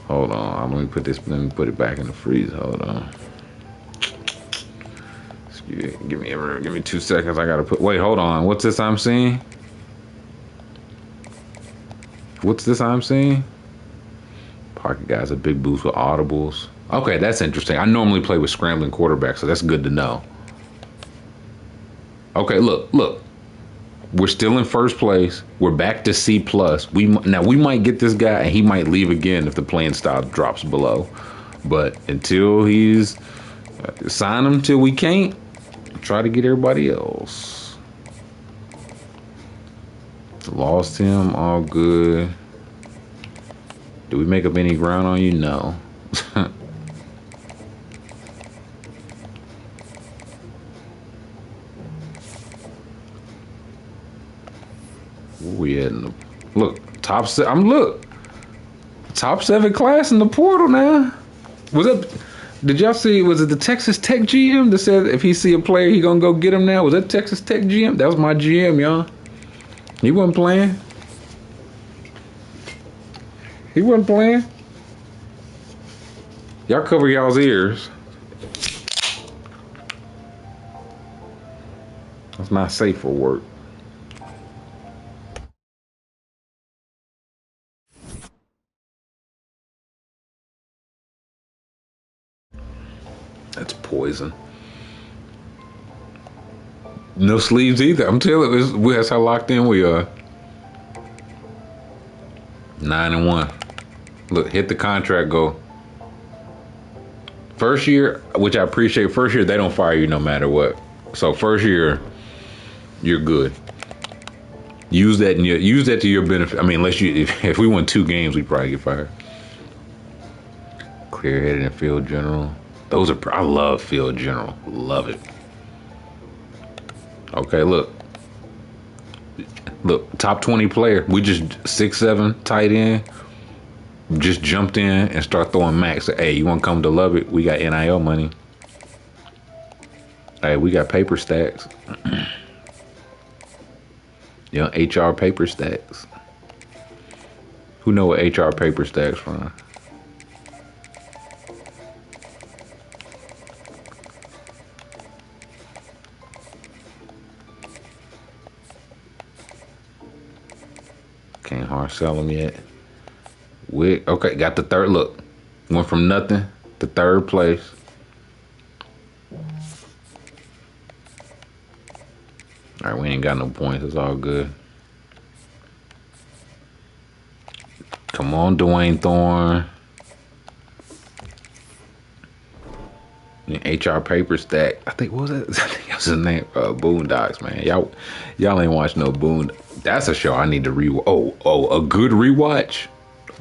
hold on. Let me put it back in the freezer. Hold on. Excuse me. Give me 2 seconds. I gotta wait, hold on. What's this I'm seeing? What's this I'm seeing? Pocket guys, a big boost with audibles. Okay, that's interesting. I normally play with scrambling quarterbacks, so that's good to know. Okay, look. We're still in first place. We're back to C+. We might get this guy, and he might leave again if the playing style drops below. But until he's sign him till we can't, try to get everybody else. Lost him, all good. Do we make up any ground on you? No. Where we at in the look? Top 7 class in the portal now. Did y'all see? Was it the Texas Tech GM that said if he see a player, he gonna go get him now? Was that Texas Tech GM? That was my GM, y'all. He wasn't playing. Y'all cover y'all's ears. That's not safe for work. That's poison. No sleeves either. I'm telling you, that's how locked in we are. 9-1. Look, hit the contract goal. First year, which I appreciate. First year, they don't fire you no matter what. So first year, you're good. Use that to your benefit. I mean, if we won 2 games, we'd probably get fired. Clear-headed and field general. I love field general. Love it. Okay, look, top 20 player. We just 6'7" tight end. Just jumped in and start throwing max. Hey, you want to come to Lubbock? We got NIL money. Hey, we got paper stacks. HR paper stacks. Who know what HR paper stacks from? Can't hard sell them yet. Okay, got the third. Look, went from nothing to third place. All right, we ain't got no points. It's all good. Come on, Dwayne Thorne. HR Paper Stack. I think, what was it? I think that was his name. Boondocks, man. Y'all ain't watch no That's a show I need to rewatch. A good rewatch?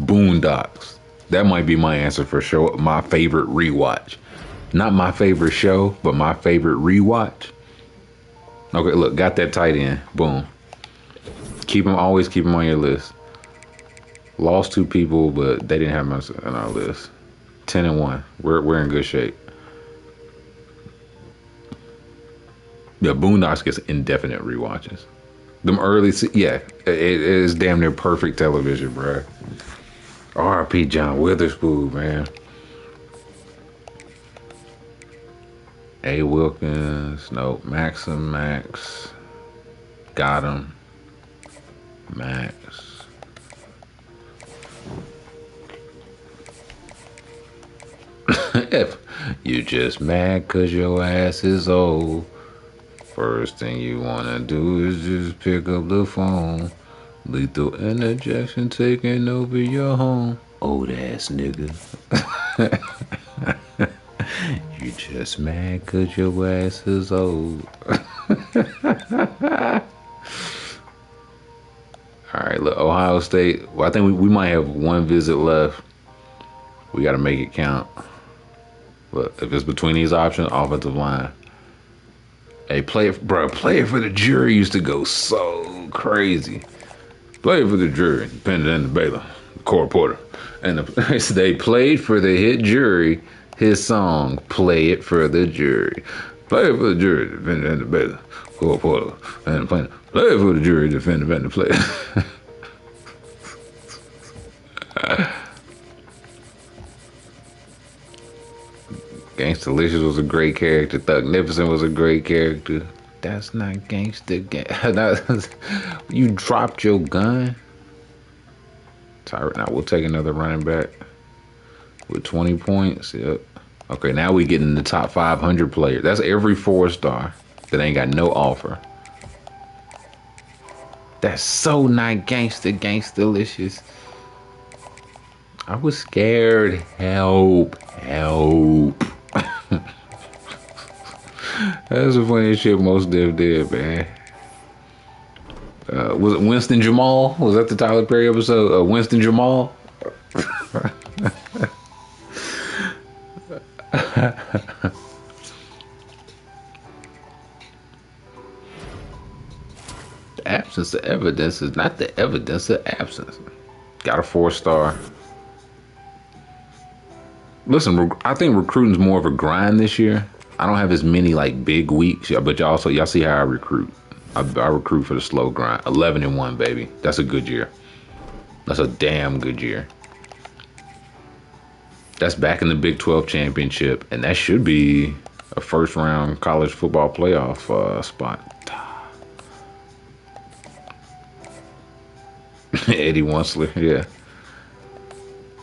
Boondocks. That might be my answer for my favorite rewatch. Not my favorite show, but my favorite rewatch. Okay, look, got that tight end. Boom. Always keep them on your list. Lost 2 people, but they didn't have much on our list. 10-1. We're in good shape. Yeah, Boondocks gets indefinite rewatches. Them early, it is damn near perfect television, bro. R.I.P. John Witherspoon, man. A. Wilkins, no, Maxim, Max, got him, Max. If you just mad cause your ass is old, first thing you wanna do is just pick up the phone. Lethal interjection taking over your home. Old ass nigga. You just mad cause your ass is old. Alright, look, Ohio State. Well, I think we might have one visit left. We gotta make it count. Look, if it's between these options, offensive line. Hey, play it for the jury used to go so crazy. Play it for the jury, Dependent and the Baylor, Cole Porter. And they played for the hit jury his song, Play It for the Jury. Play it for the jury, Dependent and the Baylor, Cole Porter. And play it for the jury, Dependent and the play. Gangstalicious was a great character. Thugnificent was a great character. That's not gangster. You dropped your gun. Sorry, now we'll take another running back with 20 points. Yep. Okay, now we get in the top 500 players. That's every 4-star that ain't got no offer. That's so not gangstalicious. I was scared. Help. That's the funniest shit most Dev did, man. Was it Winston Jamal? Was that the Tyler Perry episode? Winston Jamal? The absence of evidence is not the evidence of absence. Got a 4-star. Listen, I think recruiting's more of a grind this year. I don't have as many like big weeks, but y'all see how I recruit. I recruit for the slow grind. 11-1, baby. That's a good year. That's a damn good year. That's back in the Big 12 championship, and that should be a first-round college football playoff spot. Eddie Wensler, yeah.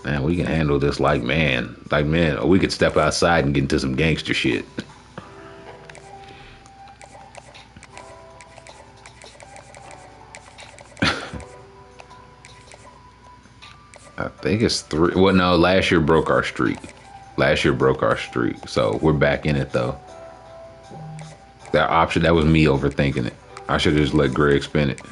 Man, we can handle this like man. Or we could step outside and get into some gangster shit. I think it's 3. Well, no, last year broke our streak. So we're back in it, though. That option, that was me overthinking it. I should have just let Greg spin it.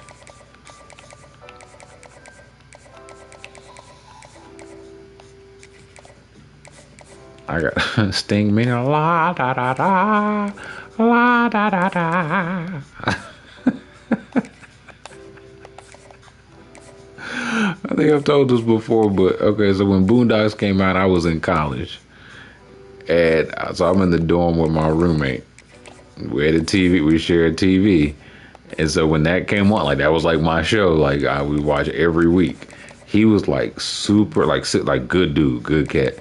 I got Sting meaning la da da da, la da da da. I think I've told this before, but okay, so when Boondocks came out, I was in college. And so I'm in the dorm with my roommate. We had a TV, we shared a TV. And so when that came on, like that was like my show. Like we watch every week. He was like super, like good dude, good cat.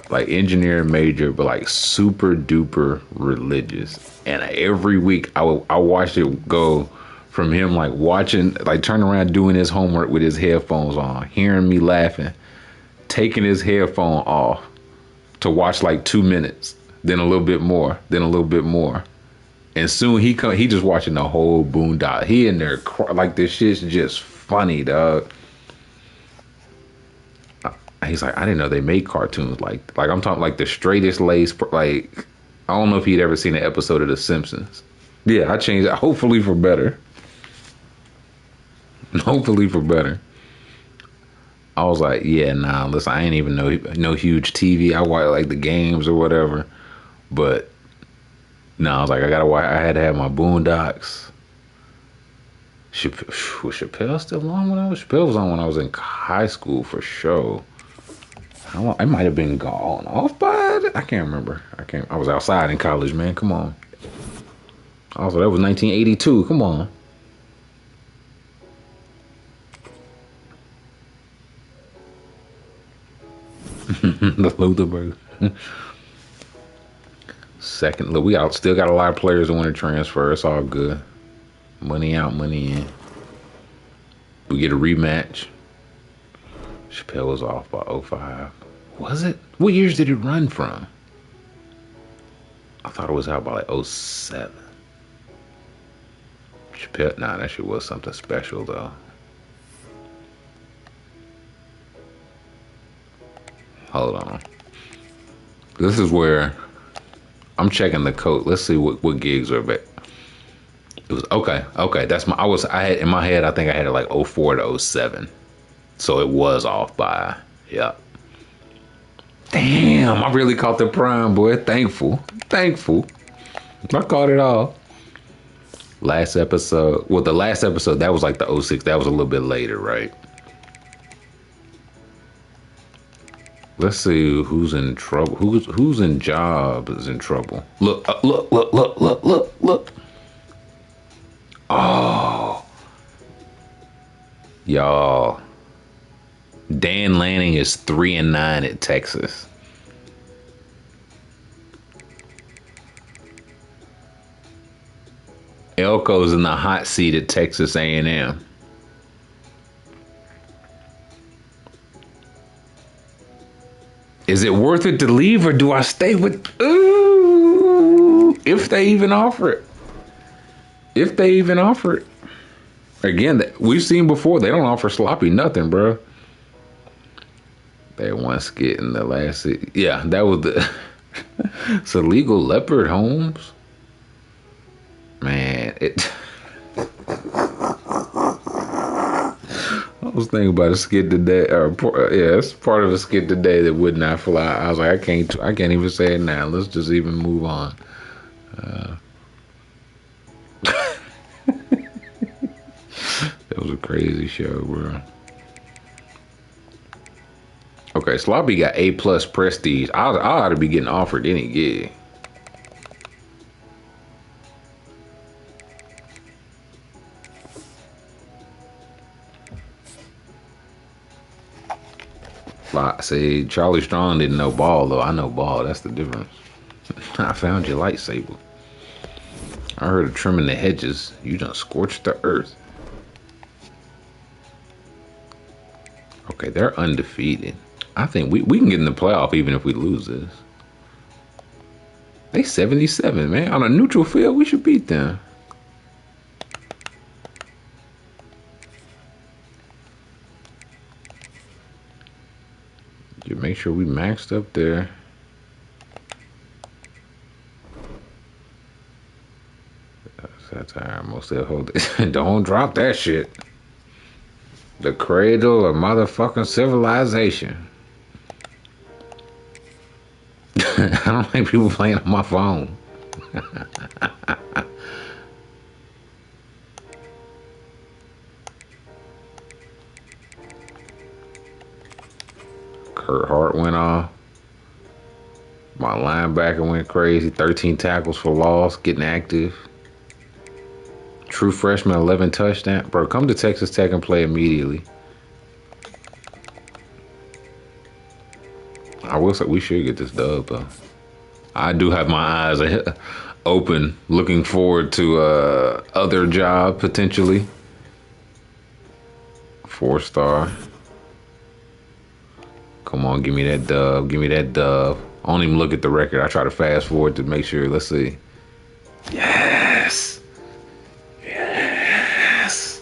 Like engineer major, but like super duper religious. And every week I watched it go from him like watching, like turning around doing his homework with his headphones on, hearing me laughing, taking his headphone off to watch like 2 minutes, then a little bit more, then a little bit more. And soon he just watching the whole Boondock. He in there like this shit's just funny, dog. He's like, I didn't know they made cartoons like I'm talking like the straightest lace, like I don't know if he'd ever seen an episode of The Simpsons. Yeah, I changed it. Hopefully for better. Hopefully for better. I was like, yeah, nah, listen, I ain't even no huge TV. I watch like the games or whatever. But no, I was like, I gotta watch. I had to have my Boondocks. Was Chappelle still on when Chappelle was on when I was in high school for sure. How long? I might have been gone off by it. I can't remember. I was outside in college, man. Come on. Also, that was 1982. Come on. The Lutherburg. Second, look, we still got a lot of players that want to transfer. It's all good. Money out, money in. We get a rematch. Chappelle was off by 05. Was it? What years did it run from? I thought it was out by like 07. Chappelle, nah, that shit was something special though. Hold on. This is where I'm checking the code. Let's see what gigs are back. It was okay. That's I had in my head, I think I had it like 04 to 07. So it was off by, yeah. Damn, I really caught the prime, boy. Thankful. I caught it all. Last episode, well, the last episode, that was like the 06. That was a little bit later, right? Let's see who's in trouble. Who's in job is in trouble. Look. Oh. Y'all. Dan Lanning is 3-9 at Texas. Elko's in the hot seat at Texas A&M. Is it worth it to leave or do I stay with? Ooh, if they even offer it. Again, we've seen before, they don't offer sloppy nothing, bro. They once get in the last, yeah, that was the, it's illegal leopard homes. Man, I was thinking about a skit today, it's part of a skit today that would not fly. I was like, I can't even say it now. Let's just even move on. That was a crazy show, bro. Okay, Sloppy got A+ prestige. I ought to be getting offered any gig. See, Charlie Strong didn't know ball, though. I know ball. That's the difference. I found your lightsaber. I heard of trimming the hedges. You done scorched the earth. Okay, they're undefeated. I think we can get in the playoff even if we lose this. They 77, man. On a neutral field, we should beat them. You make sure we maxed up there. Satire, most of hold it. Don't drop that shit. The cradle of motherfucking civilization. I don't like people playing on my phone. Kurt Hart went off. My linebacker went crazy. 13 tackles for loss. Getting active. True freshman, 11 touchdowns. Bro, come to Texas Tech and play immediately. I will say we should get this dub, though. I do have my eyes open, looking forward to other job, potentially. 4-star. Come on, give me that dub. Give me that dub. I don't even look at the record. I try to fast forward to make sure. Let's see. Yes. Yes.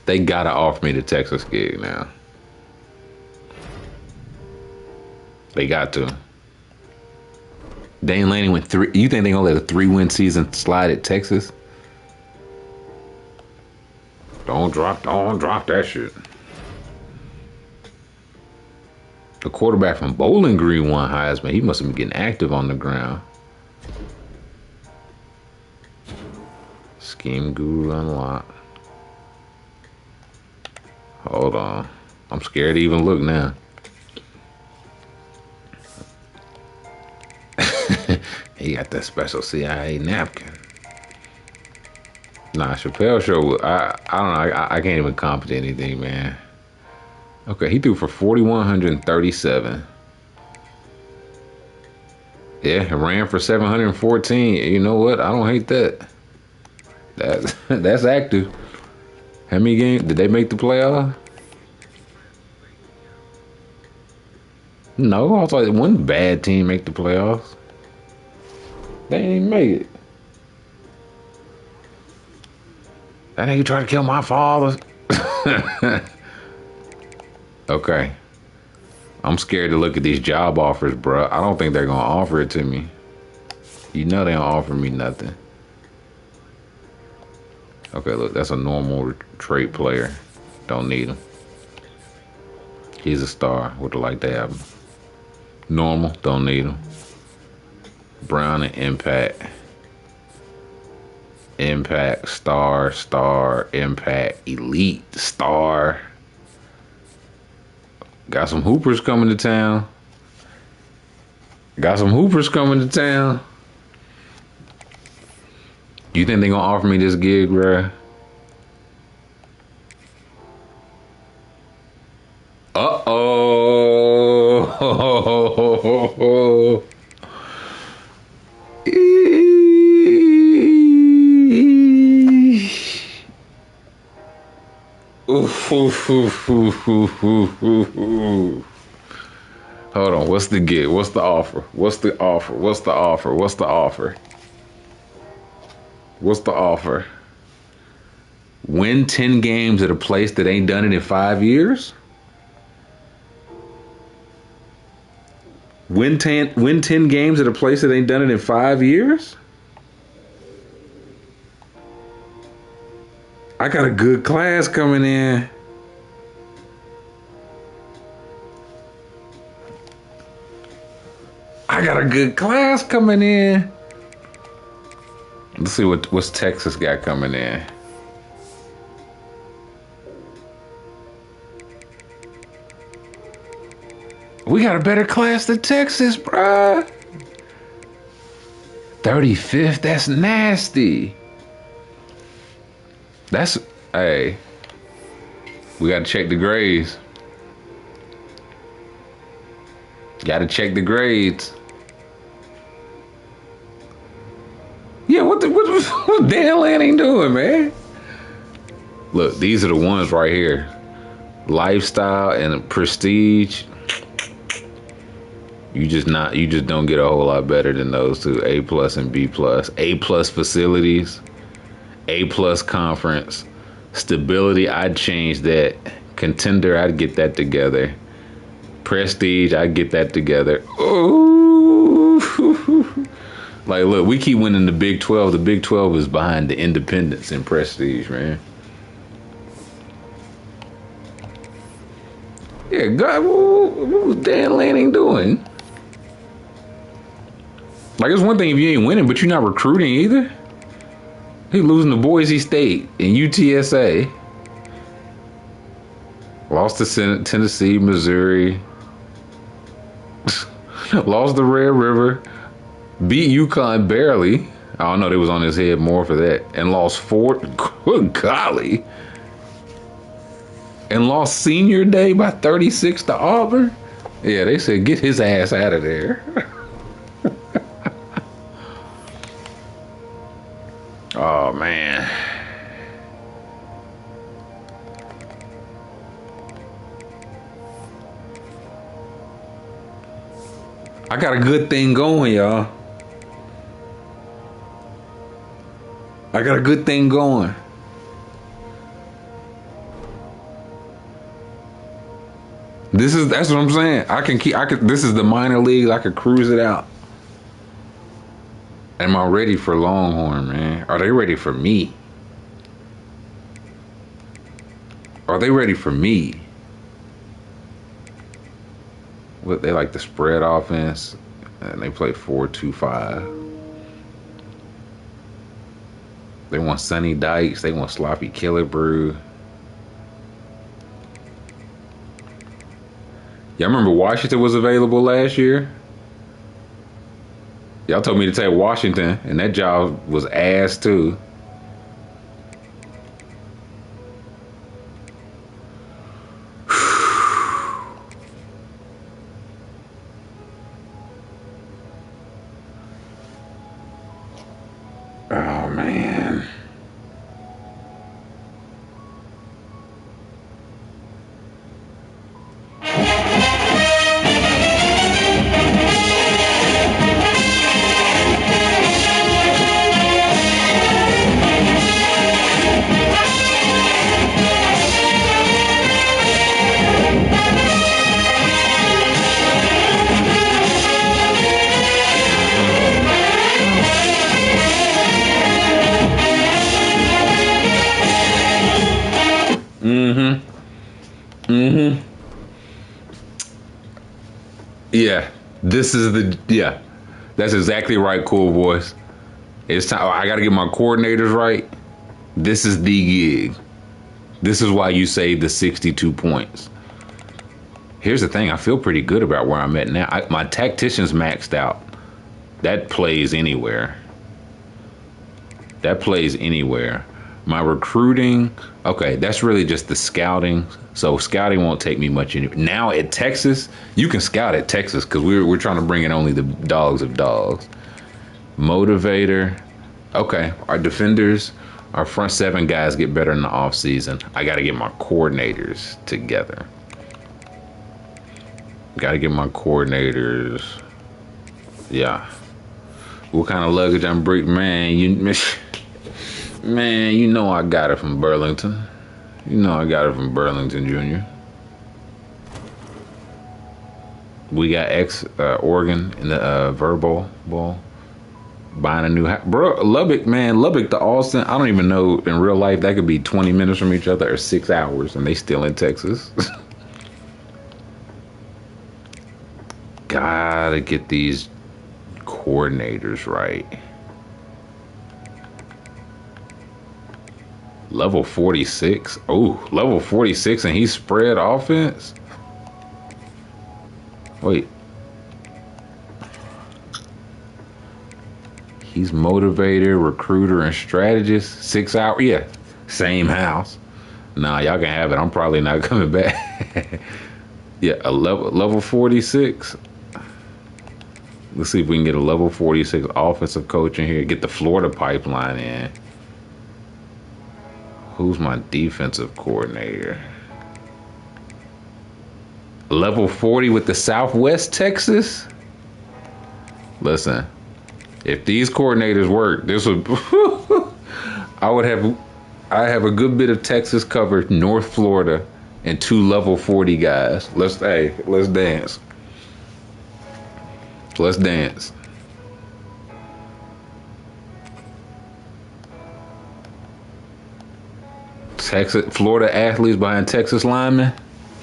They gotta offer me the Texas gig now. They got to. Dane Lanning went 3. You think they're gonna let a 3-win season slide at Texas? Don't drop that shit. The quarterback from Bowling Green won Heisman. He must have been getting active on the ground. Scheme Guru unlocked. Hold on. I'm scared to even look now. He got that special CIA napkin. Nah, Chappelle Show. I don't know. I can't even comment anything, man. Okay, he threw for 4,137. Yeah, ran for 714. You know what? I don't hate that. That's active. How many games did they make the playoff? No, I was like one bad team make the playoffs. They didn't even make it. That nigga tried to kill my father. Okay. I'm scared to look at these job offers, bro. I don't think they're gonna offer it to me. You know they don't offer me nothing. Okay, look, that's a normal trait player. Don't need him. He's a star. Would like to have him. Normal, don't need him. Brown and impact. Impact, star, impact, elite, star. Got some hoopers coming to town. You think they gonna offer me this gig, bruh? Uh-oh. Hold on, what's the gig? What's the offer? Win 10 games at a place that ain't done it in 5 years? Win 10 games at a place that ain't done it in 5 years? I got a good class coming in. Let's see what's Texas got coming in. We got a better class than Texas, bruh. 35th, that's nasty. Hey, we gotta check the grades. Gotta check the grades. Yeah, what Dan Lanning doing, man? Look, these are the ones right here. Lifestyle and prestige. You just don't get a whole lot better than those two. A+ and B+. A+ facilities. A+ conference. Stability, I'd change that. Contender, I'd get that together. Prestige, I'd get that together. Ooh. Like, look, we keep winning the Big 12. The Big 12 is behind the Independents in prestige, man. Yeah, God, what was Dan Lanning doing? Like, it's one thing if you ain't winning, but you're not recruiting either. He losing to Boise State and UTSA. Lost to Tennessee, Missouri. Lost to Red River. Beat UConn barely. I don't know, they was on his head more for that. And lost good golly. And lost senior day by 36 to Auburn. Yeah, they said get his ass out of there. Oh, man. I got a good thing going, y'all. I got a good thing going. That's what I'm saying. This is the minor leagues. I could cruise it out. Am I ready for Longhorn, man? Are they ready for me? Are they ready for me? What, they like the spread offense, and they play 4-2-5. They want Sonny Dykes. They want Sloppy Killebrew. Y'all remember Washington was available last year? Y'all told me to take Washington, and that job was ass too. Oh, man. Yeah, this is the, yeah, that's exactly right, Cool Voice. It's time. I got to get my coordinators right. This is the gig. This is why you saved the 62 points. Here's the thing. I feel pretty good about where I'm at now. My tactician's maxed out. That plays anywhere. That plays anywhere. My recruiting, okay, that's really just the scouting. So scouting won't take me much anywhere. Now at Texas, you can scout at Texas because we're trying to bring in only the dogs of dogs. Motivator, okay, our defenders, our front seven guys get better in the offseason. I got to get my coordinators together. Got to get my coordinators. Yeah. What kind of luggage I'm bringing? Man, you know I got it from Burlington. You know I got it from Burlington Jr. We got Oregon in the verbal ball. Buying a new house. Bro, Lubbock, man, Lubbock to Austin, I don't even know in real life that could be 20 minutes from each other or 6 hours and they still in Texas. Gotta get these coordinators right. Level 46. Oh, level 46 and he's spread offense? Wait. He's motivator, recruiter, and strategist. 6 hours. Yeah, same house. Nah, y'all can have it. I'm probably not coming back. Yeah, a level 46. Let's see if we can get a level 46 offensive coach in here. Get the Florida pipeline in. Who's my defensive coordinator? Level 40 with the Southwest Texas? Listen, if these coordinators work, this would I have a good bit of Texas covered, North Florida, and 2 level 40 guys. Let's dance. Let's dance. Florida athletes behind Texas linemen.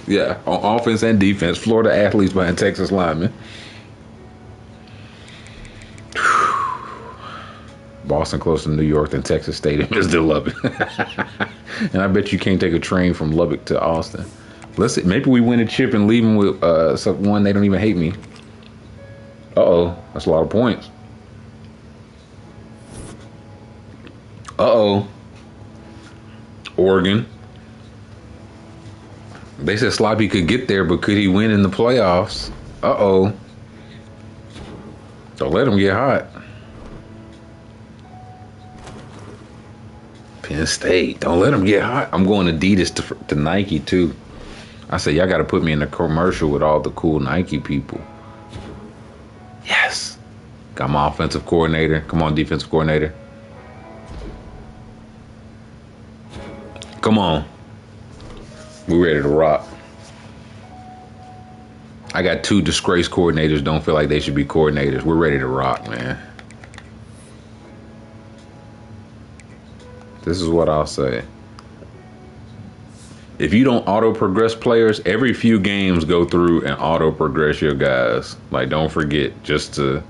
Yeah, on offense and defense, Florida athletes behind Texas linemen. Boston closer to New York than Texas Stadium is to Lubbock. And I bet you can't take a train from Lubbock to Austin. Let's see, maybe we win a chip and leave them with one they don't even hate me. Uh-oh, that's a lot of points. Uh-oh. Oregon. They said Sloppy could get there, but could he win in the playoffs? Uh-oh. Don't let him get hot. Penn State. Don't let him get hot. I'm going Adidas to Nike, too. I said, y'all got to put me in a commercial with all the cool Nike people. Yes. Got my offensive coordinator. Come on, defensive coordinator. Come on. We're ready to rock. I got 2 disgraced coordinators don't feel like they should be coordinators. We're ready to rock, man. This is what I'll say. If you don't auto progress players, every few games go through and auto progress your guys. Like, don't forget, just to,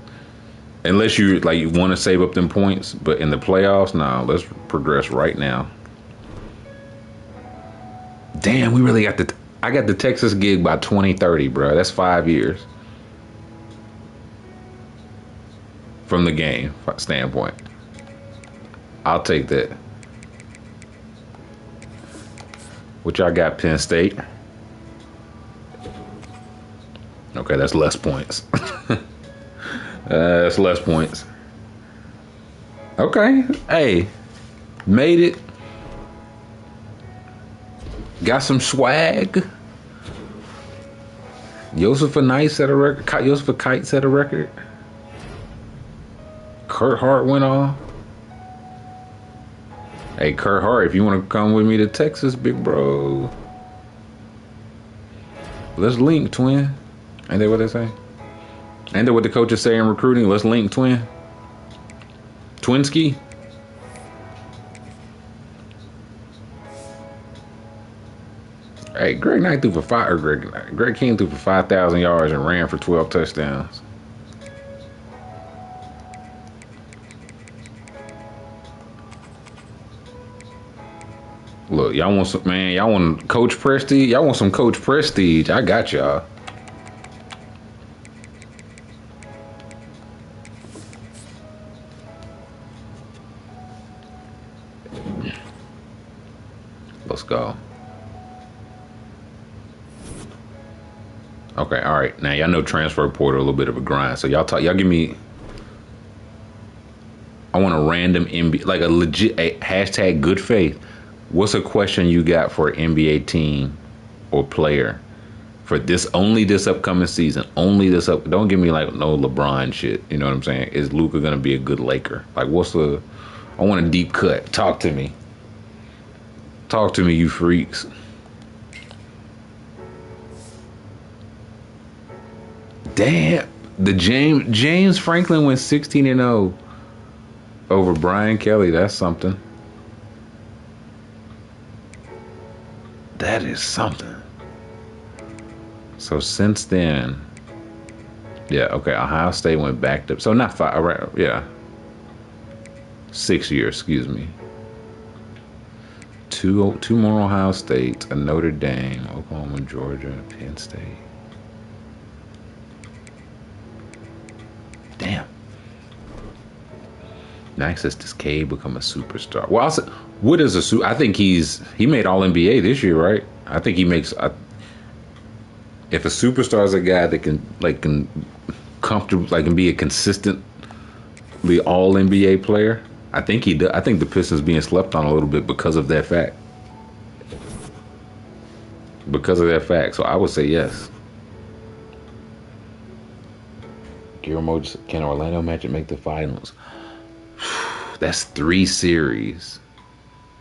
unless you like you want to save up them points, but in the playoffs, nah, let's progress right now. Damn, we really got I got the Texas gig by 2030, bro. That's 5 years from the game standpoint. I'll take that. What y'all got, Penn State? Okay, that's less points. That's less points. Okay, hey, made it. Got some swag. Joseph Kite set a record. Kurt Hart went off. Hey, Kurt Hart, if you want to come with me to Texas, big bro, let's link, twin. Ain't that what they say? Ain't that what the coaches say in recruiting? Let's link, twin. Twinski. Hey, Greg Knight threw for Greg King threw for 5,000 yards and ran for 12 touchdowns. Look, y'all want some, man, y'all want Coach Prestige? Y'all want some Coach Prestige? I got y'all. Let's go. Okay, all right. Now y'all know transfer portal a little bit of a grind. So y'all give me. I want a random NBA, like a legit hashtag good faith. What's a question you got for an NBA team or player for this upcoming season? Don't give me like no LeBron shit. You know what I'm saying? Is Luka gonna be a good Laker? Like, I want a deep cut. Talk to me. Talk to me, you freaks. Damn, the James Franklin went 16-0 over Brian Kelly. That's something. That is something. So since then, yeah, okay, Ohio State went back to, so not 5, right, yeah, 6 years, excuse me. Two more Ohio State, a Notre Dame, Oklahoma, Georgia, Penn State. Damn. Next, does this Cade become a superstar? Well, what is a super? I think he made All NBA this year, right? I think he makes. If a superstar is a guy that can comfortable, like, can be a consistently All NBA player, I think he does. I think the Pistons being slept on a little bit because of that fact. So I would say yes. Guillermo, can Orlando Magic make the finals? That's 3 series.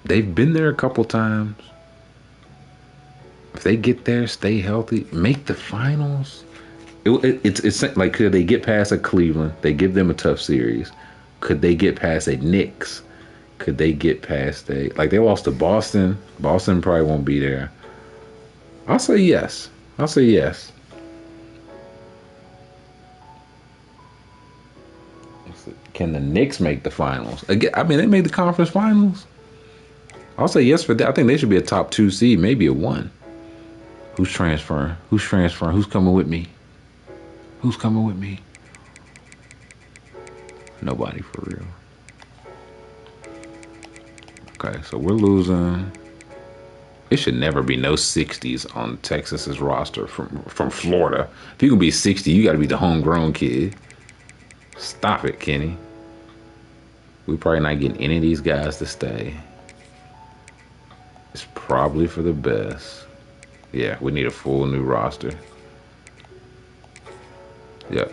They've been there a couple times. If they get there, stay healthy, make the finals. It's like, could they get past a Cleveland? They give them a tough series. Could they get past a Knicks? Could they get past they lost to Boston? Boston probably won't be there. I'll say yes. Can the Knicks make the finals? Again, I mean, they made the conference finals. I'll say yes for that. I think they should be a top 2 seed, maybe a 1. Who's transferring? Who's coming with me? Nobody, for real. Okay, so we're losing. It should never be no 60s on Texas's roster from Florida. If you can be 60, you got to be the homegrown kid. Stop it, Kenny. We probably not getting any of these guys to stay. It's probably for the best. Yeah, we need a full new roster. Yep.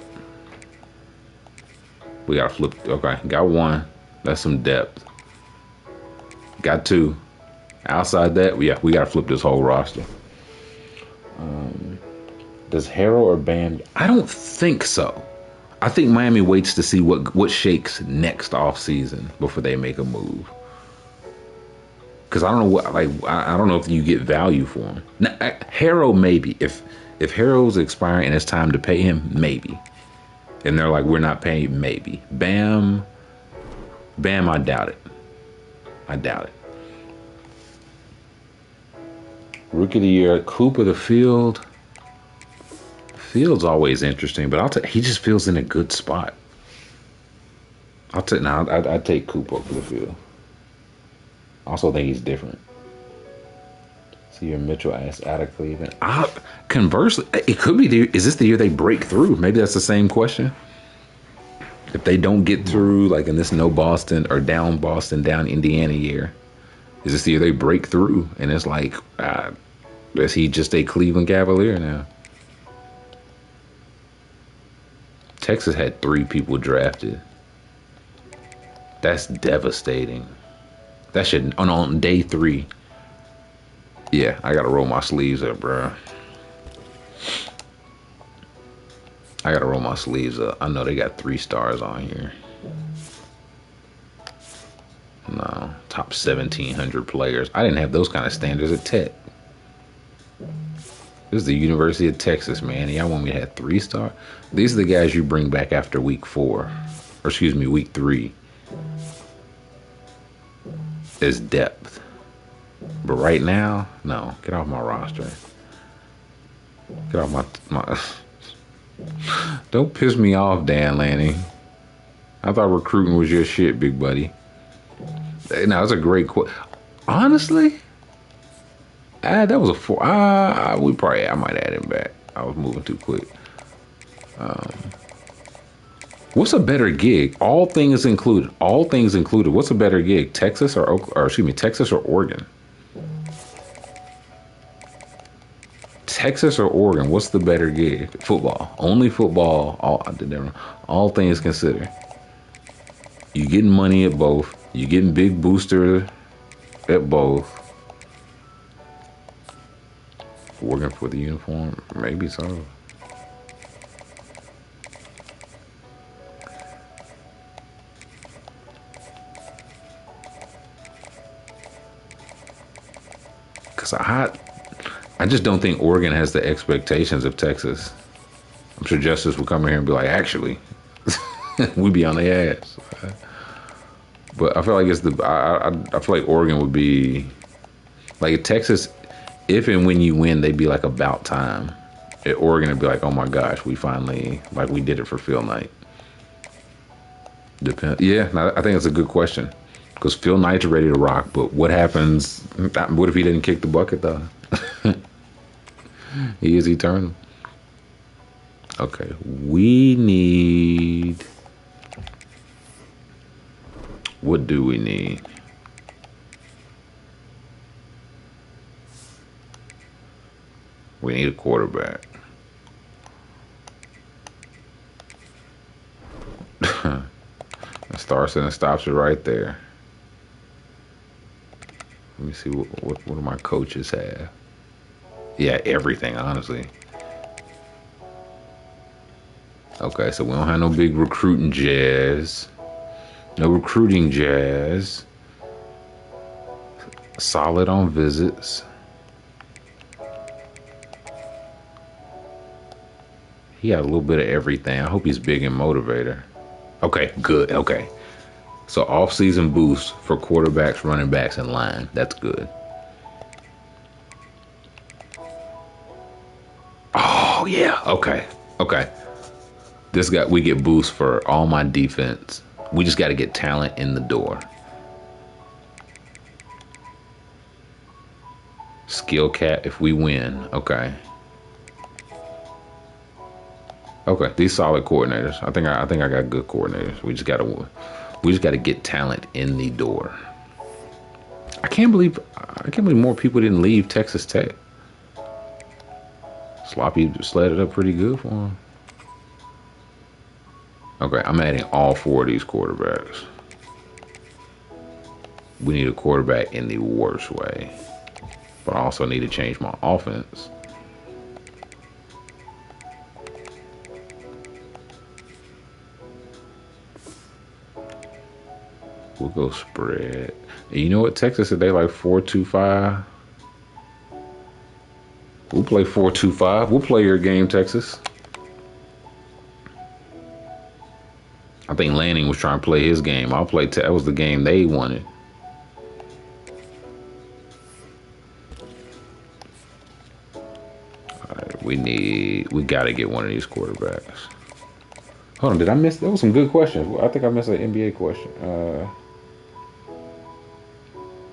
We gotta flip. Okay, got 1. That's some depth. Got 2. Outside that, yeah, we gotta flip this whole roster. Does Harrell or Bam? I don't think so. I think Miami waits to see what shakes next off season before they make a move. Because I don't know what, like, I don't know if you get value for him. Now, Harrow, maybe. If Harrow's expiring and it's time to pay him, maybe. And they're like, we're not paying, maybe. Bam, I doubt it. I doubt it. Rookie of the year, Cooper the Field. Field's always interesting, but he just feels in a good spot. I'd take Cooper for the Field. Also think he's different. See your Mitchell asked out of Cleveland. Conversely, it could be is this the year they break through? Maybe that's the same question. If they don't get through, like in this no Boston or down Boston, down Indiana year, is this the year they break through? And it's like, is he just a Cleveland Cavalier now? Texas had 3 people drafted. That's devastating. That should, on day 3. Yeah, I gotta roll my sleeves up, bro. I gotta roll my sleeves up. I know they got 3 stars on here. No, top 1,700 players. I didn't have those kind of standards at Tech. This is the University of Texas, man. Y'all want me to have 3 stars? These are the guys you bring back after week 4. Or excuse me, week 3. Is depth. But right now, no. Get off my roster. Get off my Don't piss me off, Dan Lanning. I thought recruiting was your shit, big buddy. No, that's a great quote. Honestly, that was a 4. I might add him back. I was moving too quick. What's a better gig? All things included. All things included. What's a better gig? Texas or Texas or Oregon? Texas or Oregon? What's the better gig? Football. Only football. All things considered. You getting money at both. You getting big booster at both. Oregon for the uniform? Maybe so. Because I just don't think Oregon has the expectations of Texas. I'm sure Justice will come in here and be like, actually, we'd be on their ass. But I feel like I feel like Oregon would be like Texas. If and when you win, they'd be like about time. At Oregon would be like, oh my gosh, we finally, like we did it for Phil Knight. Yeah, I think that's a good question. Because Phil Knight's ready to rock, but what happens? What if he didn't kick the bucket, though? He is eternal. Okay, we need... What do we need? We need a quarterback. That starts and stops it right there. Let me see what do my coaches have. Yeah, everything, honestly. Okay, so we don't have no big recruiting jazz. No recruiting jazz. Solid on visits. He got a little bit of everything. I hope he's big in motivator. Okay, good. Okay. So off-season boost for quarterbacks, running backs, and line. That's good. Oh, yeah. Okay. Okay. We get boost for all my defense. We just got to get talent in the door. Skill cap if we win. Okay. Okay. These solid coordinators. I think I got good coordinators. We just got to get talent in the door. I can't believe more people didn't leave Texas Tech. Sloppy sled it up pretty good for him. Okay, I'm adding all 4 of these quarterbacks. We need a quarterback in the worst way. But I also need to change my offense. We'll go spread. And you know what? Texas today like 4-2-5. We'll play 4-2-5. We'll play your game, Texas. I think Lanning was trying to play his game. I'll play. That was the game they wanted. All right, we got to get one of these quarterbacks. Hold on, did I miss? There was some good questions. I think I missed an NBA question.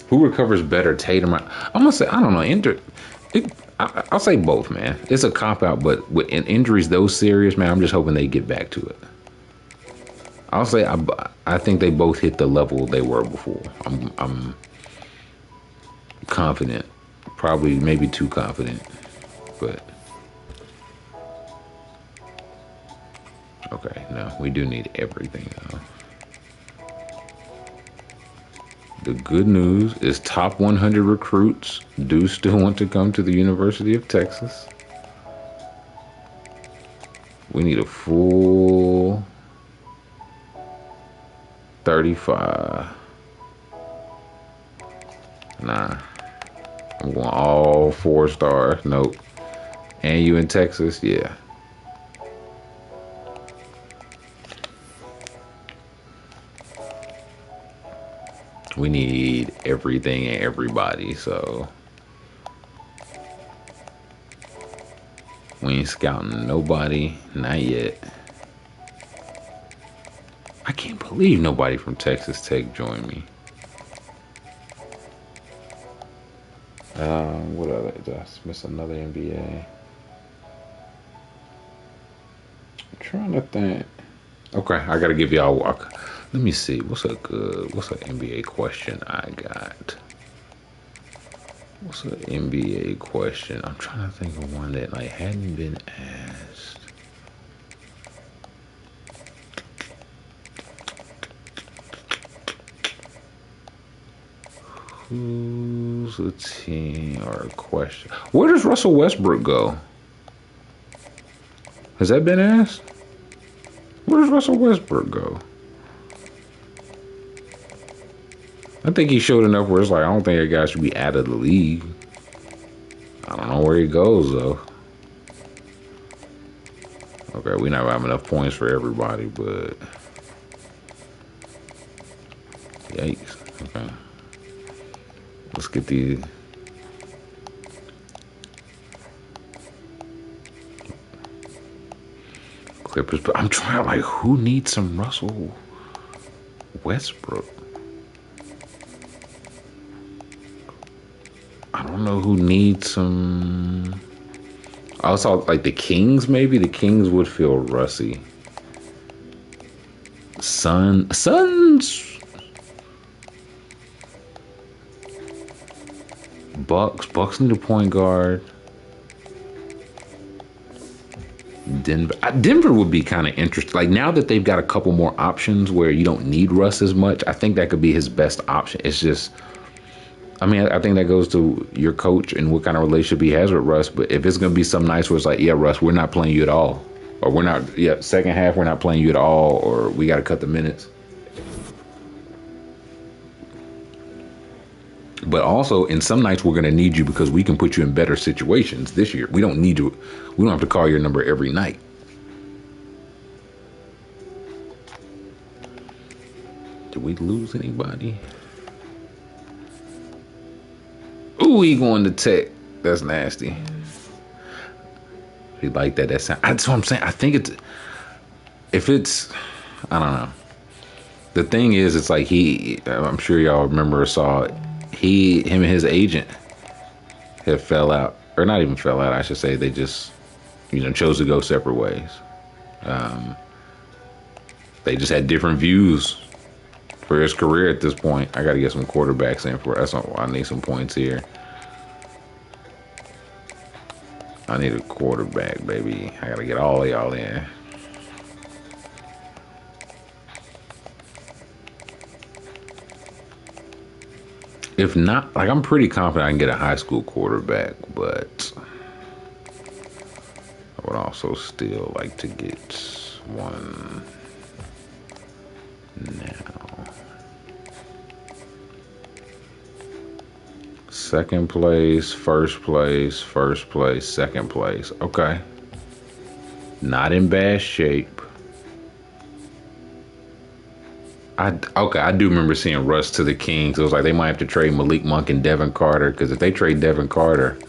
Who recovers better, Tatum? I'm gonna say I don't know. I'll say both, man. It's a cop out, but with injuries those serious, man, I'm just hoping they get back to it. I'll say I think they both hit the level they were before. I'm confident, probably maybe too confident, but okay. No, we do need everything though. The good news is top 100 recruits do still want to come to the University of Texas. We need a full 35. Nah. I'm going all 4 stars. Nope. And you in Texas? Yeah. We need everything and everybody, so we ain't scouting nobody, not yet. I can't believe nobody from Texas Tech joined me. What other? Did I miss another NBA? I'm trying to think. Okay, I gotta give y'all a walk. Let me see. What's an NBA question I got? What's an NBA question? I'm trying to think of one that like hadn't been asked. Who's a team or a question? Where does Russell Westbrook go? Has that been asked? Where does Russell Westbrook go? I think he showed enough where it's like, I don't think that guy should be out of the league. I don't know where he goes, though. Okay, we not have enough points for everybody, but... Yikes. Okay. Let's get the... Clippers. But I'm trying, like, who needs some Russell Westbrook? I don't know who needs some. I saw like the Kings. Maybe the Kings would feel Rusty. Suns. Bucks need a point guard. Denver would be kind of interesting. Like now that they've got a couple more options where you don't need Russ as much, I think that could be his best option. It's just. I mean, I think that goes to your coach and what kind of relationship he has with Russ. But if it's going to be some nights where it's like, yeah, Russ, we're not playing you at all. Or we're not, second half, we're not playing you at all. Or we got to cut the minutes. But also, in some nights, we're going to need you because we can put you in better situations this year. We don't need you. We don't have to call your number every night. Did we lose anybody? Ooh, he going to Tech. That's nasty. He like that. That's what I'm saying. I think it's, if it's, I don't know. The thing is, it's like I'm sure y'all remember or saw him and his agent had fell out, or not even fell out. I should say they just, chose to go separate ways. They just had different views for his career at this point. I got to get some quarterbacks in for us. I need some points here. I need a quarterback, baby. I got to get all of y'all in. If not, like I'm pretty confident I can get a high school quarterback, but I would also still like to get one now. Second place, first place, first place, second place. Okay. Not in bad shape. I do remember seeing Russ to the Kings. It was like they might have to trade Malik Monk and Devin Carter, because if they trade Devin Carter,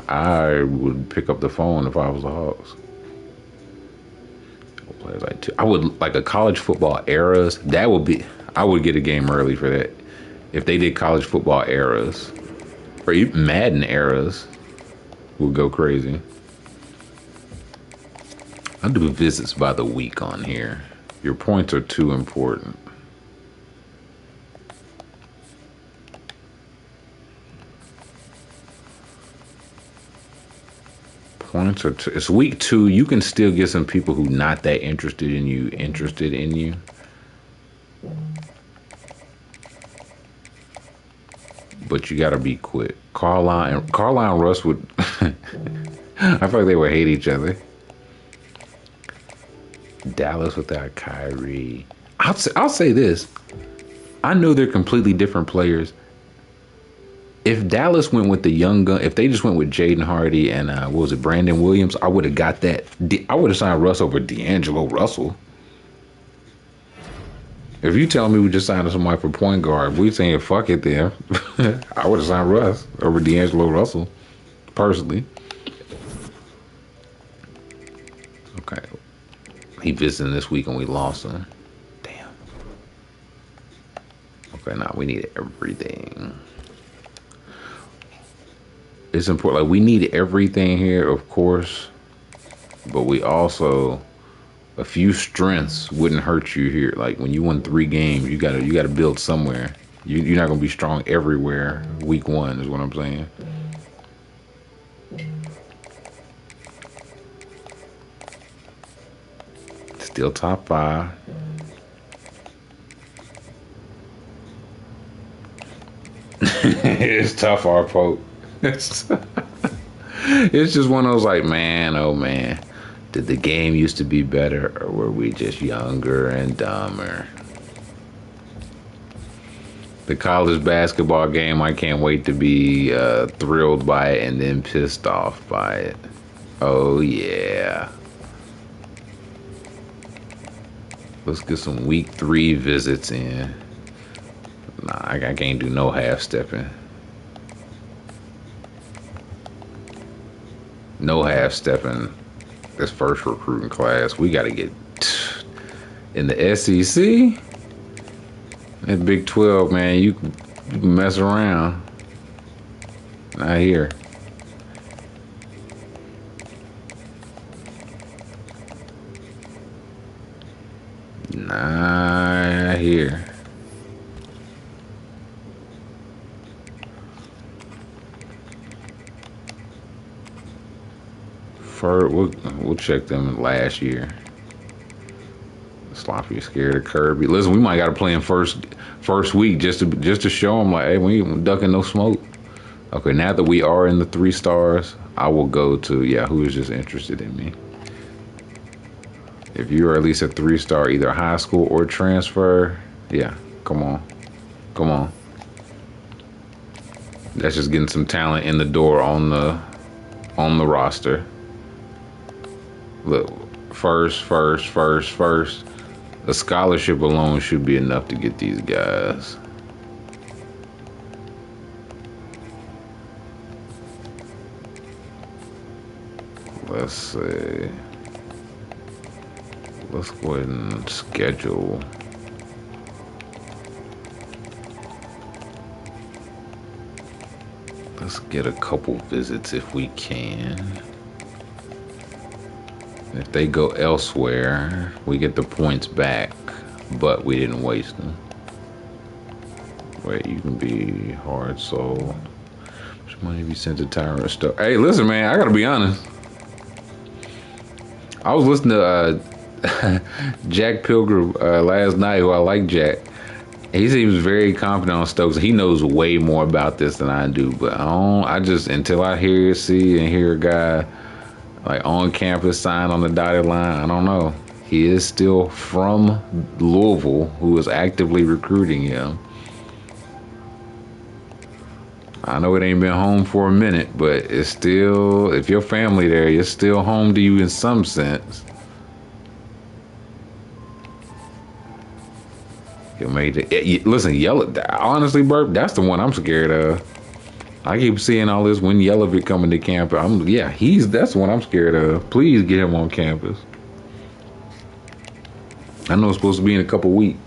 I would pick up the phone if I was the Hawks. I would like a college football eras. That would be. I would get a game early for that. If they did college football eras, or even Madden eras, would go crazy. I'll do visits by the week on here. Your points are too important. Points are it's week 2. You can still get some people who not that interested in you. But you gotta be quick. Carlisle and Russ would. I feel like they would hate each other. Dallas without Kyrie. I'll say this. I know they're completely different players. If Dallas went with the young gun, if they just went with Jaden Hardy and what was it, Brandon Williams, I would have got that. I would have signed Russ over D'Angelo Russell. If you tell me we just signed somebody for point guard, we saying fuck it there. I would have signed Russ over D'Angelo Russell, personally. Okay. He visiting this week and we lost him. Damn. Okay, now we need everything. It's important. Like, we need everything here, of course, but we also, a few strengths wouldn't hurt you here. Like when you win 3 games, you gotta build somewhere. You're not gonna be strong everywhere. Week 1 is what I'm saying. Still top 5. It's tough, our Pope. It's just one of those like, man, oh man, did the game used to be better, or were we just younger and dumber? The college basketball game, I can't wait to be thrilled by it and then pissed off by it. Oh yeah. Let's get some week 3 visits in. Nah, I can't do no half-stepping. No half-stepping this first recruiting class. We got to get in the SEC. That Big 12, man, you can mess around. Not here. Not here. We'll check them last year. Sloppy, scared of Kirby. Listen, we might got to play in first week just to show them like, hey, we ain't ducking no smoke. Okay, now that we are in the 3 stars, I will go to who is just interested in me. If you're at least a 3-star, either high school or transfer, come on. That's just getting some talent in the door on the roster. Look, first. A scholarship alone should be enough to get these guys. Let's see. Let's go ahead and schedule. Let's get a couple visits if we can. If they go elsewhere, we get the points back, but we didn't waste them. Wait, you can be hard sold. Much money be sent to Tyra stuff. Hey, listen, man, I gotta be honest. I was listening to Jack Pilgrim last night, who I like Jack. He seems very confident on Stokes. He knows way more about this than I do, but until I see and hear a guy like on campus sign on the dotted line, I don't know. He is still from Louisville, who is actively recruiting him. I know it ain't been home for a minute, but it's still, if your family there, it's still home to you in some sense. You made it. Listen, Yellow, honestly, Burp, that's the one I'm scared of. I keep seeing all this when Yellow be coming to campus. That's the one I'm scared of. Please get him on campus. I know it's supposed to be in a couple weeks.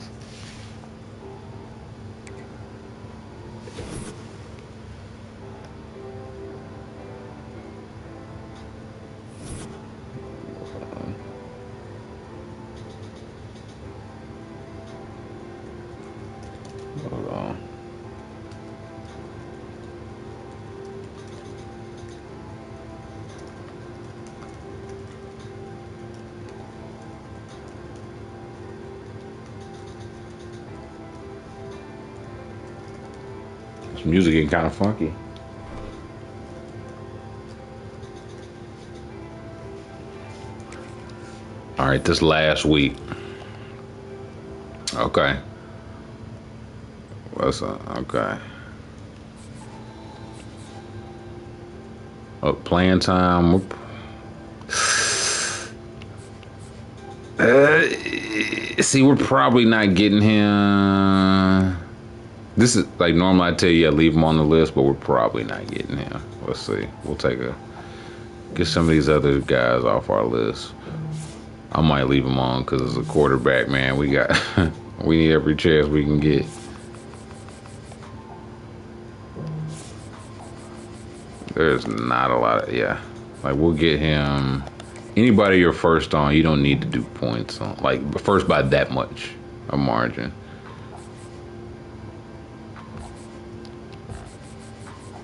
Hold on. This music getting kind of funky. All right, this last week. Okay. What's up? Okay. Oh, playing time. See, we're probably not getting him. This is like normally I tell you I leave him on the list, but we're probably not getting him. Let's see. We'll get some of these other guys off our list. I might leave him on because as a quarterback, man, we need every chance we can get. There's not a lot of, like we'll get him. Anybody you're first on, you don't need to do points on, like first by that much a margin.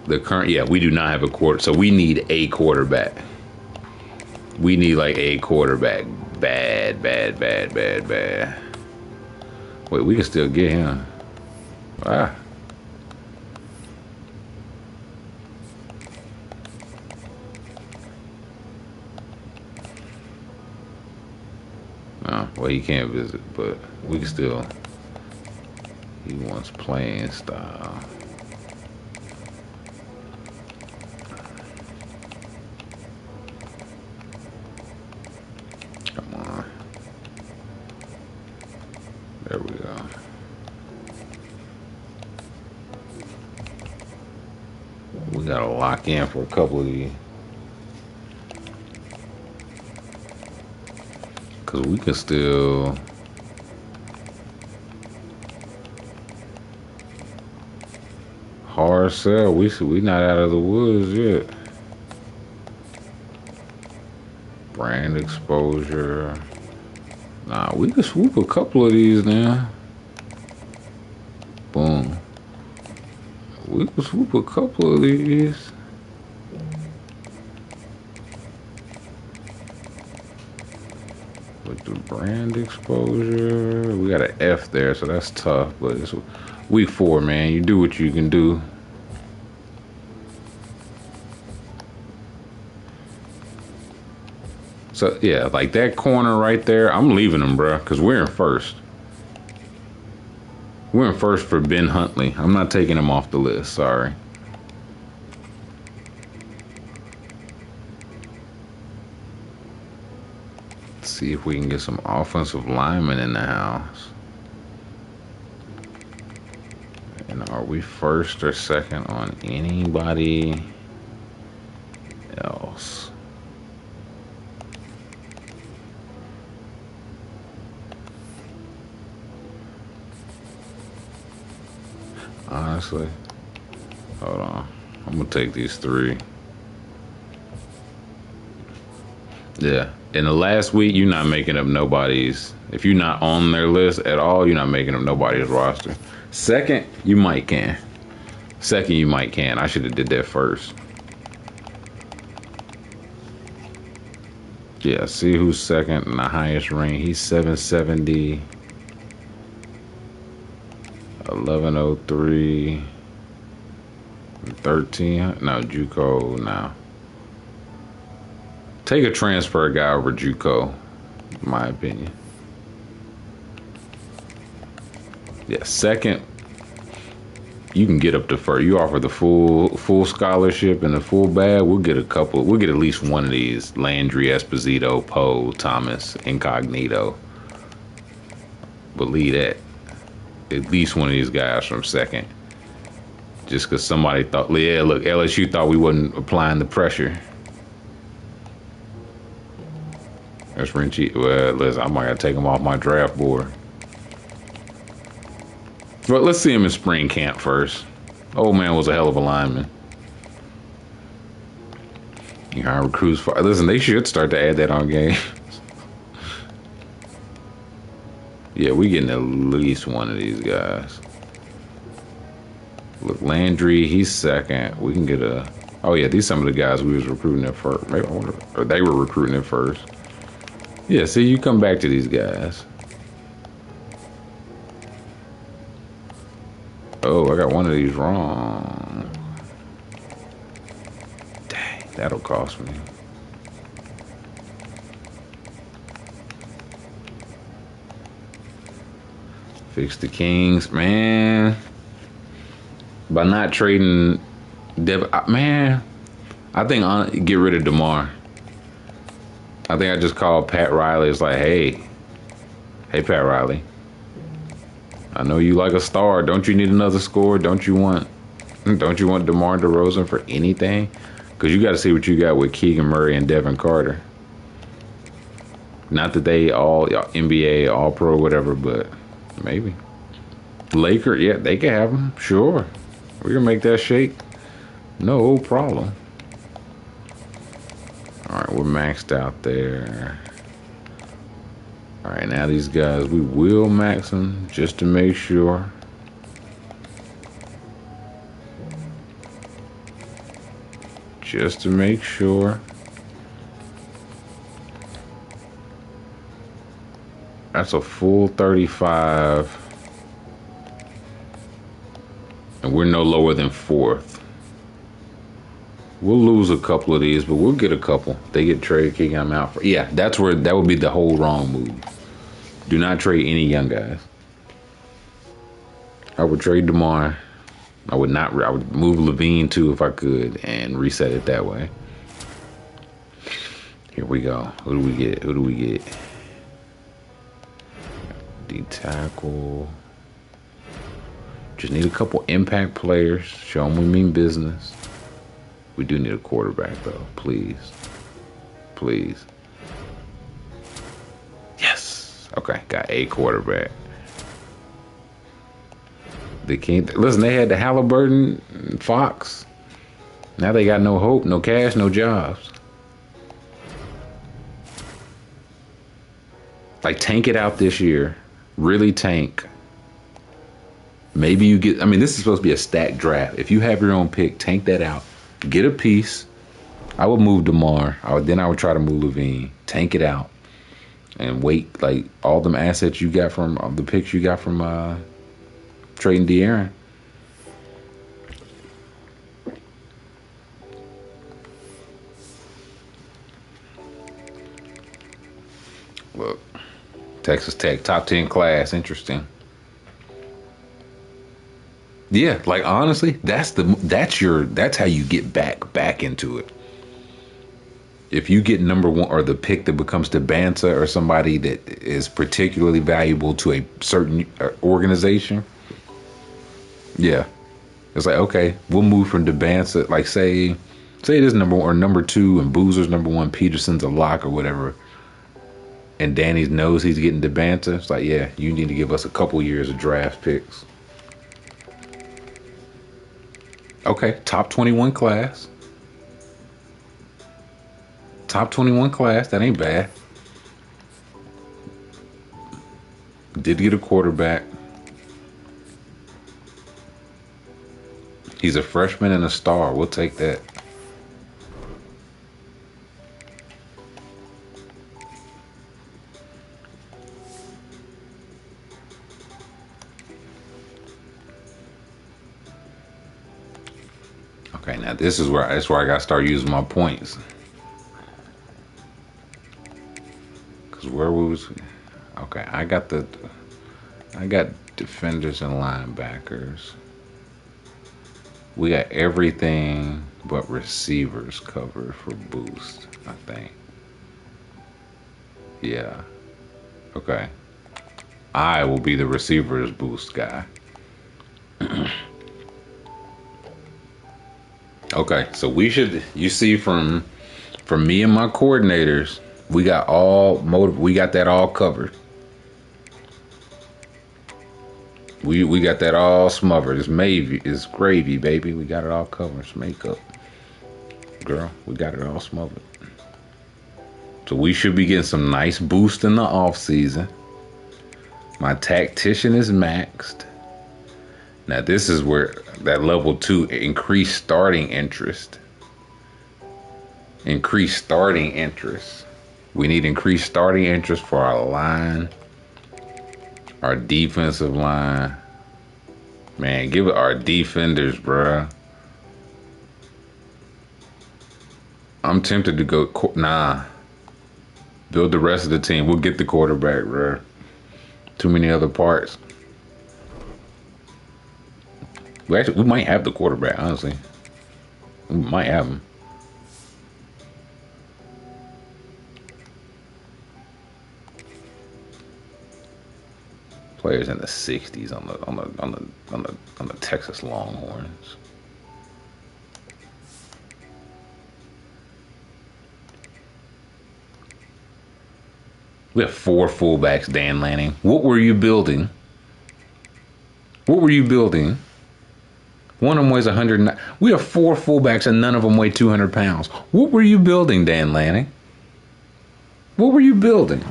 The current, we do not have a quarter, so we need a quarterback. We need like a quarterback, bad. Wait, we can still get him. No, well, he can't visit, but we can still. He wants playing style. Come on. There we go. We gotta lock in for a couple of these. Cause we can still hard sell. We not out of the woods yet. Brand exposure. Nah, we can swoop a couple of these now. Boom. We can swoop a couple of these. With the brand exposure, we got an F there, so that's tough. But it's week 4, man. You do what you can do. So yeah, like that corner right there, I'm leaving them, bro, because we're in first. We're in first for Ben Huntley. I'm not taking him off the list. Sorry. See if we can get some offensive linemen in the house. And are we first or second on anybody else? Honestly, hold on. I'm gonna take these 3. Yeah. In the last week, you're not making up nobody's. If you're not on their list at all, you're not making up nobody's roster. Second, you might can. I should have did that first. Yeah, see who's second in the highest rank. He's 770. 1103. 13. No, JUCO now. Take a transfer guy over JUCO, in my opinion. Yeah, second. you can get up to first. You offer the full scholarship and the full bag. We'll get a couple. We'll get at least one of these: Landry, Esposito, Poe, Thomas, Incognito. Believe that. At least one of these guys from second. Just because somebody thought, yeah, look, LSU thought we wasn't applying the pressure. That's Renchi. Well, listen, I might gotta take him off my draft board. But let's see him in spring camp first. Old man was a hell of a lineman. You hire recruits for. Listen, they should start to add that on games. Yeah, we getting at least one of these guys. Look, Landry, he's second. We can get a. Oh yeah, these some of the guys we was recruiting at first. Maybe or they were recruiting at first. Yeah, see, you come back to these guys. Oh, I got one of these wrong. Dang, that'll cost me. Fix the Kings, man. By not trading man, I think get rid of DeMar. I think I just called Pat Riley. It's like, hey, Pat Riley. I know you like a star. Don't you need another score? Don't you want DeMar DeRozan for anything? Because you got to see what you got with Keegan Murray and Devin Carter. Not that they all NBA, all pro, whatever, but maybe. Lakers, yeah, they can have them. Sure. We can make that shake. No problem. All right, we're maxed out there. All right, now these guys, we will max them just to make sure. Just to make sure. That's a full 35. And we're no lower than fourth. We'll lose a couple of these, but we'll get a couple. They get traded, kicking them out. Yeah, that would be the whole wrong move. Do not trade any young guys. I would trade DeMar. I would move Levine too if I could and reset it that way. Here we go. Who do we get? D-tackle. Just need a couple impact players. Show them we mean business. We do need a quarterback, though. Please. Please. Yes. Okay, got a quarterback. They can't. Listen, they had the Halliburton and Fox. Now they got no hope, no cash, no jobs. Like, tank it out this year. Really tank. Maybe you get. I mean, this is supposed to be a stacked draft. If you have your own pick, tank that out. Get a piece. I would move DeMar. Then I would try to move Levine. Tank it out. And wait, like, all them assets you got from the picks you got from trading De'Aaron. Look, Texas Tech, top 10 class. Interesting. Yeah, like, honestly, that's how you get back into it. If you get number one or the pick that becomes Debanza or somebody that is particularly valuable to a certain organization, yeah, it's like, okay, we'll move from Debanza. Like, say it is number one or number two, and Boozer's number one, Peterson's a lock or whatever, and Danny knows he's getting Debanza. It's like, yeah, you need to give us a couple years of draft picks. Okay, top 21 class. Top 21 class, that ain't bad. Did get a quarterback. He's a freshman and a star. We'll take that. Okay, now that's where I got to start using my points. Cause where was we? Okay, I got defenders and linebackers. We got everything but receivers covered for boost, I think. Yeah. Okay. I will be the receivers boost guy. Okay, so we should, you see, from me and my coordinators, we got that all covered. We got that all smothered. It's gravy, baby. We got it all covered. It's makeup. Girl, we got it all smothered. So we should be getting some nice boost in the off season. My tactician is maxed. Now this is where that level 2 increased starting interest. Increased starting interest. We need increased starting interest for our line, our defensive line. Man, give it our defenders, bruh. I'm tempted to go, nah. Build the rest of the team. We'll get the quarterback, bruh. Too many other parts. We might have the quarterback, honestly. We might have him. Players in the 60s on the Texas Longhorns. We have 4 fullbacks, Dan Lanning. What were you building? What were you building? One of them weighs 100. We have 4 fullbacks and none of them weigh 200 pounds. What were you building, Dan Lanning? What were you building?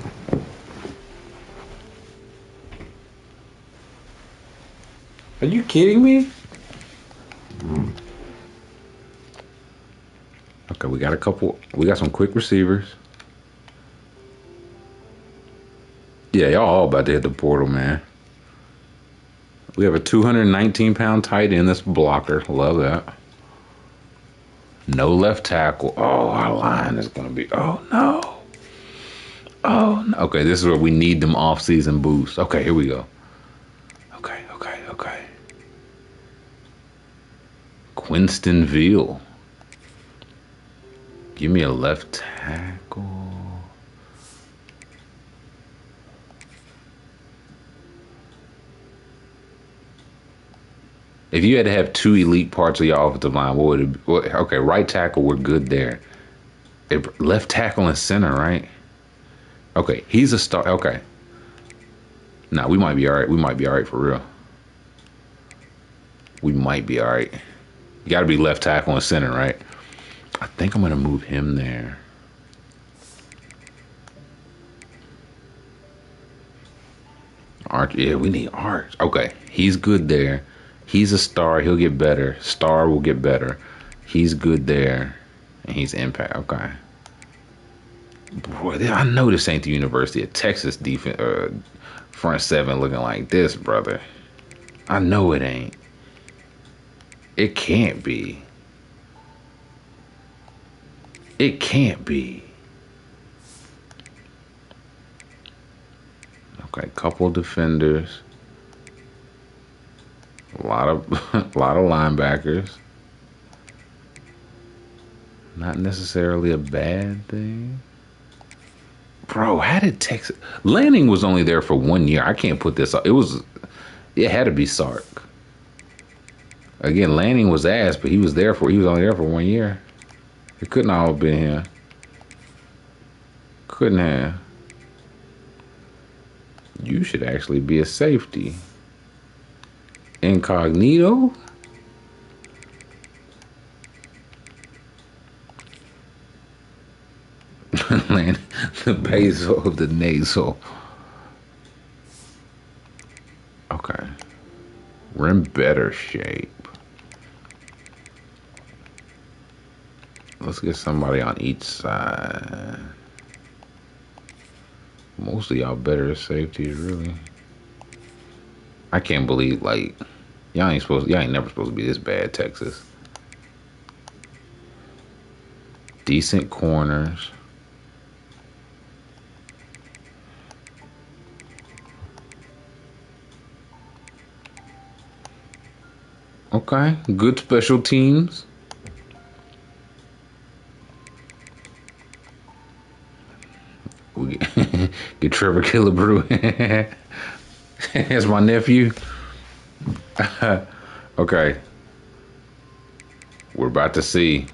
Are you kidding me? Okay, we got some quick receivers. Yeah, y'all all about to hit the portal, man. We have a 219-pound tight end that's blocker. Love that. No left tackle. Oh, our line is going to be... Oh, no. Oh, no. Okay, this is where we need them off-season boosts. Okay, here we go. Okay. Quinston Veal. Give me a left tackle. If you had to have 2 elite parts of your offensive line, what would it be? Okay, right tackle, we're good there. Left tackle and center, right? Okay, he's a star. Okay. Nah, we might be all right. We might be all right for real. We might be all right. You got to be left tackle and center, right? I think I'm going to move him there. Arch, yeah, we need Arch. Okay, he's good there. He's a star. He'll get better. Star will get better. He's good there. And he's impact. Okay. Boy, I know this ain't the University of Texas defense, front 7 looking like this, brother. I know it ain't. It can't be. It can't be. Okay, couple defenders. A lot of linebackers. Not necessarily a bad thing. Bro, how did Texas... Lanning was only there for 1 year. I can't put this up. It had to be Sark. Again, Lanning was ass, but he was only there for 1 year. It couldn't all have been him. Couldn't have. You should actually be a safety. Incognito? The basal of the nasal. Okay. We're in better shape. Let's get somebody on each side. Most of y'all better safeties, really. I can't believe, like, y'all ain't never supposed to be this bad, Texas. Decent corners. Okay, good special teams. We get Trevor Killebrew. That's my nephew. Okay. We're about to see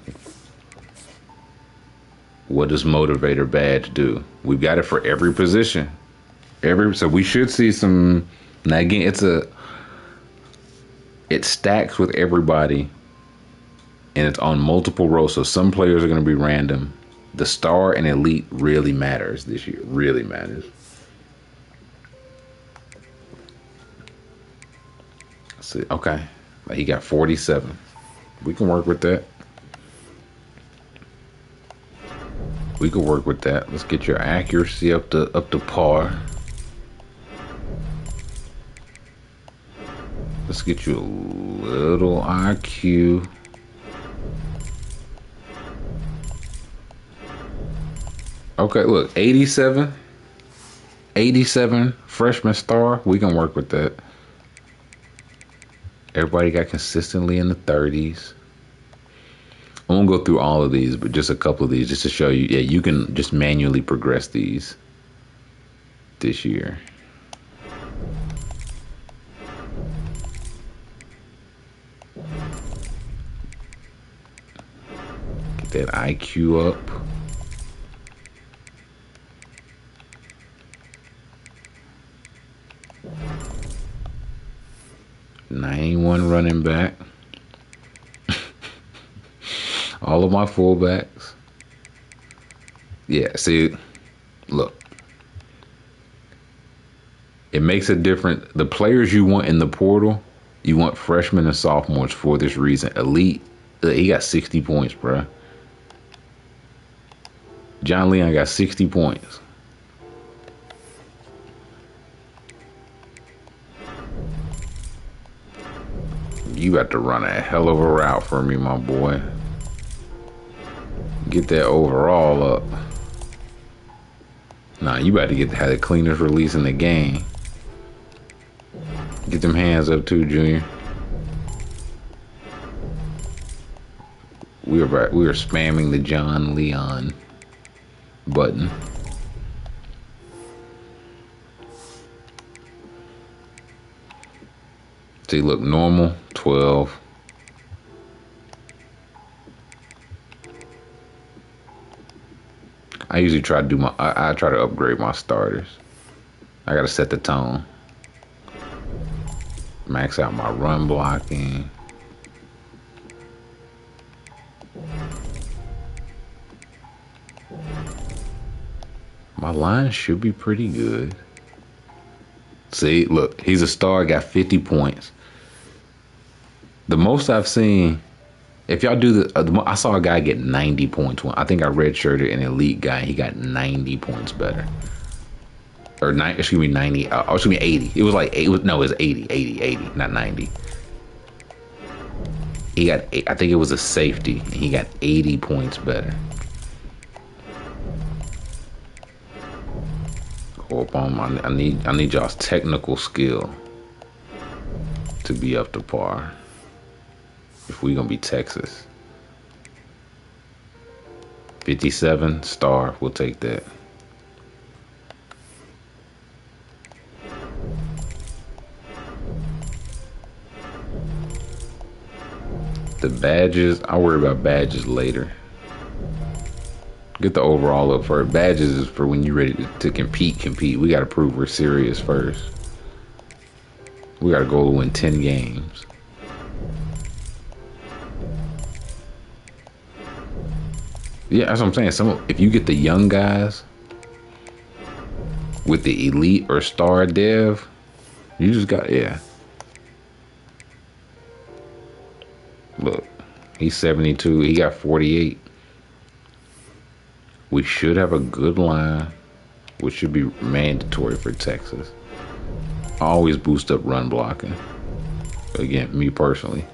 what does Motivator Badge do. We've got it for every position. So we should see some. Now again, it stacks with everybody, and it's on multiple rows. So some players are going to be random. The star and elite really matters this year. Really matters. Let's see. Okay, he got 47. We can work with that. We can work with that. Let's get your accuracy up to par. Let's get you a little IQ. Okay, look, 87 freshman star. We can work with that. Everybody got consistently in the 30s. I won't go through all of these, but just a couple of these just to show you, yeah, you can just manually progress these this year. Get that IQ up. '91 running back. All of my fullbacks. Yeah, see, look. It makes a difference. The players you want in the portal, you want freshmen and sophomores for this reason. Elite, he got 60 points, bruh. John Leon got 60 points. You got to run a hell of a route for me, my boy. Get that overall up. Nah, you about to have the cleanest release in the game. Get them hands up too, Junior. We are spamming the John Leon button. See, look, normal 12. I usually try to do I try to upgrade my starters. I gotta set the tone. Max out my run blocking. My line should be pretty good. See, look, he's a star, got 50 points. The most I've seen, if y'all do I saw a guy get 90 points. I think I redshirted an elite guy. He got 90 points better. Or 90, excuse me, 90. Excuse me, 80. It was like, it was 80, not 90. He got, I think it was a safety. And he got 80 points better. Go up on my, I need y'all's technical skill to be up to par. If we gonna be Texas. 57 star, we'll take that. The badges, I'll worry about badges later. Get the overall up first. Badges is for when you're ready to compete. We gotta prove we're serious first. We got a goal to win 10 games. Yeah, that's what I'm saying. If you get the young guys with the elite or star dev, you just got, yeah. Look, he's 72. He got 48. We should have a good line, which should be mandatory for Texas. I always boost up run blocking. Again, me personally.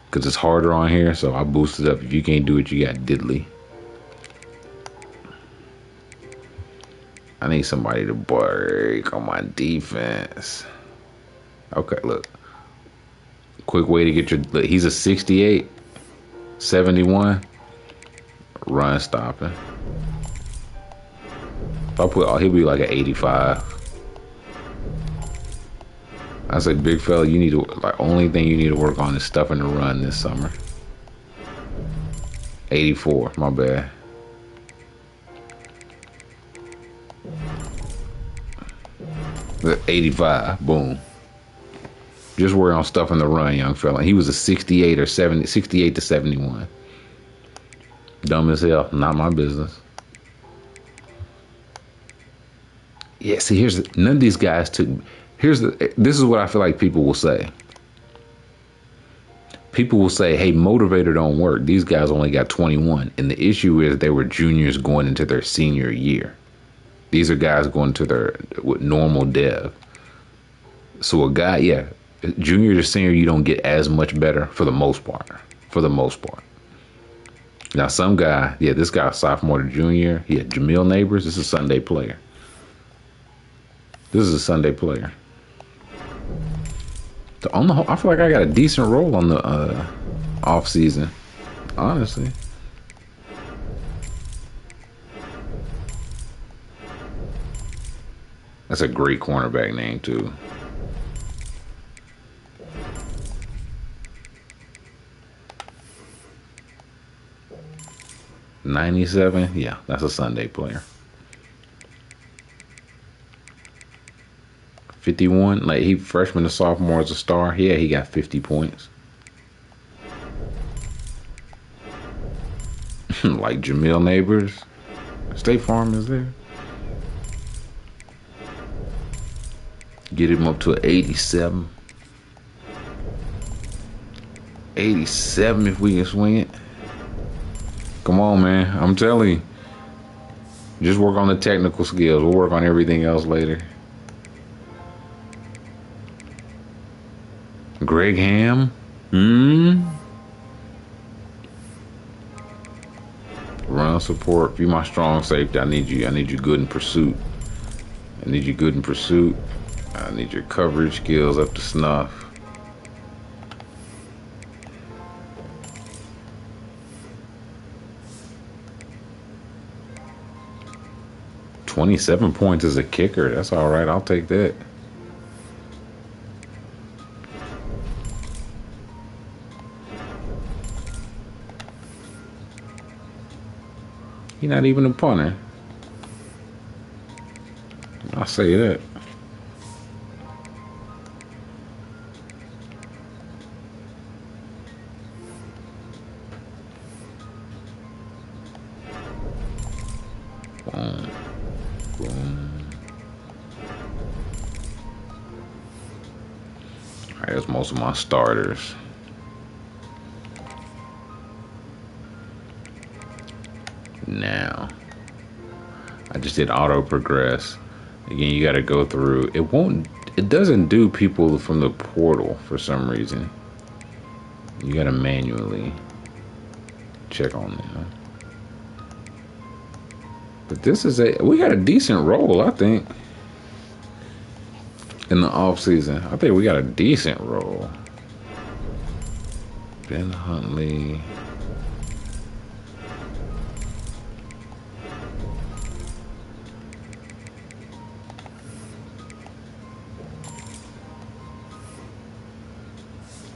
Because it's harder on here, so I boost it up. If you can't do it, you got diddly. I need somebody to break on my defense. Okay, look. Quick way to get your. He's a 68, 71. Run stopping. If I put, he'll be like an 85. I say, big fella, you need to, like, only thing you need to work on is stuffing the run this summer. 84, my bad. The 85, boom. Just work on stuffing the run, young fella. He was a 68 or 70, 68 to 71. Dumb as hell, not my business. Yeah, see, none of these guys took. This is what I feel like people will say. People will say, hey, motivator don't work. These guys only got 21. And the issue is they were juniors going into their senior year. These are guys going to their with normal dev. So a guy, yeah, junior to senior, you don't get as much better for the most part. For the most part. Now, some guy, yeah, this guy, sophomore to junior. Yeah, Jamil Neighbors, this is a Sunday player. This is a Sunday player. On the whole, I feel like I got a decent role on the off season, honestly. That's a great cornerback name too. $97, yeah, that's a Sunday player. 51, like he freshman to sophomore as a star. Yeah, he got 50 points. Like Jamil Neighbors. State Farm is there. Get him up to an 87. 87 if we can swing it. Come on, man. I'm telling you. Just work on the technical skills. We'll work on everything else later. Greg Ham. Run support. Be my strong safety. I need you. I need you good in pursuit. I need you good in pursuit. I need your coverage skills up to snuff. $27 points as a kicker. That's all right. I'll take that. He's not even a punter. I'll say that. Boom. Boom. All right, that's most of my starters. Now, I just did auto progress. Again, you got to go through. It doesn't do people from the portal for some reason. You got to manually check on them. But we got a decent roll, I think, in the off season. I think we got a decent roll. Ben Huntley.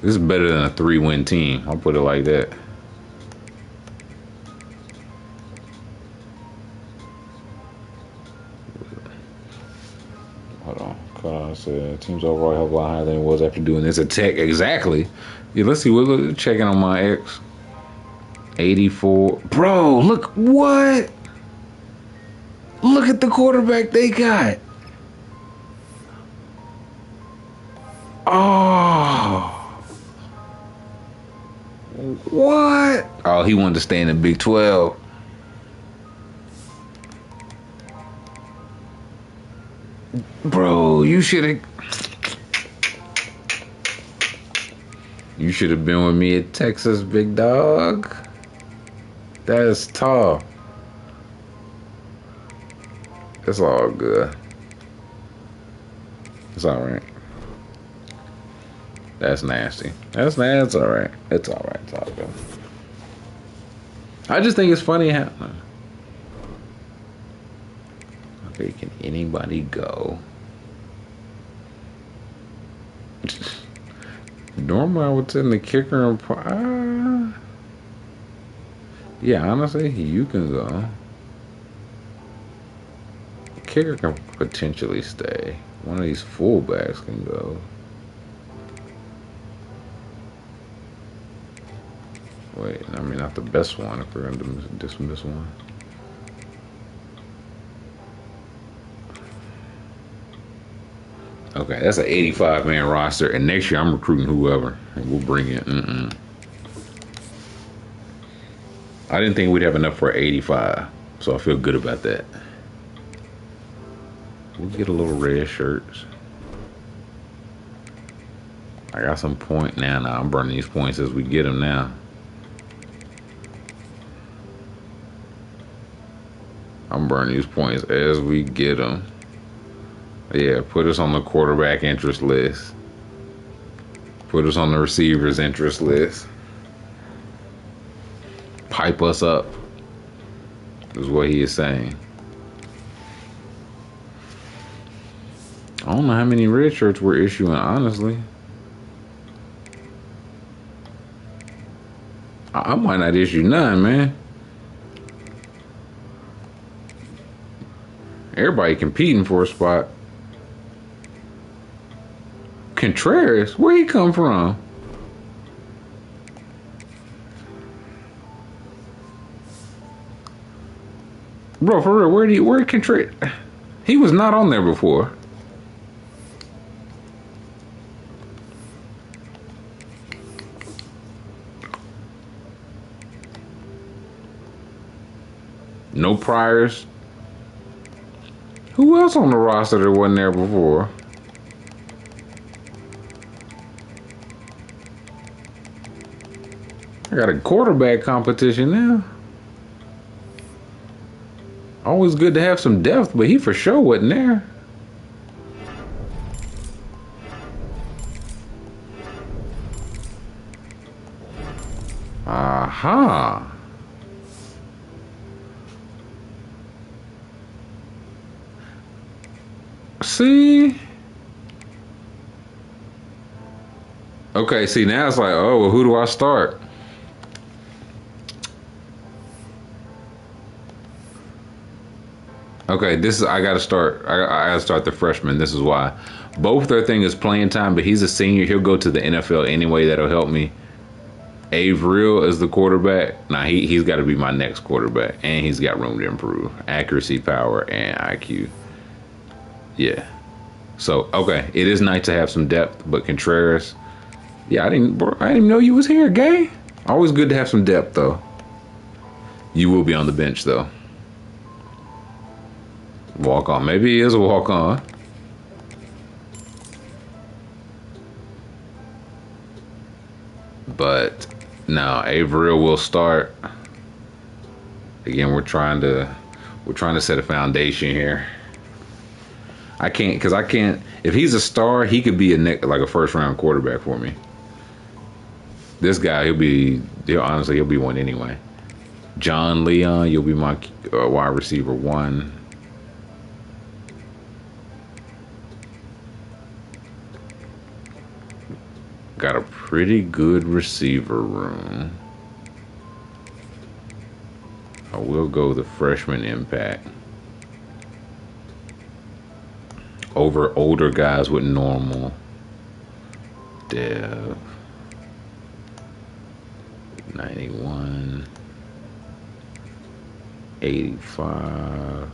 This is better than a 3-win team. I'll put it like that. Hold on. Cause said teams overall held a lot higher than it was after doing this attack. Exactly. Yeah, let's see. We're checking on my X. 84. Bro, look what? Look at the quarterback they got. Oh. What? Oh, he wanted to stay in the Big 12. Bro, you should have been with me at Texas, big dog. That is tough. It's all good. It's all right. That's nasty. That's all right. It's all right. It's all good. I just think it's funny how. Okay, can anybody go? Normally, I would send the kicker and. Yeah, honestly, you can go. Kicker can potentially stay. One of these fullbacks can go. Wait, I mean, not the best one if we're going to dismiss one. Okay, that's an 85-man roster, and next year I'm recruiting whoever, and we'll bring in. I didn't think we'd have enough for 85, so I feel good about that. We'll get a little red shirts. I got some point now. I'm burning these points as we get them now. I'm burning these points as we get them. Yeah, put us on the quarterback interest list. Put us on the receivers interest list. Pipe us up, is what he is saying. I don't know how many red shirts we're issuing, honestly. I might not issue none, man. Everybody competing for a spot. Contreras, where he come from? Bro, for real, where Contreras? He was not on there before. No priors. Who else on the roster that wasn't there before? I got a quarterback competition now. Always good to have some depth, but he for sure wasn't there. Aha. See? Okay, see, now it's like, oh, well, who do I start? Okay, this is, I gotta start the freshman. This is why. Both their thing is playing time, but he's a senior. He'll go to the NFL anyway. That'll help me. Averill is the quarterback. Nah, he's got to be my next quarterback, and he's got room to improve. Accuracy, power, and IQ. Yeah. So, okay, it is nice to have some depth, but Contreras, yeah, I didn't even know you was here, Gay. Always good to have some depth, though. You will be on the bench, though. Walk on. Maybe he is a walk on. But no, Averill will start. Again, we're trying to set a foundation here. I can't. If he's a star, he could be like a first round quarterback for me. This guy, he'll be one anyway. John Leon, you'll be my wide receiver 1. Got a pretty good receiver room. I will go the freshman impact over older guys with normal dev. 91, 85.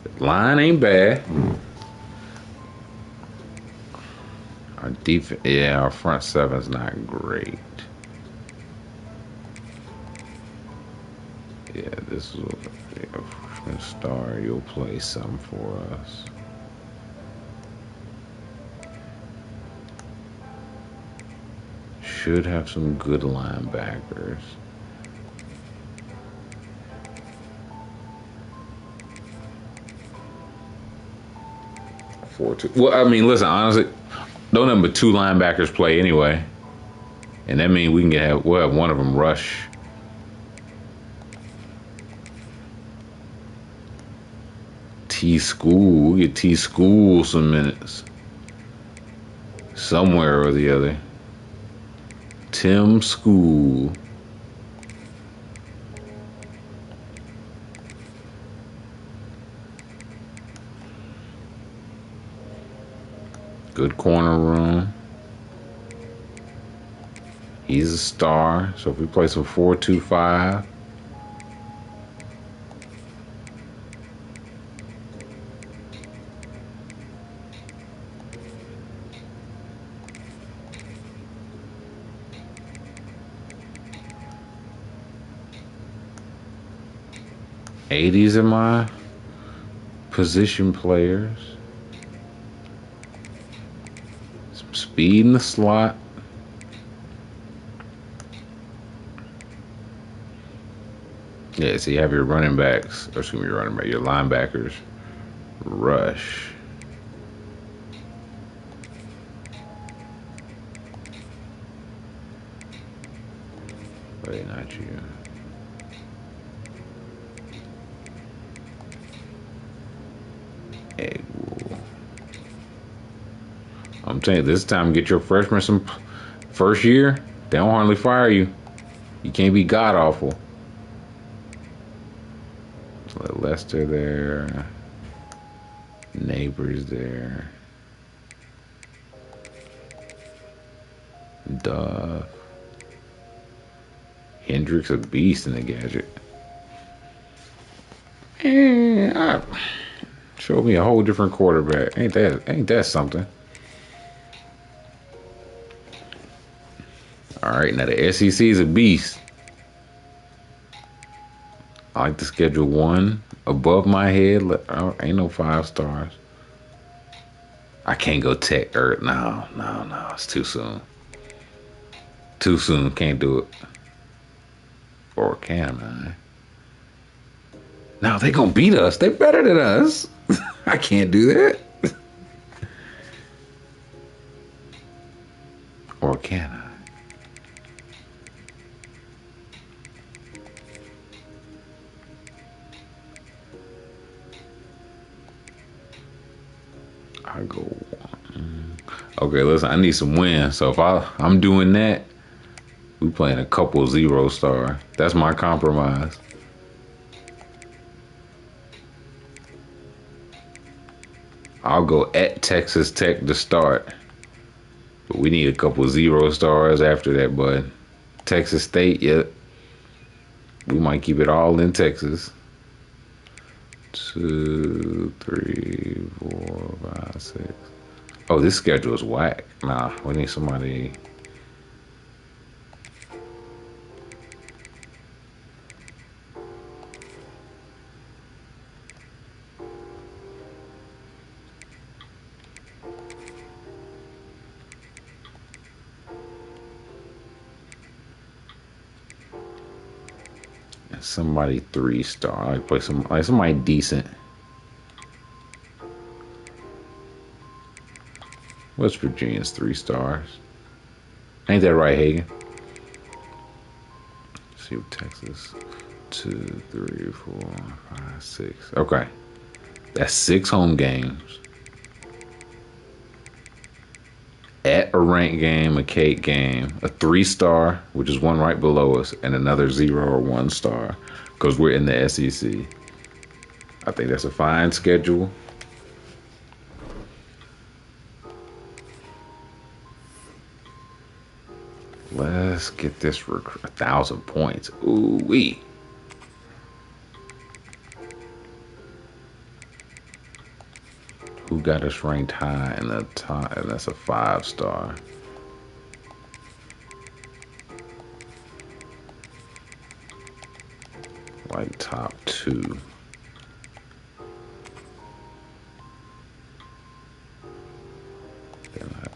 The line ain't bad. Our defense, yeah, our front seven's not great. Yeah, this is a freshman star. You'll play some for us. Should have some good linebackers. 4-2. Well, I mean, listen, honestly, no number 2 linebackers play anyway. And that means we'll have one of them rush. T-School. We get T-School some minutes. Somewhere or the other. Tim School. Good corner room. He's a star. So if we play some 4-2-5. '80s in my position players. Some speed in the slot. Yeah, so you have your running backs, or excuse me, your linebackers rush. Wait, not you. I'm telling you, this time get your freshman some first year. They don't hardly fire you. You can't be god awful. So let Lester there. Neighbors there. Duff. Hendricks a beast in the gadget. And showed me a whole different quarterback. Ain't that something? All right, now the SEC is a beast. I like to schedule one above my head. Ain't no 5 stars. I can't go Tech or no. It's too soon. Too soon. Can't do it. Or can I? No, they gonna beat us. They better than us. I can't do that. Or can I? I go one. Okay, listen, I need some wins. So if I'm doing that, we playing a couple 0-star. That's my compromise. I'll go at Texas Tech to start. But we need a couple 0 stars after that, bud. Texas State, yep. We might keep it all in Texas. 2, 3, 4, 5, 6. Oh, this schedule is whack. Nah, we need somebody. Somebody 3-star. I play somebody decent. West Virginia's 3 stars. Ain't that right, Hagen? Let's see what Texas. 2, 3, 4, 5, 6. Okay. That's 6 home games. At a ranked game, a Cake game, a 3-star, which is one right below us, and another 0 or 1 star, because we're in the SEC. I think that's a fine schedule. Let's get this 1,000 points. Ooh wee. Who got us ranked high in the top? And that's a 5-star. Like top 2.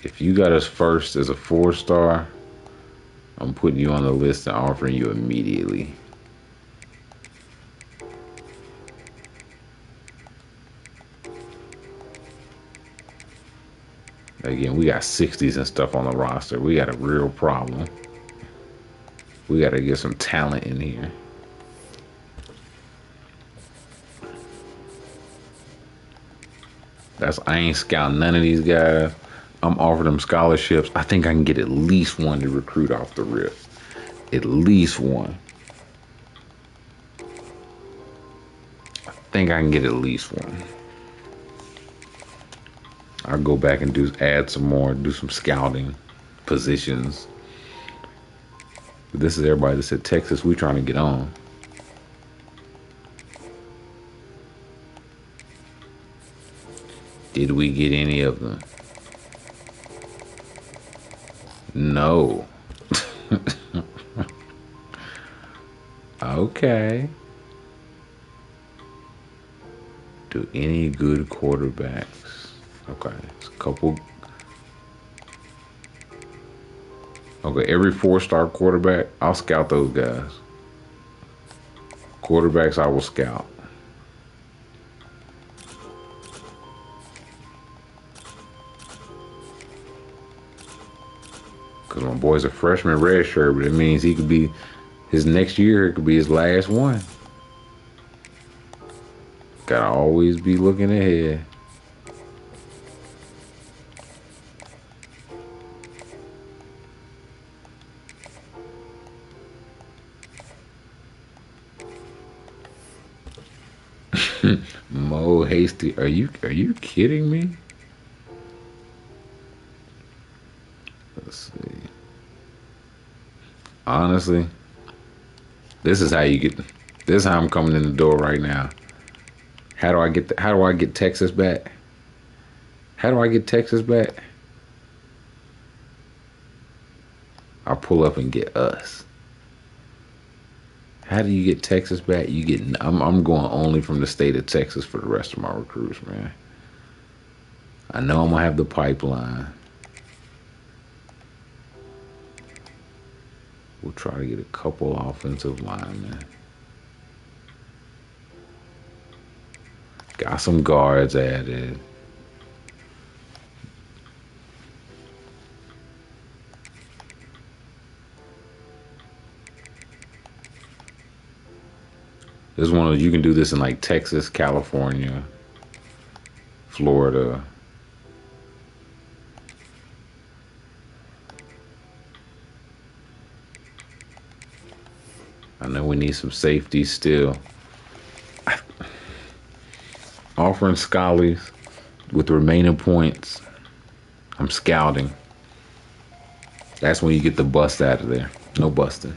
If you got us first as a 4-star, I'm putting you on the list and offering you immediately. Again, we got 60s and stuff on the roster. We got a real problem. We got to get some talent in here. I ain't scouting none of these guys. I'm offering them scholarships. I think I can get at least one to recruit off the rip. At least one. I think I can get at least one. I'll go back and add some more, do some scouting positions. But this is everybody that's at Texas. We trying to get on. Did we get any of them? No. Okay. Do any good quarterbacks? Okay, it's a couple. Okay, every 4-star quarterback, I'll scout those guys. Quarterbacks, I will scout. Because my boy's a freshman redshirt, but it means he could be, his next year, it could be his last one. Gotta always be looking ahead. Mo Hasty, are you kidding me? Let's see. Honestly, this is how you get. This is how I'm coming in the door right now. How do I get Texas back? How do I get Texas back? I'll pull up and get us. How do you get Texas back? You get. I'm going only from the state of Texas for the rest of my recruits, man. I know I'm gonna have the pipeline. We'll try to get a couple offensive linemen. Got some guards added. This is one of, you can do this in like Texas, California, Florida. I know we need some safety still. Offering scholars with the remaining points. I'm scouting. That's when you get the bust out of there. No busting.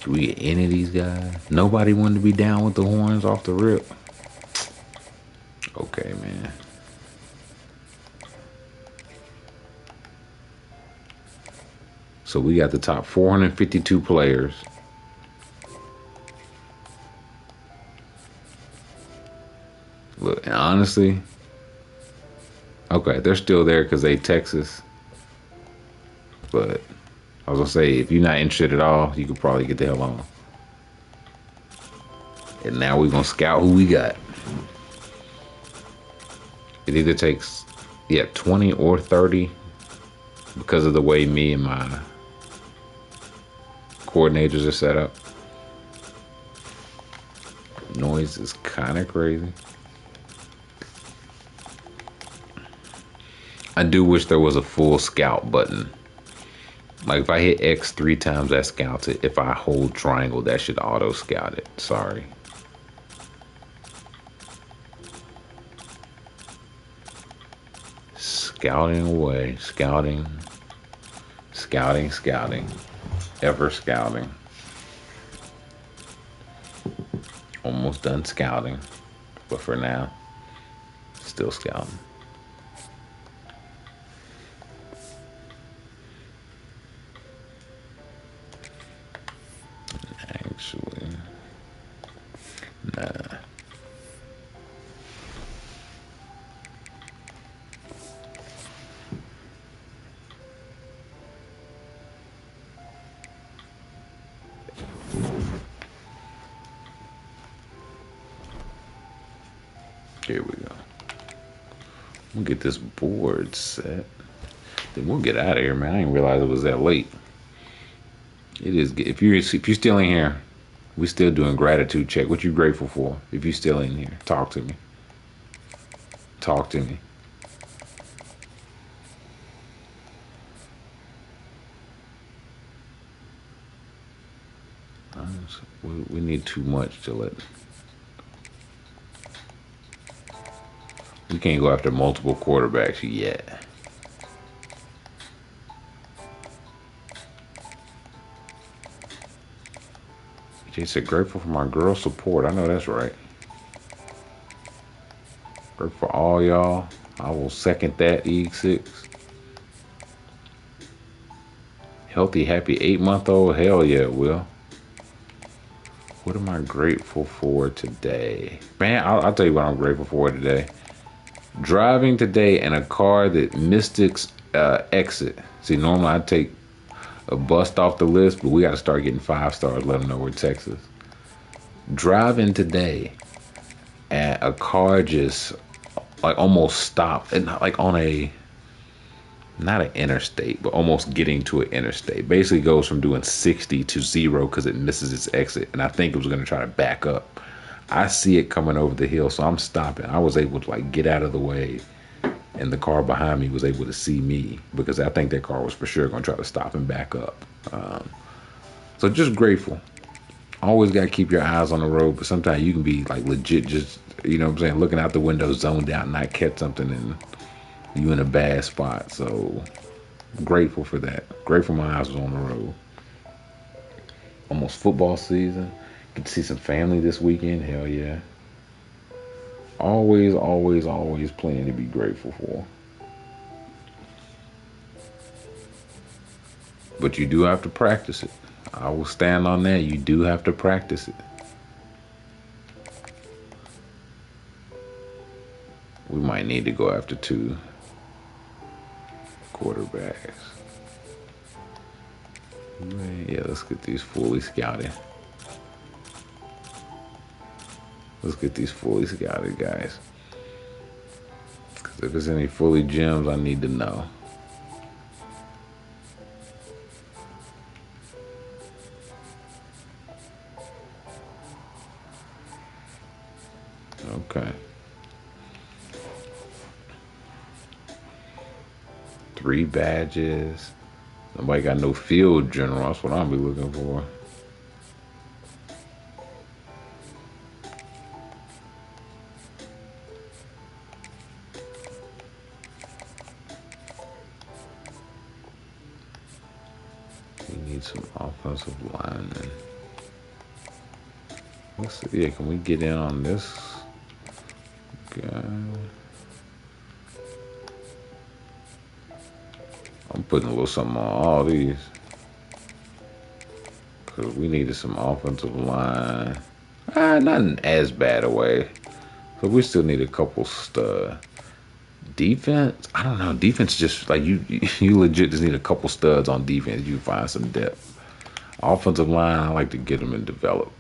Do we get any of these guys? Nobody wanted to be down with the horns off the rip. Okay, man. So we got the top 452 players. Look, and honestly, okay, they're still there because they Texas. But I was gonna say, if you're not interested at all, you could probably get the hell on. And now we're gonna scout who we got. It either takes, 20 or 30 because of the way me and my coordinators are set up. Noise is kind of crazy. I do wish there was a full scout button. Like if I hit X 3 times, that scouts it. If I hold triangle, that should auto scout it. Sorry. Scouting away. Scouting. Scouting, scouting. Ever scouting. Almost done scouting. But for now, still scouting. Actually, nah. Here we go. We'll get this board set. Then we'll get out of here, man. I didn't realize it was that late. It is. If you're still in here, we still doing gratitude check. What you grateful for? If you're still in here, talk to me. Talk to me. We need too much to let. We can't go after multiple quarterbacks yet. Jay said, grateful for my girl support. I know that's right. Grateful for all y'all. I will second that, EX6. Healthy, happy 8-month-old. Hell yeah, Will. What am I grateful for today? Man, I'll tell you what I'm grateful for today. Driving today in a car that missed its exit. See, normally I'd take a bust off the list, but we got to start getting 5 stars. Let them know we're Texas. Driving today, and a car just like almost stopped, and like on a not an interstate, but almost getting to an interstate. Basically goes from doing 60 to 0 because it misses its exit, and I think it was going to try to back up. I see it coming over the hill, so I'm stopping. I was able to like get out of the way, and the car behind me was able to see me because I think that car was for sure going to try to stop and back up. So just grateful. Always got to keep your eyes on the road, but sometimes you can be like legit just, you know what I'm saying, looking out the window, zoned out, and not catch something, and you in a bad spot. So grateful for that. Grateful my eyes was on the road. Almost football season. Get to see some family this weekend. Hell yeah. Always, always, always plenty to be grateful for. But you do have to practice it. I will stand on that. You do have to practice it. We might need to go after 2 quarterbacks. Yeah, let's get these fully scouted. Let's get these fully scouted guys. Because if there's any fully gems, I need to know. Okay. 3 badges. Nobody got no field general. That's what I'll be looking for. We need some offensive linemen. Let's see. Yeah, can we get in on this guy? I'm putting a little something on all these. Because we needed some offensive line. Not as bad a way. But we still need a couple studs. Defense? I don't know. Defense just like you legit just need a couple studs on defense. You find some depth. Offensive line, I like to get them and develop.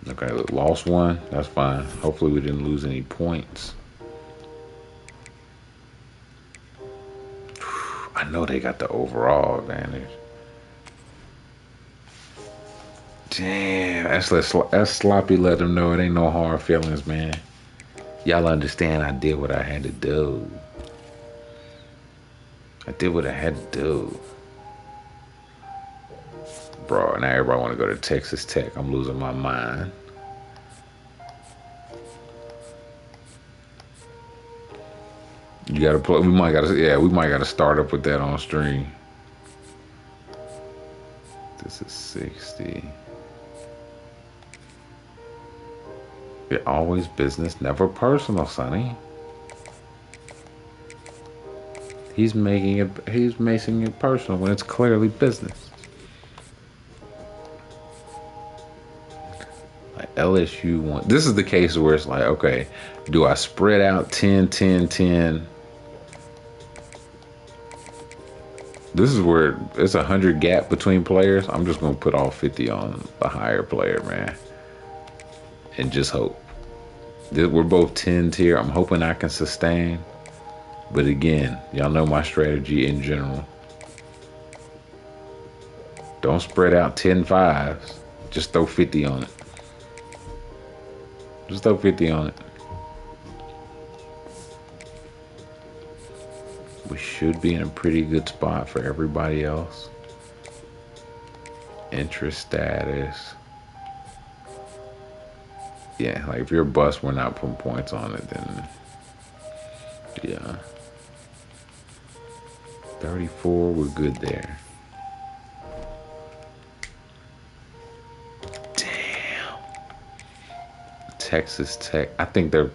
Okay, lost 1. That's fine. Hopefully we didn't lose any points. I know they got the overall advantage. Damn, that's sloppy. Let them know it ain't no hard feelings, man. Y'all understand I did what I had to do. I did what I had to do. Bro, now everybody want to go to Texas Tech. I'm losing my mind. You gotta play. We might gotta start up with that on stream. This is 60. It's always business, never personal, Sonny. He's making it personal when it's clearly business. Like LSU one. This is the case where it's like, okay, do I spread out 10, 10, 10? This is where it's 100 gap between players. I'm just gonna put all 50 on the higher player, man, and just hope. We're both 10 tier. I'm hoping I can sustain. But again, y'all know my strategy in general. Don't spread out 10 fives. Just throw 50 on it. Just throw 50 on it. We should be in a pretty good spot for everybody else. Interest status. Yeah, like if you're a bust, we're not putting points on it, then yeah. 34, we're good there. Damn. Texas Tech, I think they're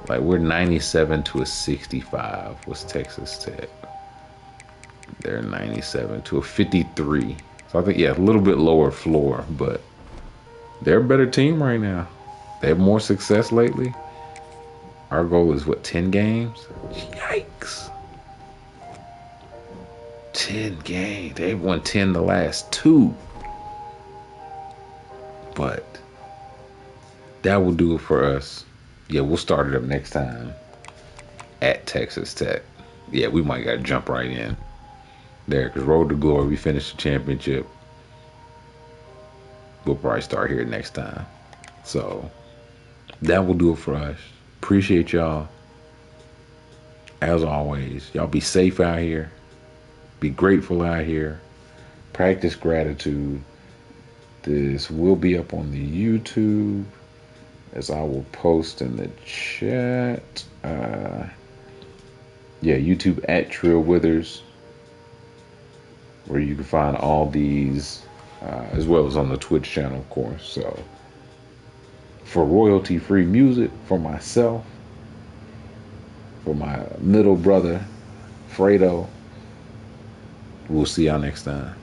like, we're 97 to a 65 was Texas Tech. They're 97 to a 53. So I think, yeah, a little bit lower floor, but they're a better team right now. They have more success lately. Our goal is what, 10 games? Yikes. 10 games. They've won 10 the last 2. But that will do it for us. Yeah, we'll start it up next time at Texas Tech. Yeah, we might got to jump right in there, because Road to Glory, we finished the championship. We'll probably start here next time. So that will do it for us. Appreciate y'all. As always, y'all be safe out here. Be grateful out here. Practice gratitude. This will be up on the YouTube, as I will post in the chat. Yeah, YouTube at Trill Withers, where you can find all these, as well as on the Twitch channel, of course. So for royalty-free music for myself, for my middle brother, Fredo, we'll see y'all next time.